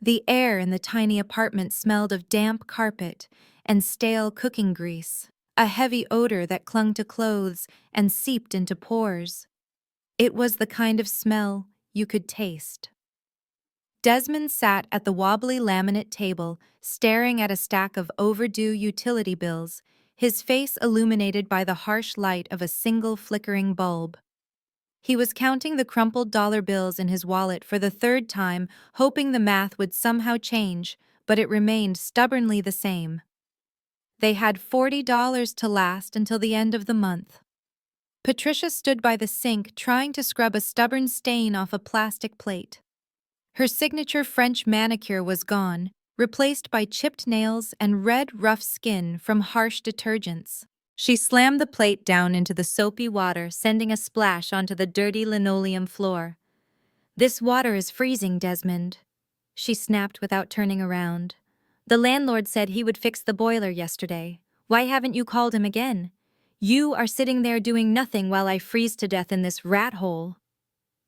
The air in the tiny apartment smelled of damp carpet and stale cooking grease, a heavy odor that clung to clothes and seeped into pores. It was the kind of smell you could taste. Desmond sat at the wobbly laminate table, staring at a stack of overdue utility bills, his face illuminated by the harsh light of a single flickering bulb. He was counting the crumpled dollar bills in his wallet for the 3rd time, hoping the math would somehow change, but it remained stubbornly the same. They had $40 to last until the end of the month. Patricia stood by the sink, trying to scrub a stubborn stain off a plastic plate. Her signature French manicure was gone, replaced by chipped nails and red, rough skin from harsh detergents. She slammed the plate down into the soapy water, sending a splash onto the dirty linoleum floor. "This water is freezing, Desmond," she snapped without turning around. "The landlord said he would fix the boiler yesterday. Why haven't you called him again? You are sitting there doing nothing while I freeze to death in this rat hole."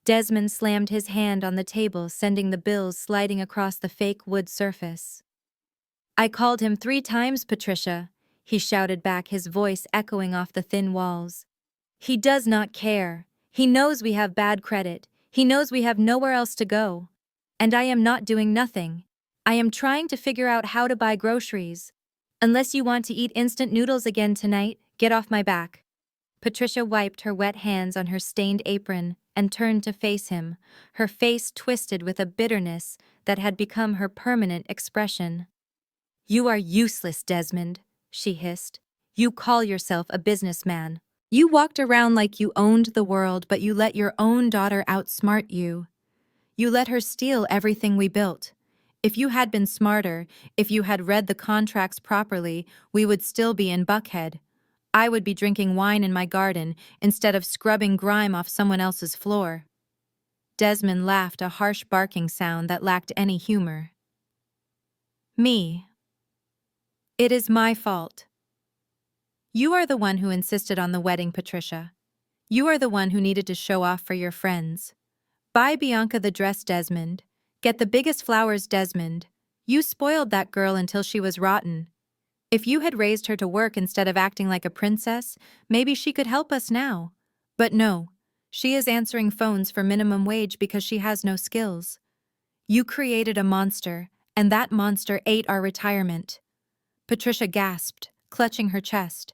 Desmond slammed his hand on the table, sending the bills sliding across the fake wood surface. "I called him 3 times, Patricia," he shouted back, his voice echoing off the thin walls. "He does not care. He knows we have bad credit. He knows we have nowhere else to go. And I am not doing nothing. I am trying to figure out how to buy groceries. Unless you want to eat instant noodles again tonight, get off my back." Patricia wiped her wet hands on her stained apron and turned to face him, her face twisted with a bitterness that had become her permanent expression. "You are useless, Desmond," she hissed. "You call yourself a businessman. You walked around like you owned the world, but you let your own daughter outsmart you. You let her steal everything we built. If you had been smarter, if you had read the contracts properly, we would still be in Buckhead. I would be drinking wine in my garden instead of scrubbing grime off someone else's floor." Desmond laughed, a harsh barking sound that lacked any humor. "Me. It is my fault. You are the one who insisted on the wedding, Patricia. You are the one who needed to show off for your friends. Buy Bianca the dress, Desmond. Get the biggest flowers, Desmond. You spoiled that girl until she was rotten. If you had raised her to work instead of acting like a princess, maybe she could help us now. But no, she is answering phones for minimum wage because she has no skills. You created a monster, and that monster ate our retirement." Patricia gasped, clutching her chest.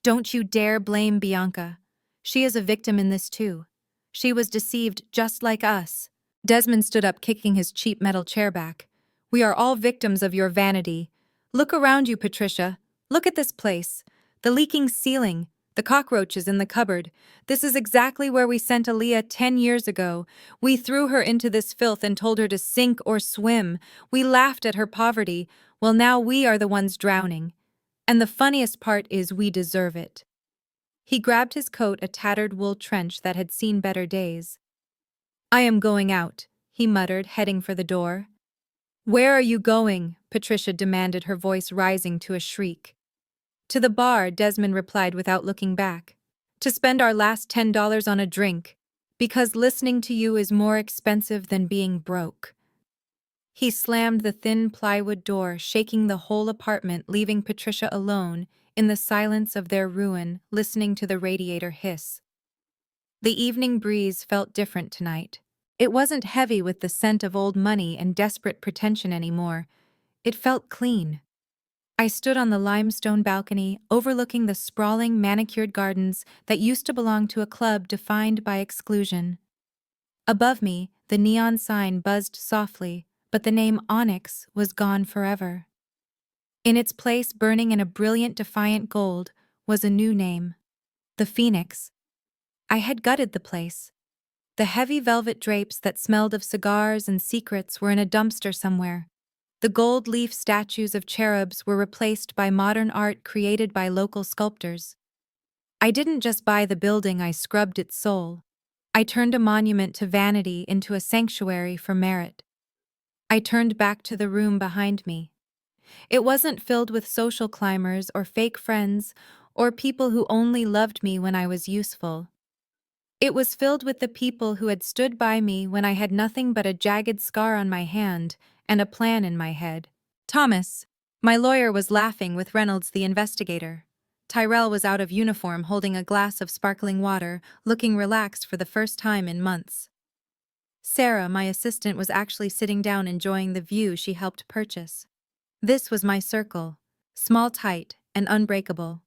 "Don't you dare blame Bianca. She is a victim in this too. She was deceived just like us." Desmond stood up, kicking his cheap metal chair back. "We are all victims of your vanity. Look around you, Patricia. Look at this place. The leaking ceiling, the cockroaches in the cupboard. This is exactly where we sent Aaliyah 10 years ago. We threw her into this filth and told her to sink or swim. We laughed at her poverty. Well, now we are the ones drowning. And the funniest part is we deserve it." He grabbed his coat, a tattered wool trench that had seen better days. "I am going out," he muttered, heading for the door. "Where are you going?" Patricia demanded, her voice rising to a shriek. "To the bar," Desmond replied without looking back. "To spend our last $10 on a drink. Because listening to you is more expensive than being broke." He slammed the thin plywood door, shaking the whole apartment, leaving Patricia alone, in the silence of their ruin, listening to the radiator hiss. The evening breeze felt different tonight. It wasn't heavy with the scent of old money and desperate pretension anymore. It felt clean. I stood on the limestone balcony, overlooking the sprawling, manicured gardens that used to belong to a club defined by exclusion. Above me, the neon sign buzzed softly, but the name Onyx was gone forever. In its place, burning in a brilliant, defiant gold, was a new name: the Phoenix. I had gutted the place. The heavy velvet drapes that smelled of cigars and secrets were in a dumpster somewhere. The gold leaf statues of cherubs were replaced by modern art created by local sculptors. I didn't just buy the building, I scrubbed its soul. I turned a monument to vanity into a sanctuary for merit. I turned back to the room behind me. It wasn't filled with social climbers or fake friends or people who only loved me when I was useful. It was filled with the people who had stood by me when I had nothing but a jagged scar on my hand and a plan in my head. Thomas, my lawyer, was laughing with Reynolds, the investigator. Tyrell was out of uniform, holding a glass of sparkling water, looking relaxed for the first time in months. Sarah, my assistant, was actually sitting down enjoying the view she helped purchase. This was my circle, small, tight, and unbreakable.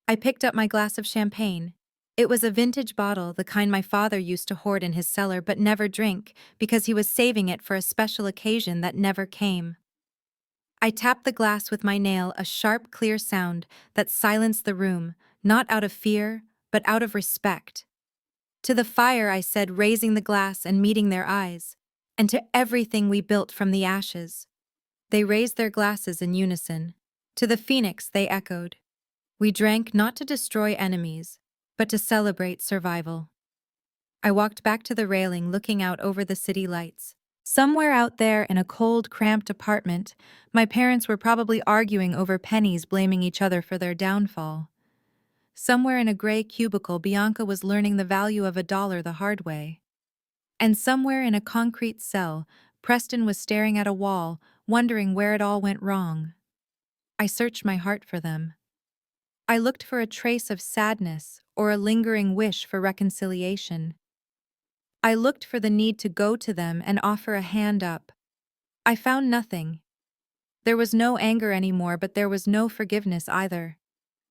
I picked up my glass of champagne. It was a vintage bottle, the kind my father used to hoard in his cellar but never drink because he was saving it for a special occasion that never came. I tapped the glass with my nail, a sharp, clear sound that silenced the room, not out of fear, but out of respect. "To the fire," I said, raising the glass and meeting their eyes. "And to everything we built from the ashes." They raised their glasses in unison. "To the Phoenix," they echoed. We drank not to destroy enemies, but to celebrate survival. I walked back to the railing, looking out over the city lights. Somewhere out there in a cold, cramped apartment, my parents were probably arguing over pennies, blaming each other for their downfall. Somewhere in a gray cubicle, Bianca was learning the value of $1 the hard way. And somewhere in a concrete cell, Preston was staring at a wall, wondering where it all went wrong. I searched my heart for them. I looked for a trace of sadness or a lingering wish for reconciliation. I looked for the need to go to them and offer a hand up. I found nothing. There was no anger anymore, but there was no forgiveness either.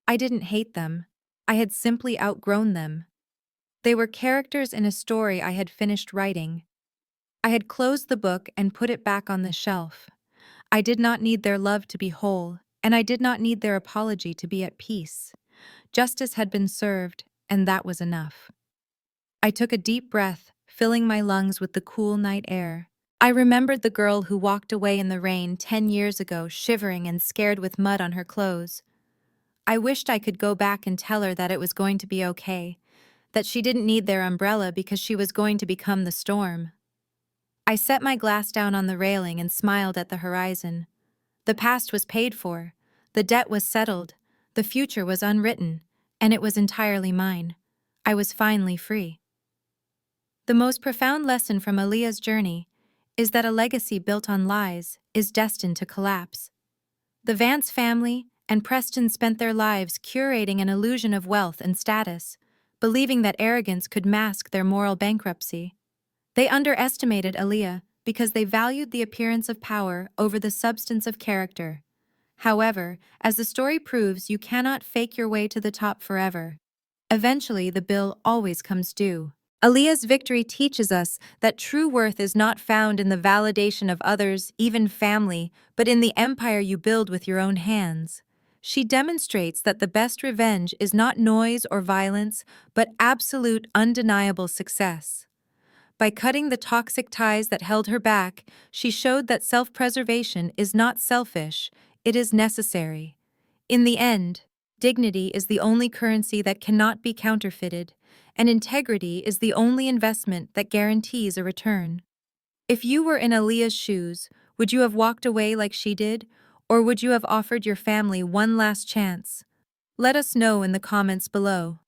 I didn't hate them. I had simply outgrown them. They were characters in a story I had finished writing. I had closed the book and put it back on the shelf. I did not need their love to be whole, and I did not need their apology to be at peace. Justice had been served, and that was enough. I took a deep breath, filling my lungs with the cool night air. I remembered the girl who walked away in the rain 10 years ago, shivering and scared with mud on her clothes. I wished I could go back and tell her that it was going to be okay, that she didn't need their umbrella because she was going to become the storm. I set my glass down on the railing and smiled at the horizon. The past was paid for, the debt was settled, the future was unwritten, and it was entirely mine. I was finally free. The most profound lesson from Aaliyah's journey is that a legacy built on lies is destined to collapse. The Vance family and Preston spent their lives curating an illusion of wealth and status, believing that arrogance could mask their moral bankruptcy. They underestimated Aaliyah because they valued the appearance of power over the substance of character. However, as the story proves, you cannot fake your way to the top forever. Eventually, the bill always comes due. Aaliyah's victory teaches us that true worth is not found in the validation of others, even family, but in the empire you build with your own hands. She demonstrates that the best revenge is not noise or violence, but absolute, undeniable success. By cutting the toxic ties that held her back, she showed that self-preservation is not selfish, it is necessary. In the end, dignity is the only currency that cannot be counterfeited, and integrity is the only investment that guarantees a return. If you were in Aaliyah's shoes, would you have walked away like she did, or would you have offered your family one last chance? Let us know in the comments below.